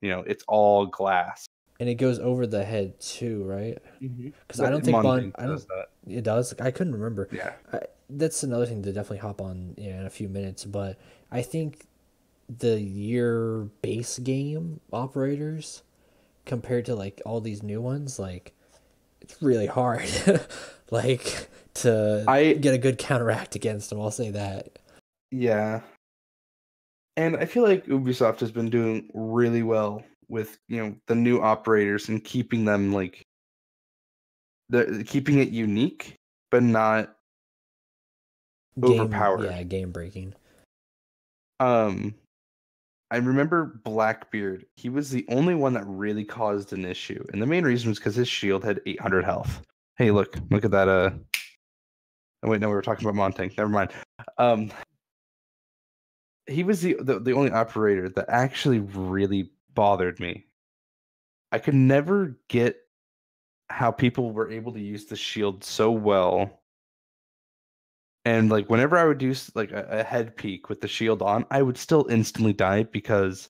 it's all glass. And it goes over the head too, right? Because I don't think Montaigne does that. It does. I couldn't remember. Yeah, that's another thing to definitely hop on in a few minutes. But I think the year base game operators compared to like all these new ones, like it's really hard, like to get a good counteract against them. I'll say that. Yeah, and I feel like Ubisoft has been doing really well with the new operators and keeping them like keeping it unique, but not overpowered. Yeah, game breaking. I remember Blackbeard. He was the only one that really caused an issue, and the main reason was because his shield had 800 health. Hey, look at that. Oh, wait, no, we were talking about Montaigne. Never mind. He was the only operator that actually really bothered me. I could never get how people were able to use the shield so well. And like whenever I would do like a head peek with the shield on, I would still instantly die because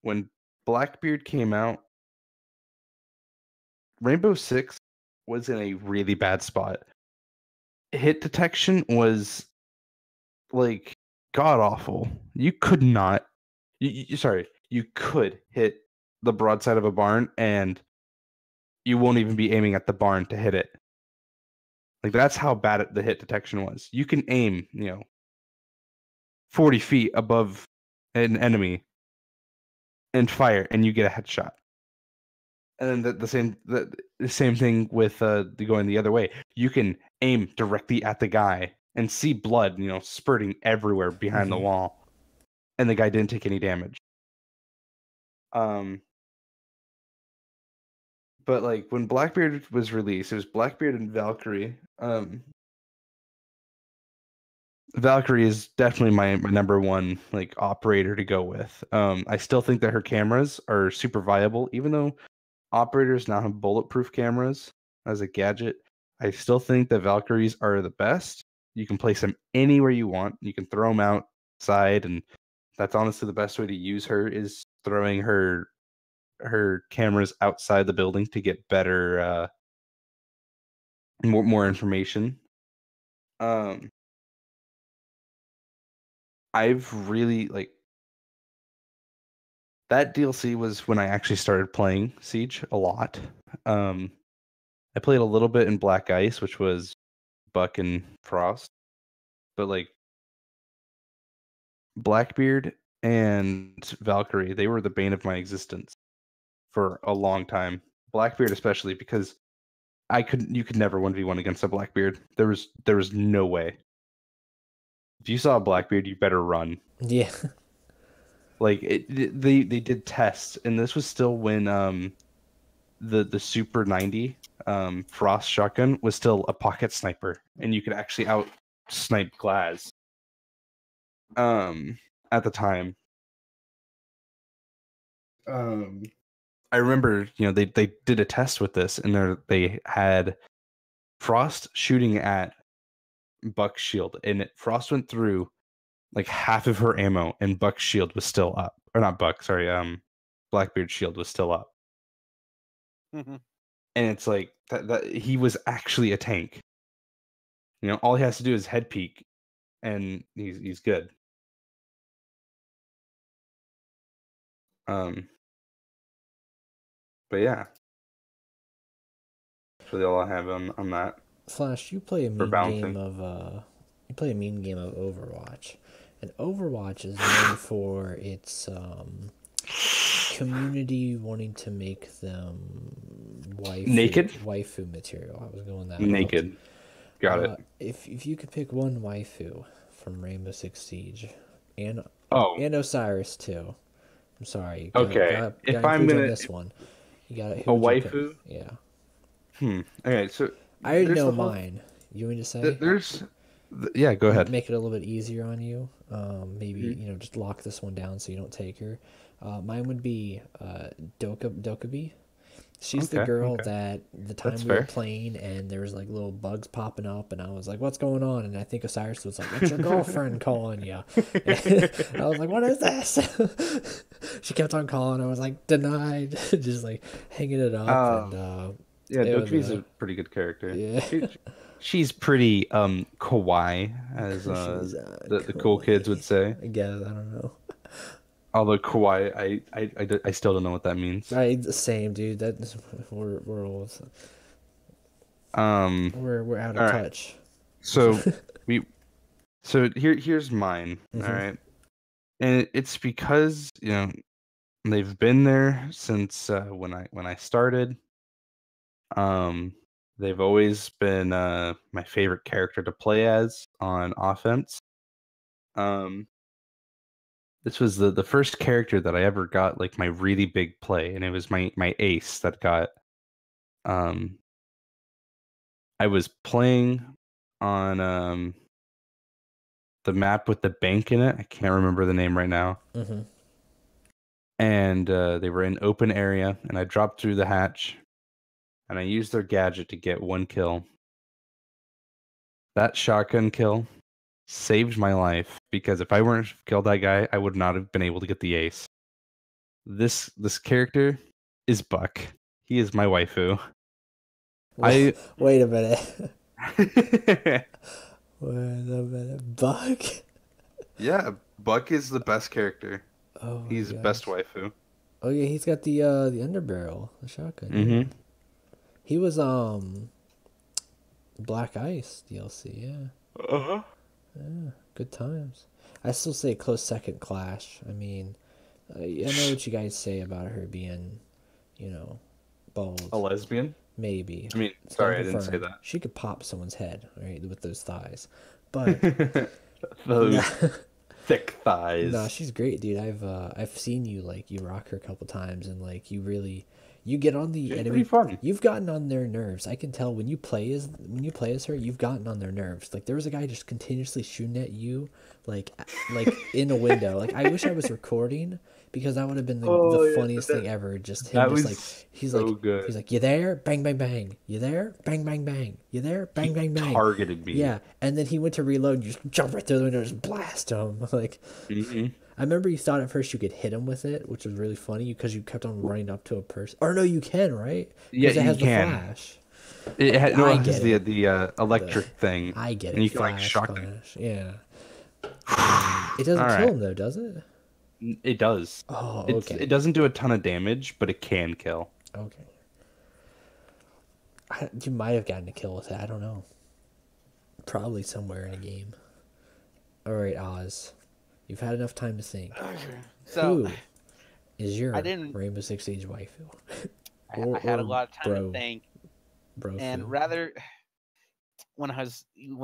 when Blackbeard came out, Rainbow Six was in a really bad spot. Hit detection was like god awful. You could not. You could hit the broadside of a barn and you won't even be aiming at the barn to hit it. Like that's how bad the hit detection was. You can aim, 40 feet above an enemy and fire, and you get a headshot. And then the same thing with going the other way. You can aim directly at the guy and see blood, spurting everywhere behind the wall, and the guy didn't take any damage. But like when Blackbeard was released, it was Blackbeard and Valkyrie. Valkyrie is definitely my number one like operator to go with. I still think that her cameras are super viable, even though operators now have bulletproof cameras as a gadget. I still think that Valkyries are the best. You can place them anywhere you want. You can throw them outside, and that's honestly the best way to use her is throwing her cameras outside the building to get better more information. I've really like that DLC was when I actually started playing Siege a lot. I played a little bit in Black Ice, which was Buck and Frost, but like Blackbeard and Valkyrie, they were the bane of my existence for a long time. Blackbeard especially because you could never 1v1 against a Blackbeard. There was no way. if you saw a Blackbeard, you better run. Yeah. Like they did tests, and this was still when the Super 90 Frost shotgun was still a pocket sniper, and you could actually out snipe Glaz at the time. I remember, they did a test with this, and they had Frost shooting at Buck's shield, and Frost went through like half of her ammo, and Buck's shield was still up. Or not Buck, sorry, Blackbeard's shield was still up. Mhm. And it's like that he was actually a tank. All he has to do is head peek, and he's good. But yeah, that's really all I have on that. Flash, you play a For mean balancing. game of Overwatch, and Overwatch is known for its community wanting to make them waifu material. I was going that Naked. route. Got it. If you could pick one waifu from Rainbow Six Siege, and Oh, Osiris too. I'm sorry. Okay. If gotta I'm include you on gonna- this one, you got a waifu? Yeah. Okay, so I already there's know the whole- mine. You want me to say? Yeah, go ahead. Make it a little bit easier on you. Maybe Mhm. just lock this one down so you don't take her. Mine would be Dokkaebi. She's the Okay, girl okay. that the time That's we were fair. playing and there was like little bugs popping up and I was like, "What's going on?" And I think Osiris was like, "It's your girlfriend calling you." I was like, "What is this?" She kept on calling. I was like, "Denied." Just like hanging it up. Yeah, it was, Dokkaebi's a pretty good character. Yeah. She's pretty kawaii, as She's, the cool kids would say. I guess I don't know. Although kawaii, I still don't know what that means. Same, dude. We're old. Um, We're out of all right. touch. So here's mine. Mhm. All right, and it's because they've been there since when I started. They've always been my favorite character to play as on offense. This was the first character that I ever got like my really big play, and it was my ace that got. I was playing on the map with the bank in it. I can't remember the name right now. Mm-hmm. And they were in open area, and I dropped through the hatch, and I used their gadget to get one kill. That shotgun kill saved my life, because if I weren't killed that guy, I would not have been able to get the ace. This character is Buck. He is my waifu. Wait a minute. Wait a minute. Buck? Yeah, Buck is the best character. Oh my He's the gosh. best waifu. Oh yeah, he's got the underbarrel, the shotgun. Mm-hmm. He was Black Ice DLC, yeah. Uh-huh. Yeah, good times. I still say close second Clash. I mean, I know what you guys say about her being, bold. A lesbian? Maybe. I mean, It's sorry, not I didn't say confirmed. that. She could pop someone's head, right, with those thighs. But Those thick thighs. no, she's great, dude. I've seen you you rock her a couple times, and you get on the She's enemy. pretty fun. You've gotten on their nerves. I can tell when you play as her, you've gotten on their nerves. Like there was a guy just continuously shooting at you, like in a window. Like I wish I was recording because that would have been the funniest thing ever. Just him, that just was he's so like good. he's like, "You there? Bang bang bang. You there? Bang bang bang. You there? Bang bang bang." Targeted me. Yeah, and then he went to reload. And you just jump right through the window, and just blast him. Like, Mm-hmm. I remember you thought at first you could hit him with it, which was really funny because you kept on running up to a person. Or no, you can, right? Yeah, Because it has you can. the flash. It has I the get the electric thing. I get it. And you can flash, shock them. flash. Yeah. It doesn't All kill right. him though, does it? It does. Oh, It okay. doesn't do a ton of damage, but it can kill. Okay. You might have gotten a kill with it. I don't know. Probably somewhere in a game. All right, Oz. You've had enough time to think. So Who is your I didn't- Rainbow Six Siege waifu? I had a Or lot of time bro. to think, Bro. and rather when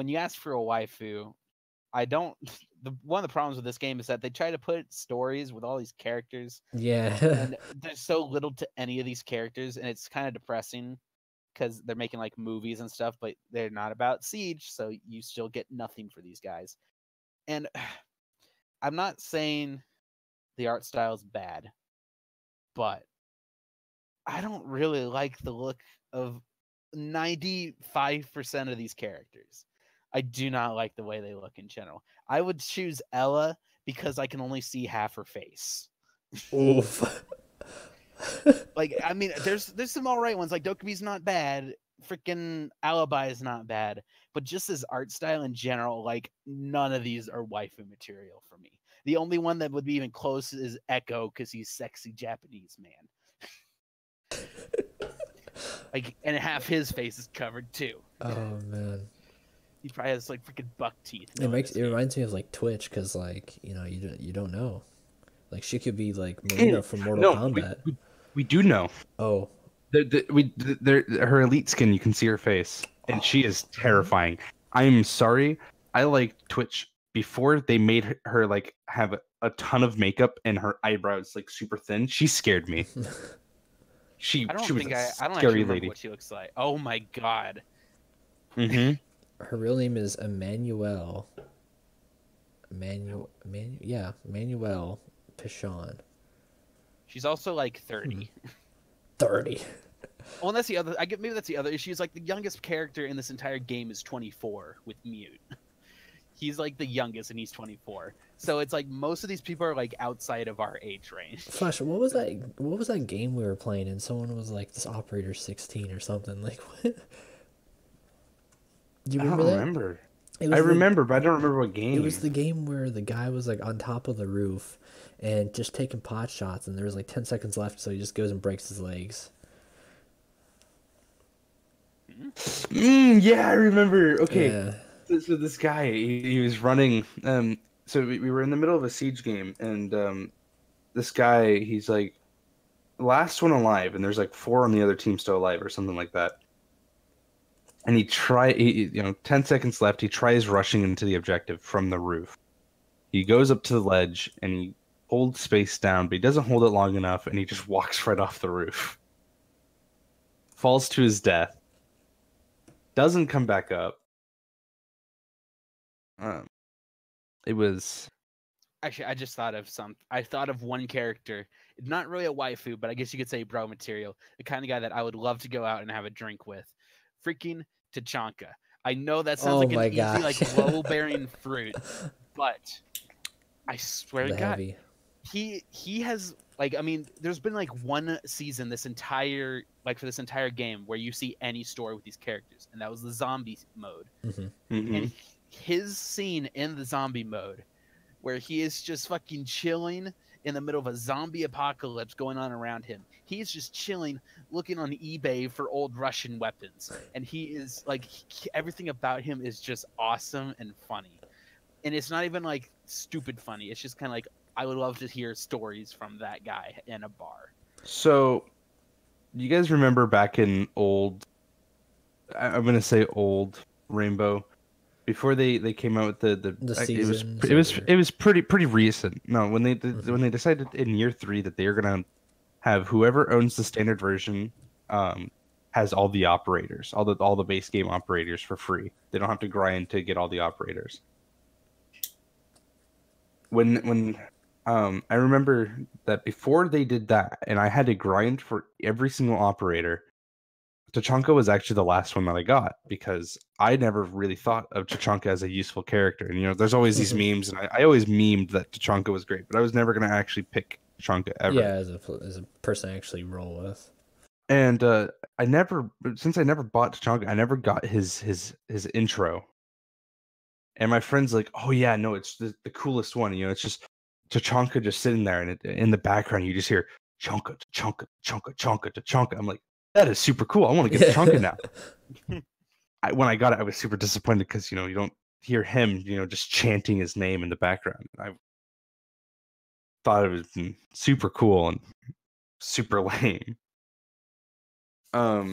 you asked for a waifu, I don't. One of the problems with this game is that they try to put stories with all these characters, Yeah. and there's so little to any of these characters, and it's kind of depressing because they're making like movies and stuff, but they're not about Siege, so you still get nothing for these guys. And I'm not saying the art style is bad, but I don't really like the look of 95% of these characters. I do not like the way they look in general. I would choose Ella because I can only see half her face. Oof. Like, I mean, there's some all right ones. Like Dokumi's not bad. Freaking Alibi is not bad. But just as art style in general, like none of these are waifu material for me. The only one that would be even close is Echo because he's sexy Japanese man. Like, and half his face is covered too. Oh man. He probably has like freaking buck teeth. It reminds me of like Twitch because like you don't know. Like she could be like Marina from Mortal Kombat. We do know. Oh. Her elite skin, you can see her face, and she is terrifying. I'm sorry. I liked Twitch before they made her like have a ton of makeup and her eyebrows like super thin. She scared me. She was a scary lady. What she looks like. Oh my god. Mm-hmm. Her real name is Emmanuel. Manuel Pichon. She's also like 30. 30. Well, and that's the other. Maybe that's the other issue. Is like the youngest character in this entire game is 24 with Mute. He's like the youngest, and he's 24. So it's like most of these people are like outside of our age range. Flash, what was that? What was that game we were playing? And someone was like, "This operator 16 or something." Like what? Do you remember that? Remember. I remember, but I don't remember what game. It was the game where the guy was like on top of the roof and just taking pot shots, and there was like 10 seconds left, so he just goes and breaks his legs. Yeah, I remember. Okay, yeah. so this guy, he was running. So we were in the middle of a siege game, and this guy, he's like last one alive, and there's like 4 on the other team still alive, or something like that. And he 10 seconds left. He tries rushing into the objective from the roof. He goes up to the ledge and he holds space down, but he doesn't hold it long enough, and he just walks right off the roof. Falls to his death. Doesn't come back up. It was... Actually, I just thought of I thought of one character. Not really a waifu, but I guess you could say bro material. The kind of guy that I would love to go out and have a drink with. Freaking Tachanka. I know that sounds like an easy, like low-bearing fruit, but I swear to God, he has like, I mean, there's been like one season for this entire game where you see any story with these characters, and that was the zombie mode. Mm-hmm. Mm-hmm. And his scene in the zombie mode, where he is just fucking chilling in the middle of a zombie apocalypse going on around him. He's just chilling, looking on eBay for old Russian weapons. And he is like, everything about him is just awesome and funny. And it's not even like stupid funny. It's just kind of like, I would love to hear stories from that guy in a bar. So, you guys remember back in old, I'm going to say old Rainbow, before they came out with the seasons, it was pretty recent. No, when they decided in year 3 that they are gonna have whoever owns the standard version has all the operators, all the base game operators for free. They don't have to grind to get all the operators. When I remember that before they did that, and I had to grind for every single operator. Tachanka was actually the last one that I got because I never really thought of Tachanka as a useful character. And, there's always these memes, and I always memed that Tachanka was great, but I was never going to actually pick Tachanka ever. Yeah, as a person I actually roll with. And since I never bought Tachanka, I never got his intro. And my friend's like, oh yeah, no, it's the coolest one. It's just Tachanka just sitting there, and in the background, you just hear Tachanka, Tachanka, Tachanka, Tachanka, Tachanka. I'm like, that is super cool. I want to get Tachanka now. When I got it, I was super disappointed because, you don't hear him, just chanting his name in the background. I thought it was super cool and super lame. But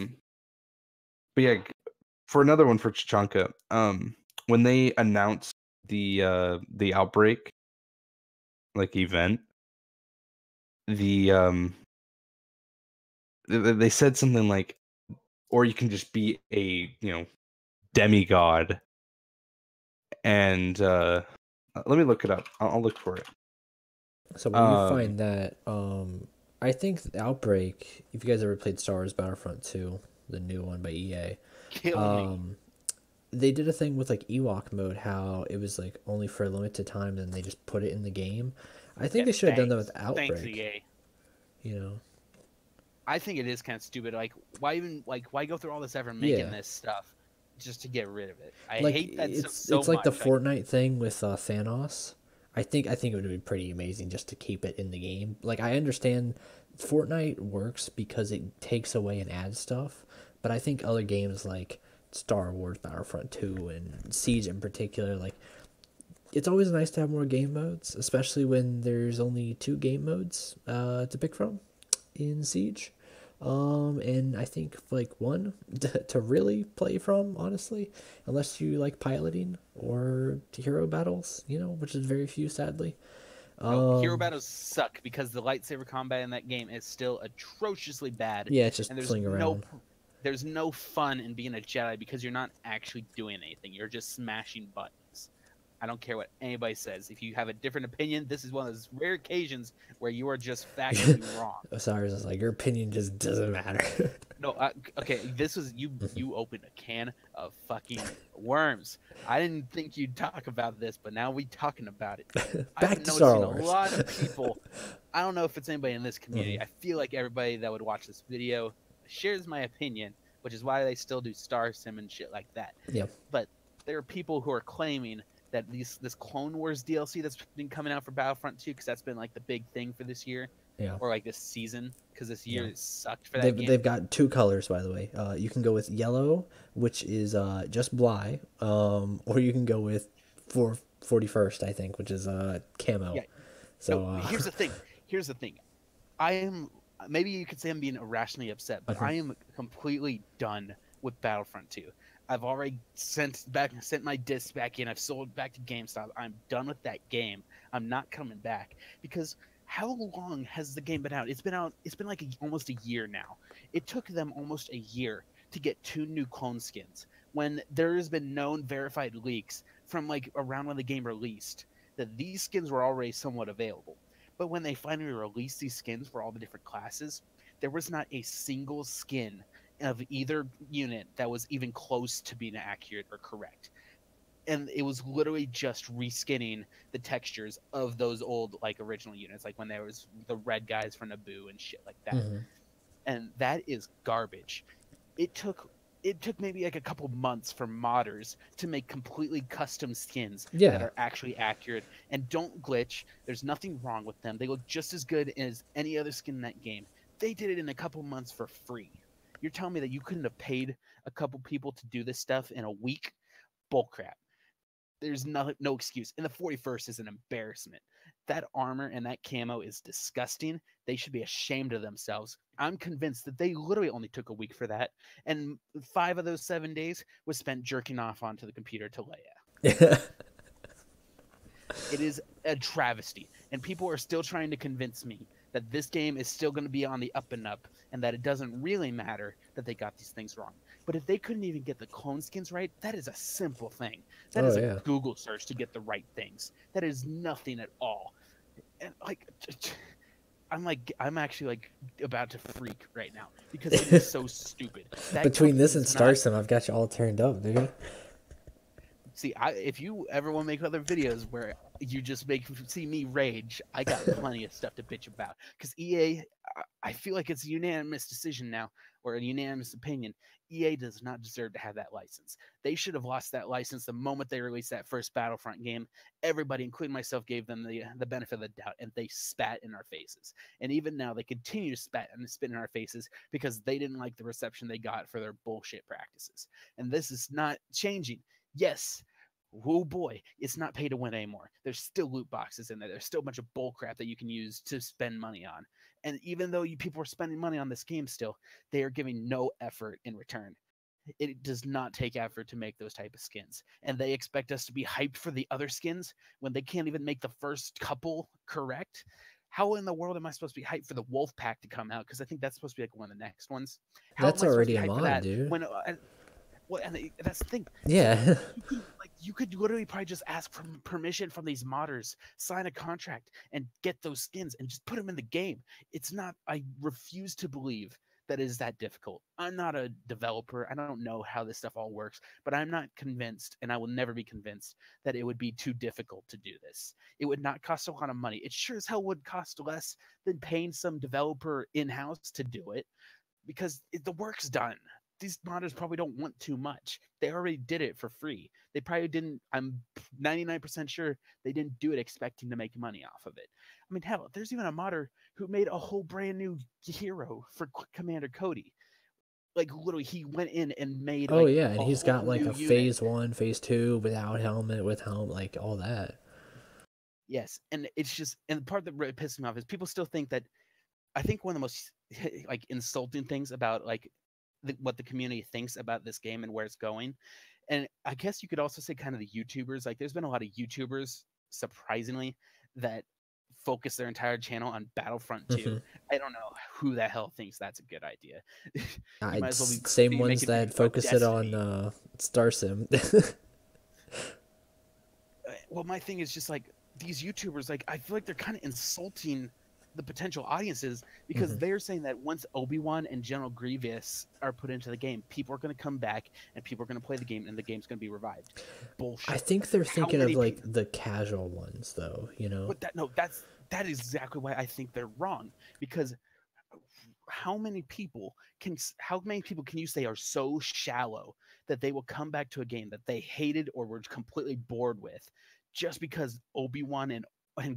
yeah, for another one for Tachanka, when they announced the outbreak like event, the they said something like, or you can just be a demigod. And let me look it up. I'll look for it. So when you find that, I think the Outbreak, if you guys ever played Star Wars Battlefront 2, the new one by EA, Kill me. they did a thing with like Ewok mode, how it was like only for a limited time, and they just put it in the game. I think they should have done that with Outbreak. Thanks, EA. You know, I think it is kind of stupid. Like, why go through all this effort making this stuff just to get rid of it? I hate that so it's like much. the Fortnite thing with Thanos. I think it would be pretty amazing just to keep it in the game. Like, I understand Fortnite works because it takes away and adds stuff, but I think other games like Star Wars Battlefront 2 and Siege in particular, like, it's always nice to have more game modes, especially when there's only 2 game modes to pick from in Siege. And I think like one to really play from, honestly, unless you like piloting or hero battles, which is very few, sadly. No, hero battles suck because the lightsaber combat in that game is still atrociously bad. Yeah, it's just fling around. There's no fun in being a Jedi because you're not actually doing anything. You're just smashing buttons. I don't care what anybody says. If you have a different opinion, this is one of those rare occasions where you are just factually wrong. Osiris is like, your opinion just doesn't matter. No, okay, this was you opened a can of fucking worms. I didn't think you'd talk about this, but now we talking about it. Back to Star Wars. A lot of people, I don't know if it's anybody in this community. I feel like everybody that would watch this video shares my opinion, which is why they still do Star Sim and shit like that. Yeah. But there are people who are claiming that this Clone Wars DLC that's been coming out for Battlefront 2, because that's been like the big thing for this year, or like this season, because this year it sucked for that game. They've got 2 colors, by the way. You can go with yellow, which is just Bly, or you can go with 41st, I think, which is camo. Yeah. So here's the thing. I am, maybe you could say I'm being irrationally upset, but I am completely done with Battlefront 2. I've already sent my disc back in. I've sold back to GameStop. I'm done with that game. I'm not coming back because how long has the game been out? It's been out. It's been like almost a year now. It took them almost a year to get 2 new clone skins when there has been known verified leaks from like around when the game released that these skins were already somewhat available. But when they finally released these skins for all the different classes, there was not a single skin of either unit that was even close to being accurate or correct. And it was literally just reskinning the textures of those old like original units, like when there was the red guys from Naboo and shit like that. And that is garbage. It took maybe like a couple months for modders to make completely custom skins that are actually accurate and don't glitch. There's nothing wrong with them. They look just as good as any other skin in that game. They did it in a couple months for free. You're telling me that you couldn't have paid a couple people to do this stuff in a week? Bullcrap. There's no excuse. And the 41st is an embarrassment. That armor and that camo is disgusting. They should be ashamed of themselves. I'm convinced that they literally only took a week for that. And 5 of those 7 days was spent jerking off onto the computer to Leia. It is a travesty. And people are still trying to convince me that this game is still going to be on the up and up and that it doesn't really matter that they got these things wrong. But if they couldn't even get the clone skins right, that is a simple thing. That is a Google search to get the right things. That is nothing at all. And I'm actually like about to freak right now because it is so stupid. Between this and Star Sim, I've got you all turned up, dude. See, if you ever want to make other videos where you just see me rage, I got plenty of stuff to bitch about. Because EA, I feel like it's a unanimous decision now, or a unanimous opinion. EA does not deserve to have that license. They should have lost that license the moment they released that first Battlefront game. Everybody, including myself, gave them the benefit of the doubt, and they spat in our faces. And even now, they continue to spit in our faces because they didn't like the reception they got for their bullshit practices. And this is not changing. Yes, oh boy, it's not pay to win anymore. There's still loot boxes in there. There's still a bunch of bull crap that you can use to spend money on. And even though people are spending money on this game still, they are giving no effort in return. it does not take effort to make those type of skins. And they expect us to be hyped for the other skins when they can't even make the first couple correct. How in the world am I supposed to be hyped for the Wolf Pack to come out? Because I think that's supposed to be like one of the next ones. How That's am I supposed already to a be hyped for mod, that dude. when well, and that's the thing. Yeah. You could literally probably just ask for permission from these modders, sign a contract, and get those skins and just put them in the game. It's not. I refuse to believe that is that difficult. I'm not a developer. I don't know how this stuff all works, but I'm not convinced, and I will never be convinced that it would be too difficult to do this. It would not cost a lot of money. It sure as hell would cost less than paying some developer in-house to do it, because the work's done. These modders probably don't want too much. They already did it for free. They probably didn't. I'm 99% sure they didn't do it expecting to make money off of it. I mean, hell, there's even a modder who made a whole brand new hero for Commander Cody. Like literally, he went in and made. Oh Like, yeah, and a he's whole got like new a unit. phase 1, phase 2 without helmet, with helmet, like all that. Yes, and it's just, and the part that really pisses me off is people still think that. I think one of the most like insulting things about like what the community thinks about this game and where it's going, and I guess you could also say kind of the YouTubers. Like, there's been a lot of YouTubers, surprisingly, that focus their entire channel on Battlefront 2. I don't know who the hell thinks that's a good idea. You might as well be Same ones making videos that about focus it Destiny. on Star Sim. Well, my thing is just like these YouTubers, like I feel like they're kind of insulting the potential audiences because they're saying that once Obi-Wan and General Grievous are put into the game, people are going to come back and people are going to play the game and the game's going to be revived. Bullshit. I think they're thinking of like the casual ones, though. You know. But that is exactly why I think they're wrong, because how many people can you say are so shallow that they will come back to a game that they hated or were completely bored with just because Obi-Wan and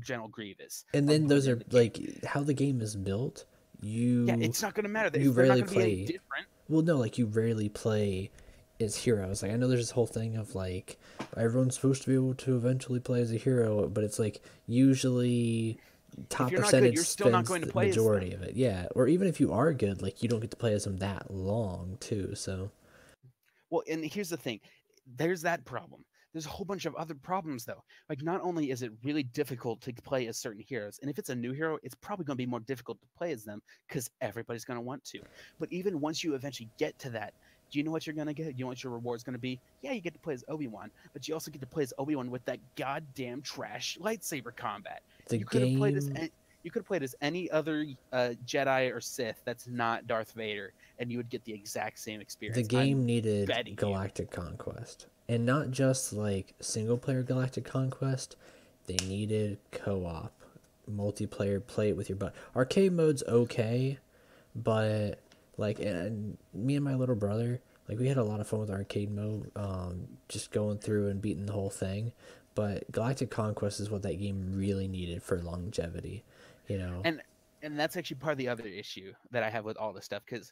General Grievous? And then those are like how the game is built. Yeah, it's not going to matter. You They're rarely not going to be play. any different. Well, no, like you rarely play as heroes. Like I know there's this whole thing of like everyone's supposed to be able to eventually play as a hero, but it's like usually top If you're not percentage good, you're still not spends going to the play as majority of it. Yeah, or even if you are good, like you don't get to play as them that long too. So, well, and here's the thing: there's that problem. There's a whole bunch of other problems, though. Like, not only is it really difficult to play as certain heroes, and if it's a new hero, it's probably going to be more difficult to play as them because everybody's going to want to. But even once you eventually get to that, do you know what you're going to get? You know what your reward's going to be? Yeah, you get to play as Obi-Wan, but you also get to play as Obi-Wan with that goddamn trash lightsaber combat. You could have played as any other Jedi or Sith that's not Darth Vader, and you would get the exact same experience. the game needed Galactic Conquest. And not just like single player Galactic Conquest, they needed co-op, multiplayer, play it with your butt. Arcade mode's okay, but like, and me and my little brother, like we had a lot of fun with arcade mode, just going through and beating the whole thing. But Galactic Conquest is what that game really needed for longevity, you know. And that's actually part of the other issue that I have with all this stuff, because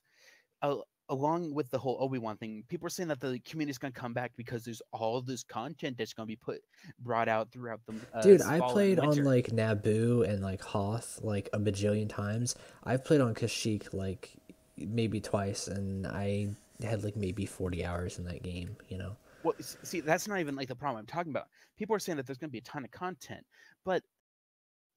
along with the whole Obi-Wan thing, people are saying that the community is going to come back because there's all this content that's going to be brought out throughout the Dude, I fall played and winter. on like Naboo and like Hoth like a bajillion times. I've played on Kashyyyk like maybe twice, and I had like maybe 40 hours in that game, you know. Well, see, that's not even like the problem I'm talking about. People are saying that there's going to be a ton of content, but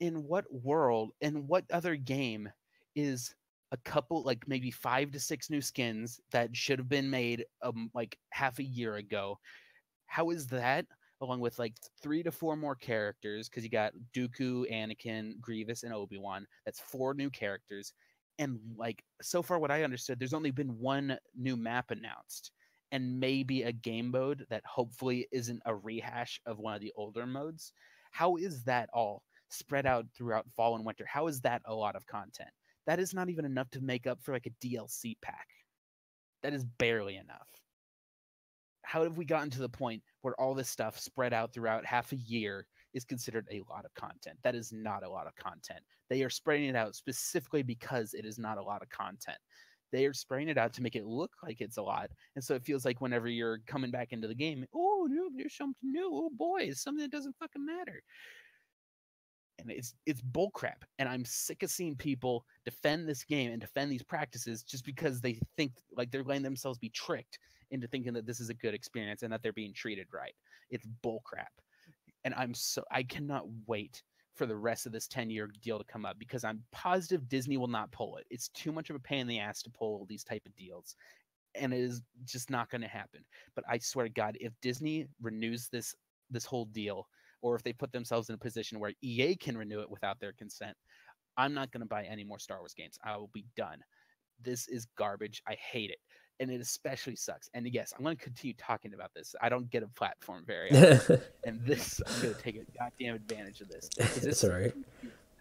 in what world, in what other game is a couple, like maybe 5 to 6 new skins that should have been made like half a year ago? How is that, along with like 3 to 4 more characters, because you got Dooku, Anakin, Grievous, and Obi-Wan? That's 4 new characters. And like, so far what I understood, there's only been 1 new map announced, and maybe a game mode that hopefully isn't a rehash of one of the older modes. How is that all spread out throughout fall and winter? How is that a lot of content? That is not even enough to make up for like a DLC pack. That is barely enough. How have we gotten to the point where all this stuff spread out throughout half a year is considered a lot of content? That is not a lot of content. They are spreading it out specifically because it is not a lot of content. They are spreading it out to make it look like it's a lot. And so it feels like whenever you're coming back into the game, oh, no, there's something new. Oh, boy, it's something that doesn't fucking matter. And it's bullcrap. And I'm sick of seeing people defend this game and defend these practices just because they think like they're letting themselves be tricked into thinking that this is a good experience and that they're being treated right. It's bullcrap. And I cannot wait for the rest of this 10-year deal to come up, because I'm positive Disney will not pull it. It's too much of a pain in the ass to pull these type of deals, and it is just not going to happen. But I swear to God, if Disney renews this whole deal, or if they put themselves in a position where EA can renew it without their consent, I'm not going to buy any more Star Wars games. I will be done. This is garbage. I hate it. And it especially sucks. And yes, I'm going to continue talking about this. I don't get a platform very often. And I'm going to take a goddamn advantage of this. It's all right.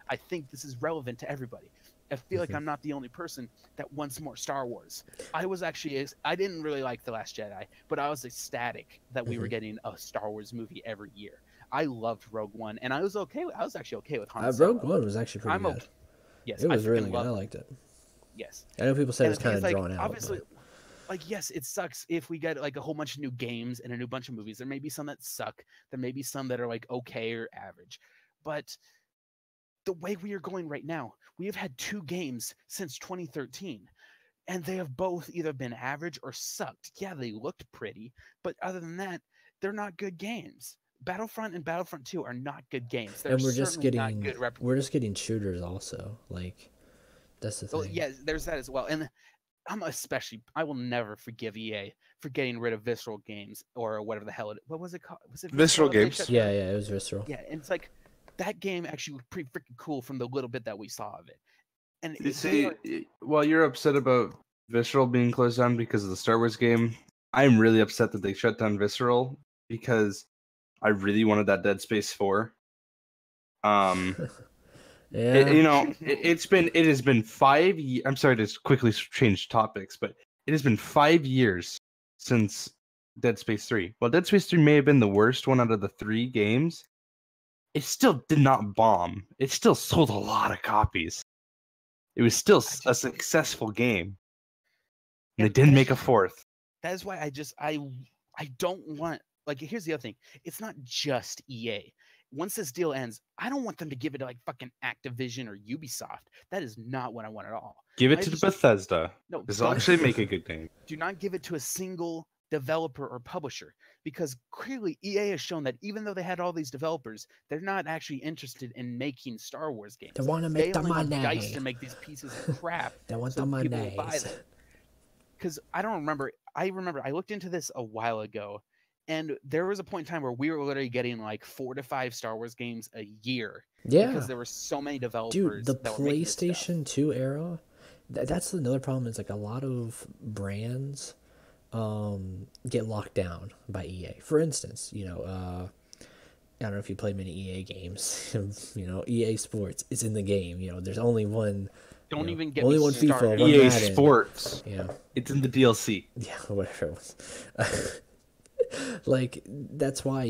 I think this is relevant to everybody. I feel like I'm not the only person that wants more Star Wars. I didn't really like The Last Jedi, but I was ecstatic that we were getting a Star Wars movie every year. I loved Rogue One, and I was actually okay with Han Solo. Rogue One was actually pretty good. Okay. Yes, it was really good. I liked it. Yes. I know people said it was kind of drawn out. Obviously, yes, it sucks if we get like a whole bunch of new games and a new bunch of movies. There may be some that suck. There may be some that are like okay or average. But the way we are going right now, we have had 2 games since 2013. And they have both either been average or sucked. Yeah, they looked pretty. But other than that, they're not good games. Battlefront and Battlefront 2 are not good games. They're and we're just getting shooters also. Like, that's the thing. Well, yeah, there's that as well. And I will never forgive EA for getting rid of Visceral Games, or whatever the hell what was it called? Was it Visceral Games? Yeah, it was Visceral. Yeah, and it's like that game actually looked pretty freaking cool from the little bit that we saw of it. And you see, while you're upset about Visceral being closed down because of the Star Wars game, I'm really upset that they shut down Visceral, because I really wanted that Dead Space 4. Yeah. It has been 5 years. I'm sorry to quickly change topics, but it has been 5 years since Dead Space 3. While Dead Space 3 may have been the worst one out of the 3 games, it still did not bomb. It still sold a lot of copies. It was still a successful game. And they didn't make a 4th. That is why I don't want, like, here's the other thing. It's not just EA. Once this deal ends, I don't want them to give it to like fucking Activision or Ubisoft. That is not what I want at all. Give it to Bethesda. No, this will actually make a good game. Do not give it to a single developer or publisher, because clearly EA has shown that even though they had all these developers, they're not actually interested in making Star Wars games. They want to make the money. Dice to make these pieces of crap. They want the money. Because I don't remember. I looked into this a while ago. And there was a point in time where we were literally getting like 4 to 5 Star Wars games a year. Yeah. Because there were so many developers. Dude, the PlayStation 2 era, that's another problem. Is like a lot of brands get locked down by EA. For instance, I don't know if you play many EA games. EA Sports is in the game. There's only one. Don't even get only me one started. FIFA. One EA Madden. Sports. Yeah. It's in the DLC. Yeah, whatever it was. Like, that's why,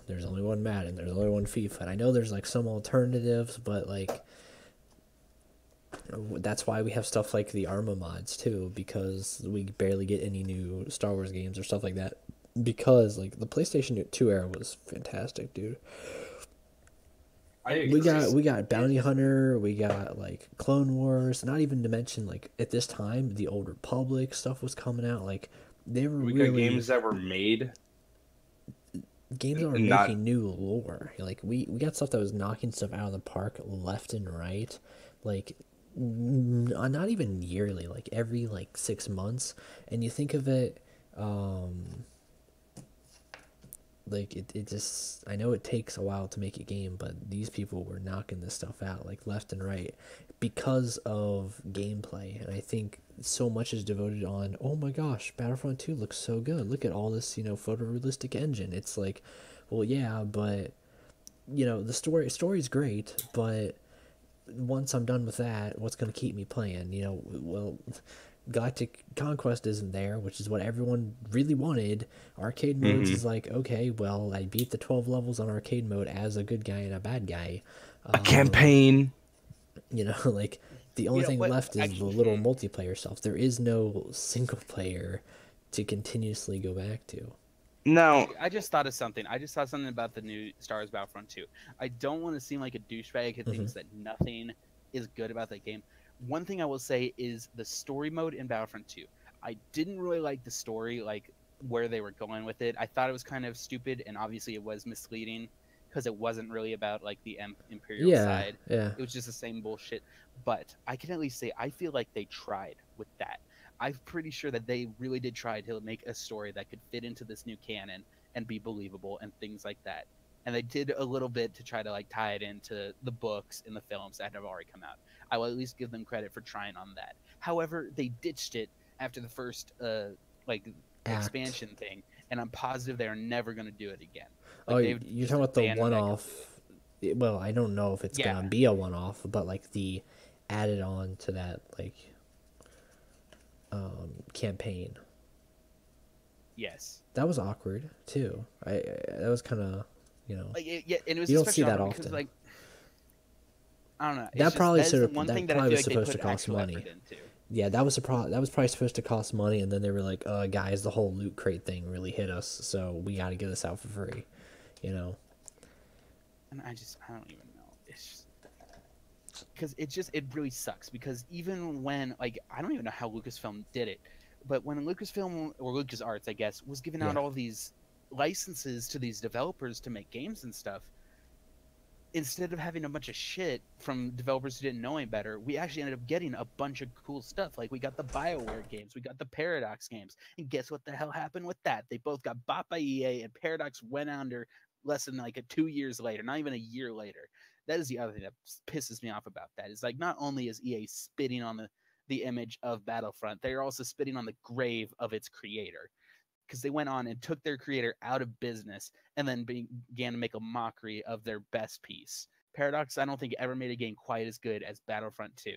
there's only one Madden, there's only one FIFA. And I know there's like some alternatives, but like, that's why we have stuff like the Arma mods too, because we barely get any new Star Wars games or stuff like that. Because like the PlayStation 2 era was fantastic, dude. We got Bounty Hunter, we got like Clone Wars, not even to mention like at this time the Old Republic stuff was coming out. Like, we got games that were made. Games that were making new lore. Like, we got stuff that was knocking stuff out of the park left and right. Like, not even yearly, like every like 6 months. And you think of it, like it just, I know it takes a while to make a game, but these people were knocking this stuff out like left and right because of gameplay. And I think so much is devoted on, oh my gosh, Battlefront 2 looks so good, look at all this photorealistic engine. It's like, well, yeah, but the story's great, but once I'm done with that, what's going to keep me playing? Well, Galactic Conquest isn't there, which is what everyone really wanted. Arcade modes is like, okay, well, I beat the 12 levels on arcade mode as a good guy and a bad guy. A campaign. Like, the only thing left is the little multiplayer stuff. There is no single player to continuously go back to. No. I just thought of something. I just thought something about the new Star Wars Battlefront 2. I don't want to seem like a douchebag who thinks that nothing is good about that game. One thing I will say is the story mode in Battlefront 2. I didn't really like the story. Like, where they were going with it. I thought it was kind of stupid, and obviously it was misleading because it wasn't really about like the Imperial side. Yeah. It was just the same bullshit. But I can at least say I feel like they tried with that. I'm pretty sure that they really did try to make a story that could fit into this new canon and be believable and things like that. And they did a little bit to try to like tie it into the books and the films that have already come out. I will at least give them credit for trying on that. However, they ditched it after the first expansion thing, and I'm positive they are never going to do it again. Like, you're talking about the one-off. Well, I don't know if it's gonna be a one-off, but like the added on to that like campaign. Yes, that was awkward too. That was kind of, you know, and it was you don't see that often. Because, like, I don't know. That probably was supposed to cost money. Yeah, that was probably supposed to cost money, and then they were like, guys, the whole loot crate thing really hit us, so we got to get this out for free, you know. And I don't even know. It's just because it really sucks, because even when, like, I don't even know how Lucasfilm did it, but when Lucasfilm, or LucasArts, I guess, was giving out all these licenses to these developers to make games and stuff, instead of having a bunch of shit from developers who didn't know any better, we actually ended up getting a bunch of cool stuff. Like, we got the BioWare games, we got the Paradox games, and guess what the hell happened with that? They both got bought by EA, and Paradox went under less than like 2 years later, not even a year later. That is the other thing that pisses me off about that. Is like, not only is EA spitting on the image of Battlefront, they are also spitting on the grave of its creator, because they went on and took their creator out of business and then began to make a mockery of their best piece. Paradox, I don't think, ever made a game quite as good as Battlefront 2,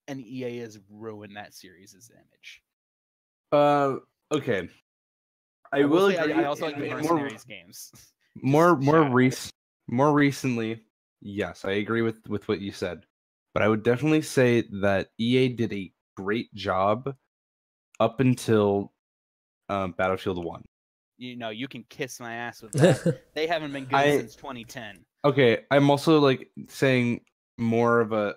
and EA has ruined that series' image. Okay. I will agree. I also like the Mercenaries games. More recently, yes, I agree with what you said. But I would definitely say that EA did a great job up until Battlefield 1. You know, you can kiss my ass with that. They haven't been good since 2010. Okay, I'm also like saying more of a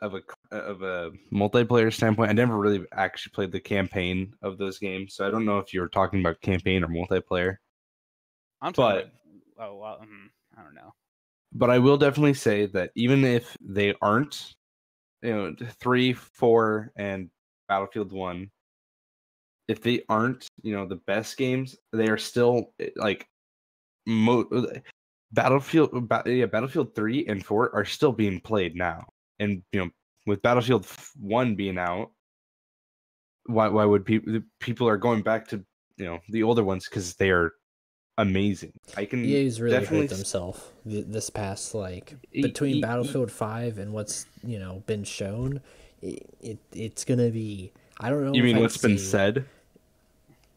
multiplayer standpoint. I never really actually played the campaign of those games, so I don't know if you were talking about campaign or multiplayer. I'm talking about, I don't know. But I will definitely say that even if they aren't, 3, 4, and Battlefield 1, if they aren't, the best games, they are still like Battlefield 3 and 4 are still being played now. And with Battlefield 1 being out, why would people are going back to the older ones, because they are amazing. I can EA's really hurt themselves this past, like, between Battlefield 5 and what's been shown. It's gonna be, I don't know. You mean what's been said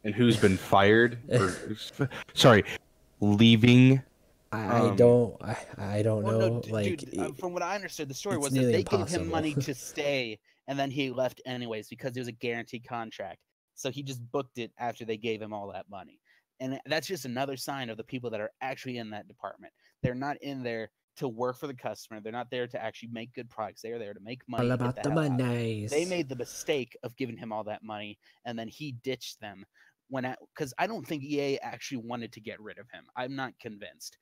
and who's been fired? Sorry, leaving. I don't know. No, dude, from what I understood, the story was that they gave him money to stay, and then he left anyways because it was a guaranteed contract. So he just booked it after they gave him all that money. And that's just another sign of the people that are actually in that department. They're not in there to work for the customer. They're not there to actually make good products. They are there to make money. All about the money. They made the mistake of giving him all that money, and then he ditched them because I don't think EA actually wanted to get rid of him. I'm not convinced.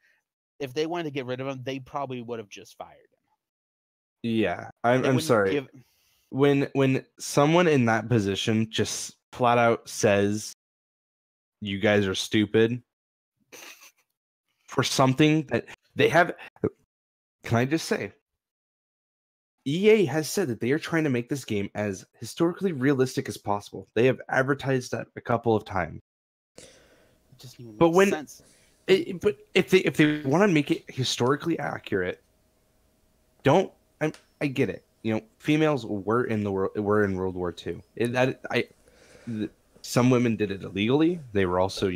If they wanted to get rid of him, they probably would have just fired him. Yeah, I'm sorry. When someone in that position just flat out says, "You guys are stupid," for something that they have. Can I just say, EA has said that they are trying to make this game as historically realistic as possible. They have advertised that a couple of times. It doesn't even make sense. But if they want to make it historically accurate, I get it. Females were in World War II. Some women did it illegally. They were also,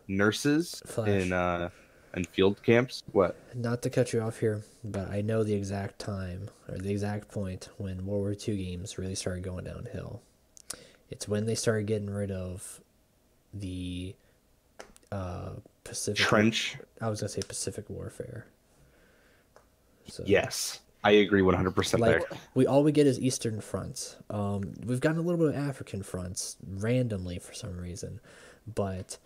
nurses in field camps. What? Not to cut you off here, but I know the exact time or the exact point when World War II games really started going downhill. It's when they started getting rid of the Pacific trench. I was gonna say Pacific warfare. So, yes, I agree 100% there. All we get is Eastern fronts. We've gotten a little bit of African fronts randomly for some reason, but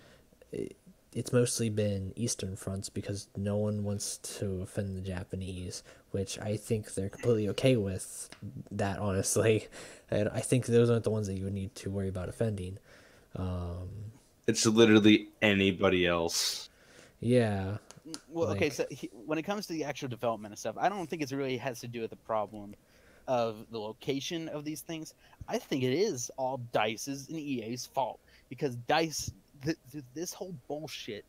it's mostly been Eastern fronts because no one wants to offend the Japanese, which I think they're completely okay with that, honestly. And I think those aren't the ones that you would need to worry about offending. It's literally anybody else. Yeah. Well, like, okay, so when it comes to the actual development and stuff, I don't think it really has to do with the problem of the location of these things. I think it is all DICE's and EA's fault because DICE, this whole bullshit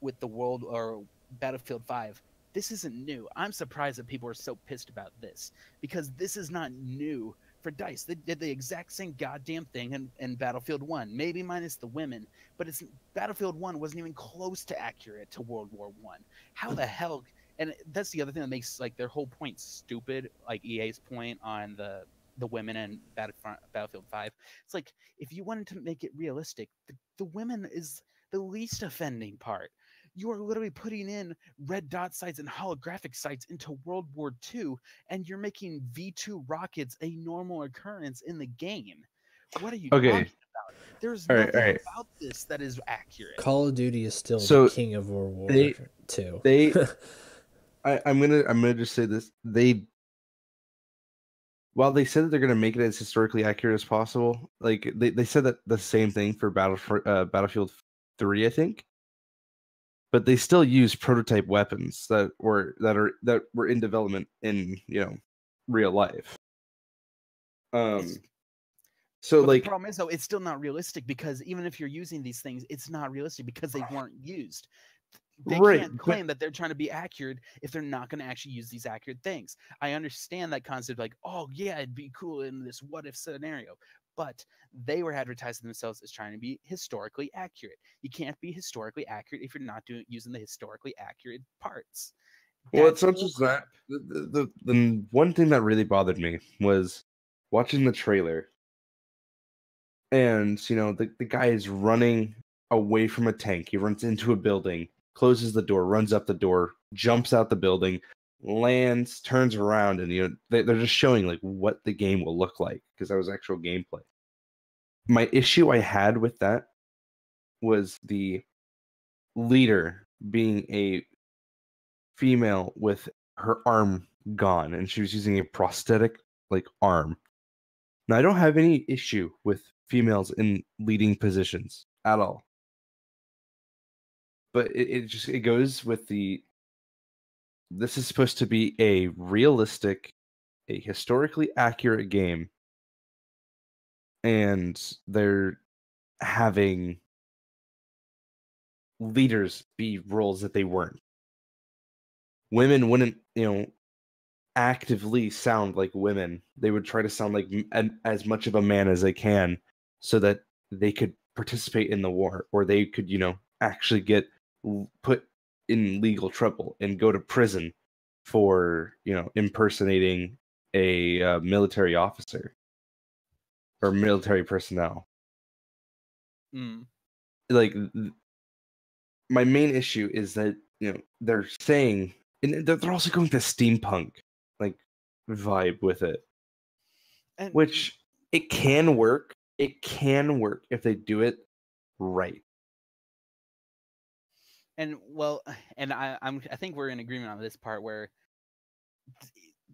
with the World or Battlefield 5, this isn't new. I'm surprised that people are so pissed about this because this is not new for DICE. They did the exact same goddamn thing in Battlefield 1, maybe minus the women, but Battlefield 1 wasn't even close to accurate to World War 1. How the hell? And that's the other thing that makes like their whole point stupid, like EA's point on the women in Battlefield 5. It's like if you wanted to make it realistic, the women is the least offending part. You are literally putting in red dot sights and holographic sights into World War II, and you're making V2 rockets a normal occurrence in the game. What are you talking about? There's nothing about this that is accurate. Call of Duty is still the king of World War II. I'm gonna just say this. While they said that they're gonna make it as historically accurate as possible, like they said that the same thing for Battlefield 3, I think. But they still use prototype weapons that were in development in real life. So but the problem is though it's still not realistic because even if you're using these things, it's not realistic because they weren't used. They can't claim that they're trying to be accurate if they're not going to actually use these accurate things. I understand that concept, like, oh yeah, it'd be cool in this what if scenario. But they were advertising themselves as trying to be historically accurate. You can't be historically accurate if you're not using the historically accurate parts. Well, it's not just that. The one thing that really bothered me was watching the trailer. And, the guy is running away from a tank. He runs into a building, closes the door, runs up the door, jumps out the building, lands, turns around, and they're just showing like what the game will look like because that was actual gameplay. My issue I had with that was the leader being a female with her arm gone, and she was using a prosthetic like arm. Now, I don't have any issue with females in leading positions at all. But it goes with this is supposed to be a realistic, a historically accurate game. And they're having leaders be roles that they weren't. Women wouldn't, actively sound like women. They would try to sound like as much of a man as they can so that they could participate in the war, or they could, actually get put in legal trouble and go to prison for, impersonating a military officer or military personnel. Like, my main issue is that, they're saying, and they're also going to steampunk like vibe with it, which it can work. It can work if they do it right. And I think we're in agreement on this part where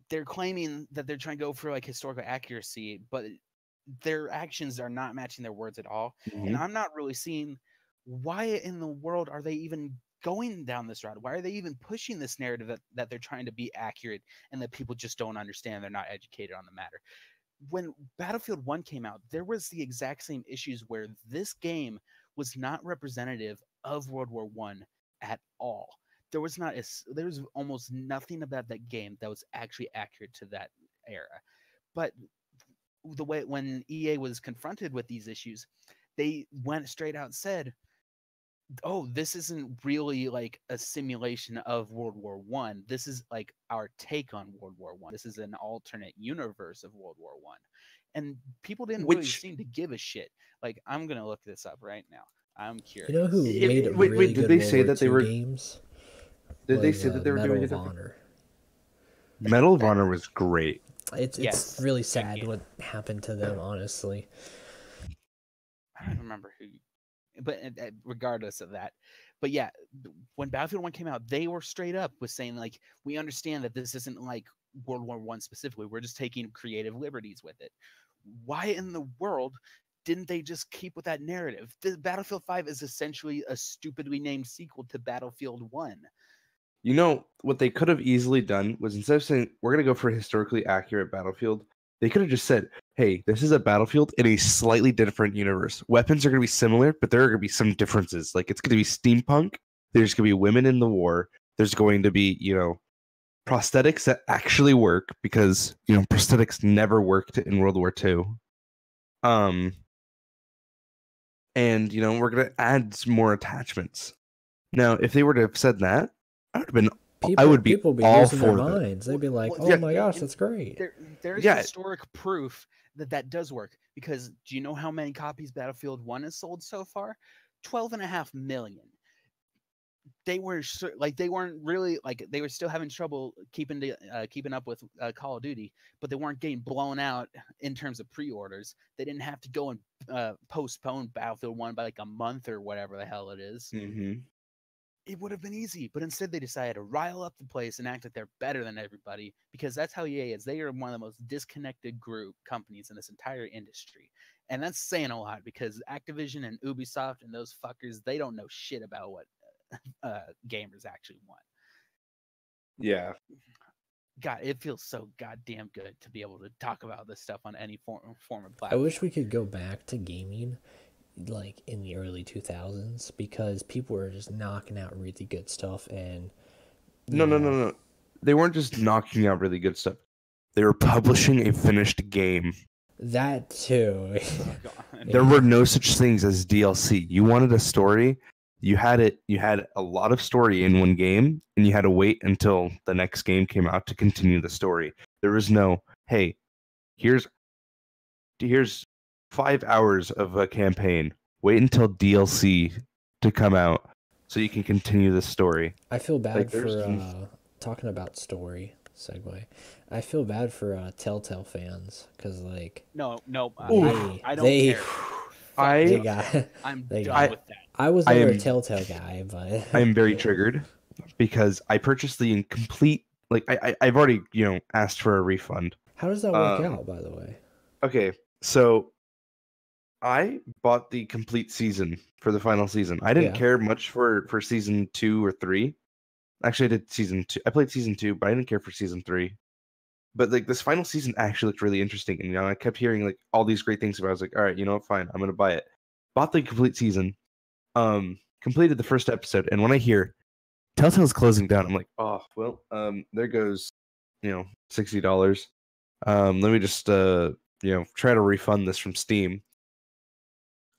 they're claiming that they're trying to go for like historical accuracy, but their actions are not matching their words at all. Mm-hmm. And I'm not really seeing why in the world are they even going down this route. Why are they even pushing this narrative that they're trying to be accurate and that people just don't understand? They're not educated on the matter. When Battlefield 1 came out, there was the exact same issues where this game was not representative of World War I at all. There was almost nothing about that game that was actually accurate to that era. But the way when EA was confronted with these issues, they went straight out and said, oh, this isn't really like a simulation of World War I. This is like our take on World War I. This is an alternate universe of World War I. And people didn't really seem to give a shit. Like, I'm going to look this up right now. I'm curious. You know who made really good World War II games? Did they say that they were Medal doing of Honor? Medal of Honor was great. It's really sad what happened to them, honestly. I don't remember who but regardless of that, but yeah, when Battlefield 1 came out, they were straight up with saying like, we understand that this isn't like World War One specifically. We're just taking creative liberties with it. Why in the world didn't they just keep with that narrative? The Battlefield 5 is essentially a stupidly named sequel to Battlefield 1. You know, what they could have easily done was, instead of saying, we're going to go for a historically accurate Battlefield, they could have just said, hey, this is a Battlefield in a slightly different universe. Weapons are going to be similar, but there are going to be some differences. Like, it's going to be steampunk. There's going to be women in the war. There's going to be, prosthetics that actually work, because, prosthetics never worked in World War II. And, we're going to add some more attachments. Now, if they were to have said that, I would be all losing their for that. minds. They'd be like, "Oh my gosh, that's great." There's historic proof that does work, because do you know how many copies Battlefield 1 has sold so far? 12.5 million. They were they weren't really they were still having trouble keeping up with Call of Duty, but they weren't getting blown out in terms of pre-orders. They didn't have to go and postpone Battlefield 1 by like a month or whatever the hell it is. Mm-hmm. It would have been easy, but instead they decided to rile up the place and act like they're better than everybody, because that's how EA is. They are one of the most disconnected companies in this entire industry. And that's saying a lot, because Activision and Ubisoft and those fuckers, they don't know shit about what gamers actually want. Yeah. God, it feels so goddamn good to be able to talk about this stuff on any form of platform. I wish we could go back to gaming like in the early 2000s, because people were just knocking out really good stuff. And no, they weren't just knocking out really good stuff, they were publishing a finished game. That too. There were no such things as DLC. You wanted a story, you had a lot of story in one game, and you had to wait until the next game came out to continue the story. There was no, hey, here's 5 hours of a campaign. Wait until DLC to come out so you can continue the story. I feel bad for talking about story segue. I feel bad for Telltale fans, because no, I don't care. I'm done with that. I was never a Telltale guy, but I am very triggered, because I purchased the incomplete. I've already asked for a refund. How does that work out, by the way? Okay, so I bought the complete season for the final season. I didn't care much for season 2 or 3. Actually, I did season 2. I played season 2, but I didn't care for season 3. But this final season actually looked really interesting, and I kept hearing all these great things about it. I was like, all right, fine, I'm gonna buy it. Bought the complete season, completed the first episode, and when I hear Telltale's closing down, I'm like, oh well, there goes $60. Let me just try to refund this from Steam.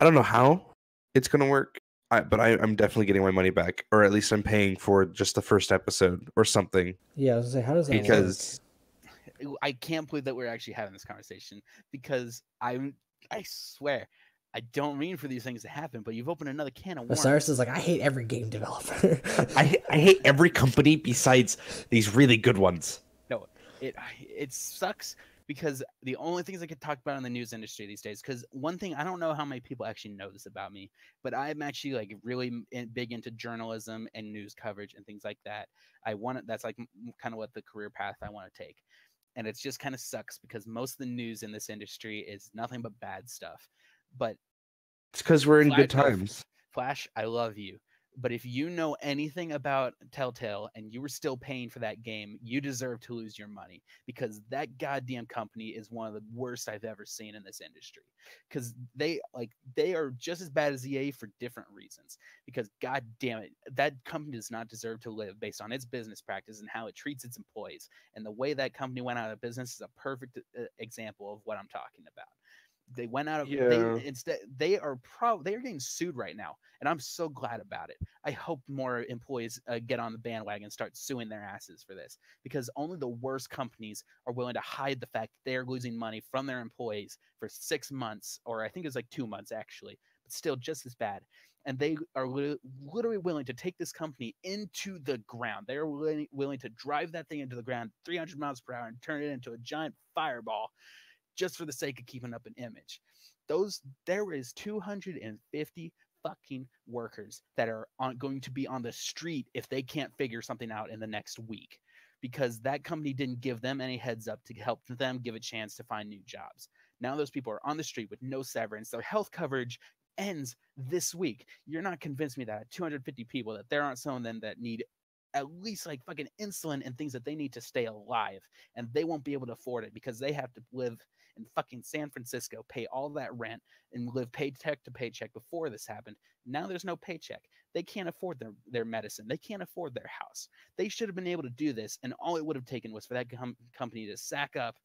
I don't know how it's gonna work, but I'm definitely getting my money back, or at least I'm paying for just the first episode or something. Yeah, I was gonna say, how does that work? I can't believe that we're actually having this conversation, because I swear I don't mean for these things to happen, but you've opened another can of worms. Osiris is like, I hate every game developer. I hate every company besides these really good ones. No, it sucks, because the only things I could talk about in the news industry these days, because one thing, I don't know how many people actually know this about me, but I'm actually really big into journalism and news coverage and things like that. That's kind of what the career path I want to take. And it just kind of sucks, because most of the news in this industry is nothing but bad stuff. But it's because we're in good times. Flash, I love you. But if you know anything about Telltale and you were still paying for that game, you deserve to lose your money, because that goddamn company is one of the worst I've ever seen in this industry. Because they are just as bad as EA for different reasons. Because god damn it, that company does not deserve to live based on its business practice and how it treats its employees. And the way that company went out of business is a perfect example of what I'm talking about. They went out of they are getting sued right now, and I'm so glad about it. I hope more employees get on the bandwagon and start suing their asses for this, because only the worst companies are willing to hide the fact that they're losing money from their employees for 6 months, or I think it's 2 months actually, but still just as bad. And they are literally willing to take this company into the ground. They are willing to drive that thing into the ground 300 miles per hour and turn it into a giant fireball, just for the sake of keeping up an image. There is 250 fucking workers that are going to be on the street if they can't figure something out in the next week, because that company didn't give them any heads up to help them give a chance to find new jobs. Now those people are on the street with no severance. Their health coverage ends this week. You're not convinced me that 250 people, that there aren't some of them that need at least like fucking insulin and things that they need to stay alive, and they won't be able to afford it because they have to live in fucking San Francisco, pay all that rent, and live paycheck to paycheck. Before this happened, now there's no paycheck. They can't afford their medicine. They can't afford their house. They should have been able to do this, and all it would have taken was for that company to sack up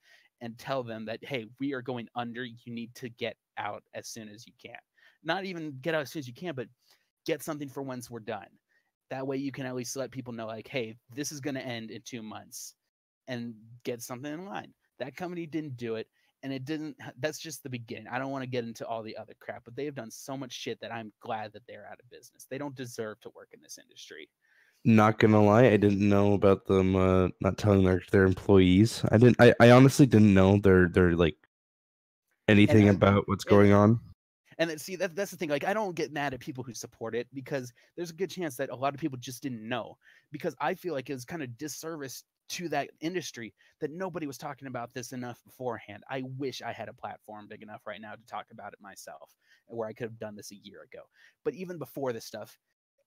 and tell them that, hey, we are going under. You need to get out as soon as you can. Not even get out as soon as you can, but get something for once we're done. That way you can at least let people know, like, hey, this is going to end in 2 months, and get something in line. That company didn't do it, and it didn't. That's just the beginning. I don't want to get into all the other crap, but they have done so much shit that I'm glad that they're out of business. They don't deserve to work in this industry. Not gonna lie, I didn't know about them not telling their employees. I honestly didn't know their like anything about what's going on. And see, that's the thing. Like, I don't get mad at people who support it, because there's a good chance that a lot of people just didn't know. Because I feel like it was kind of disservice to that industry that nobody was talking about this enough beforehand. I wish I had a platform big enough right now to talk about it myself, where I could have done this a year ago. But even before this stuff,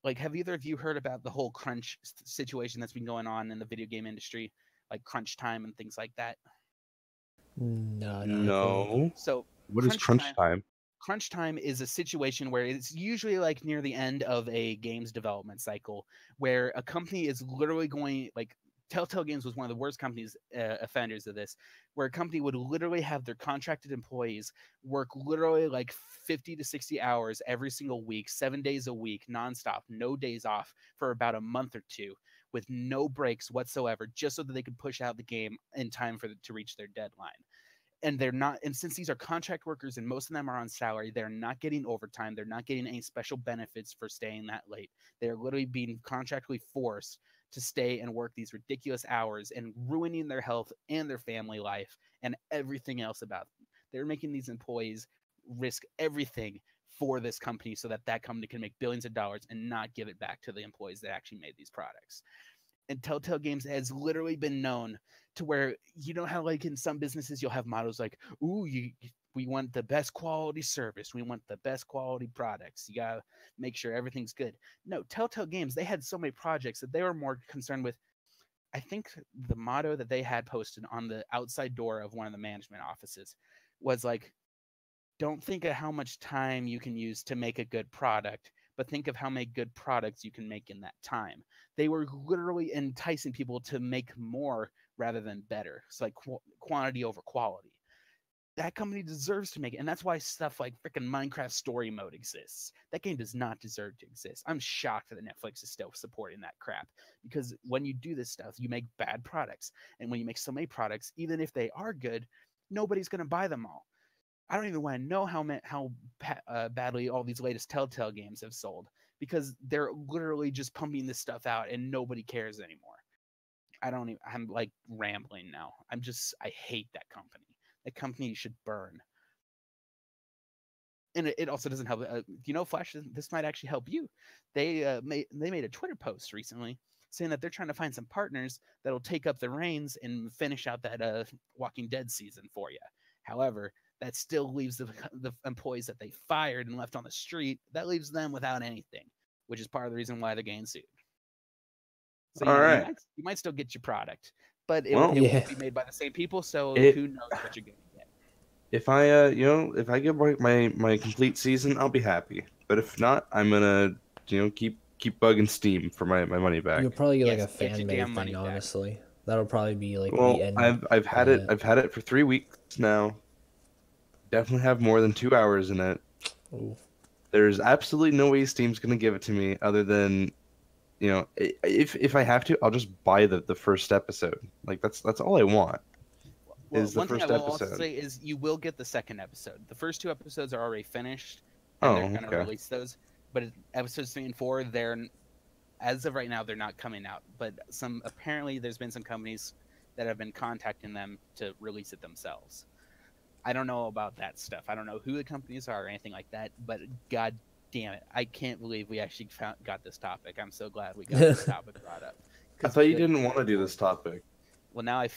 like, have either of you heard about the whole crunch situation that's been going on in the video game industry, like crunch time and things like that? No, No. So what is crunch time? Crunch time is a situation where it's usually like near the end of a game's development cycle, where a company is literally going, like, Telltale Games was one of the worst companies, offenders of this, where a company would literally have their contracted employees work literally like 50 to 60 hours every single week, 7 days a week, nonstop, no days off, for about a month or two, with no breaks whatsoever, just so that they could push out the game in time to reach their deadline. And they're not, and since these are contract workers and most of them are on salary, they're not getting overtime. They're not getting any special benefits for staying that late. They're literally being contractually forced to stay and work these ridiculous hours, and ruining their health and their family life and everything else about them. They're making these employees risk everything for this company, so that that company can make billions of dollars and not give it back to the employees that actually made these products. And Telltale Games has literally been known to where, you know how like in some businesses you'll have mottos like, ooh, we want the best quality service, we want the best quality products, you gotta make sure everything's good. No, Telltale Games, they had so many projects that they were more concerned with, I think the motto that they had posted on the outside door of one of the management offices was like, don't think of how much time you can use to make a good product, but think of how many good products you can make in that time. They were literally enticing people to make more rather than better. It's like quantity over quality. That company deserves to make it. And that's why stuff like freaking Minecraft story mode exists. That game does not deserve to exist. I'm shocked that Netflix is still supporting that crap, because when you do this stuff, you make bad products. And when you make so many products, even if they are good, nobody's going to buy them all. I don't even want to know how badly all these latest Telltale games have sold, because they're literally just pumping this stuff out and nobody cares anymore. I'm like rambling now. I hate that company. That company should burn. And it also doesn't help. Flash, this might actually help you. They made a Twitter post recently saying that they're trying to find some partners that'll take up the reins and finish out that Walking Dead season for you. However, that still leaves the employees that they fired and left on the street, that leaves them without anything, which is part of the reason why they're getting sued. So you might still get your product, but it won't be made by the same people, so who knows what you're going to get. If I if I get my complete season, I'll be happy. But if not, I'm gonna keep bugging Steam for my money back. You'll probably get like a fan made thing, honestly. That'll probably be like the end. I've had it for 3 weeks now. Definitely have more than 2 hours in it. Ooh. There's absolutely no way Steam's gonna give it to me other than, if I have to, I'll just buy the first episode. Like that's all I want. Well, is the one first thing I will also say is you will get the second episode. The first 2 episodes are already finished, and they're going to release those. But episodes 3 and 4, as of right now, they're not coming out. But apparently there's been some companies that have been contacting them to release it themselves. I don't know about that stuff. I don't know who the companies are or anything like that. But god damn it! I can't believe we actually got this topic. I'm so glad we got this topic brought up. I thought you didn't want to do this topic. Well, now I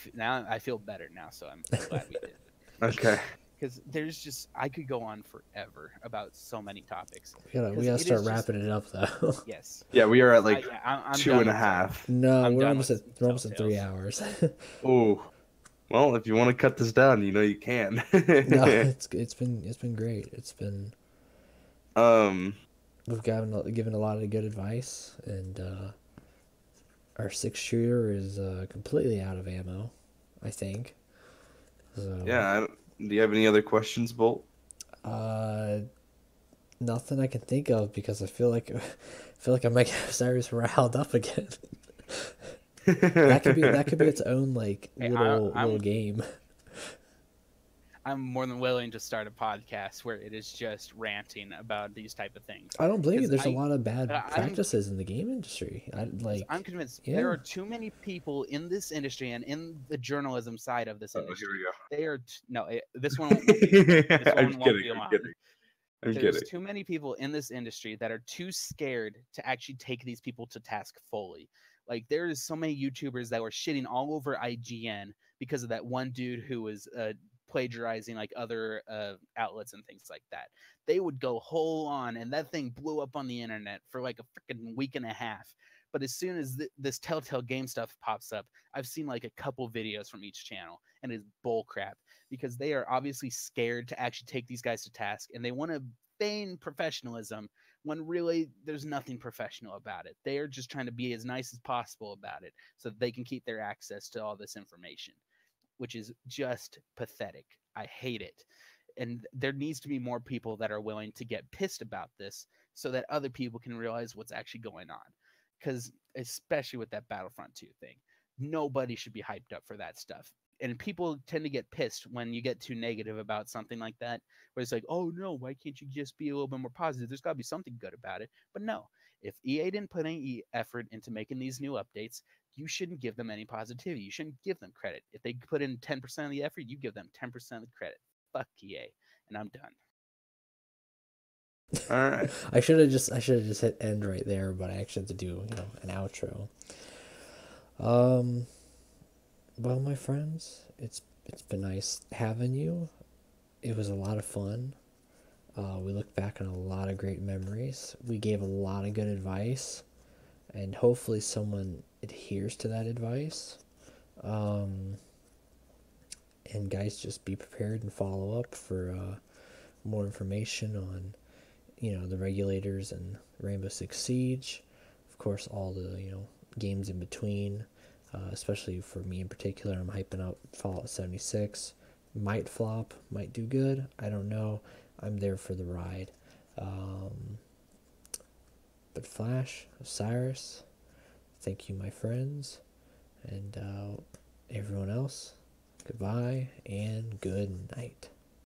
feel better now, so I'm glad we did. Okay. Because there's just I could go on forever about so many topics. We gotta start wrapping it up though. Yes. Yeah, we are at like I'm 2.5. No, we're almost at 3 hours. Oh, well, if you want to cut this down, you know you can. No, it's been great. It's been we've given a lot of good advice, and our 6-shooter is completely out of ammo, I think. So, yeah. Do you have any other questions, Bolt? Nothing I can think of, because I feel like I might get Osiris riled up again. that could be its own like little game. I'm more than willing to start a podcast where it is just ranting about these type of things. I don't believe there's a lot of bad practices in the game industry. I'm convinced there are too many people in this industry and in the journalism side of this industry. Here we go. This one won't be. This one I'm won't kidding. be allowed. There's too many people in this industry that are too scared to actually take these people to task fully. Like, there is so many YouTubers that were shitting all over IGN because of that one dude who was plagiarizing like other outlets and things like that. They would go whole on, and that thing blew up on the internet for like a freaking week and a half. But as soon as this Telltale game stuff pops up, I've seen like a couple videos from each channel, and it's bull crap, because they are obviously scared to actually take these guys to task, and they want to feign professionalism when really there's nothing professional about it. They are just trying to be as nice as possible about it so that they can keep their access to all this information, which is just pathetic. I hate it. And there needs to be more people that are willing to get pissed about this so that other people can realize what's actually going on. Because especially with that Battlefront 2 thing, nobody should be hyped up for that stuff. And people tend to get pissed when you get too negative about something like that, where it's like, oh no, why can't you just be a little bit more positive? There's got to be something good about it. But no, if EA didn't put any effort into making these new updates, you shouldn't give them any positivity. You shouldn't give them credit. If they put in 10% of the effort, you give them 10% of the credit. Fuck EA. And I'm done. All right. I should have just hit end right there, but I actually had to do an outro. Well, my friends, it's been nice having you. It was a lot of fun. We look back on a lot of great memories. We gave a lot of good advice, and hopefully someone adheres to that advice. And guys, just be prepared and follow up for more information on the Regulators and Rainbow Six Siege. Of course, all the games in between. Especially for me in particular, I'm hyping up Fallout 76. Might flop, might do good. I don't know. I'm there for the ride. But Flash, Osiris, thank you, my friends. And everyone else, goodbye and good night.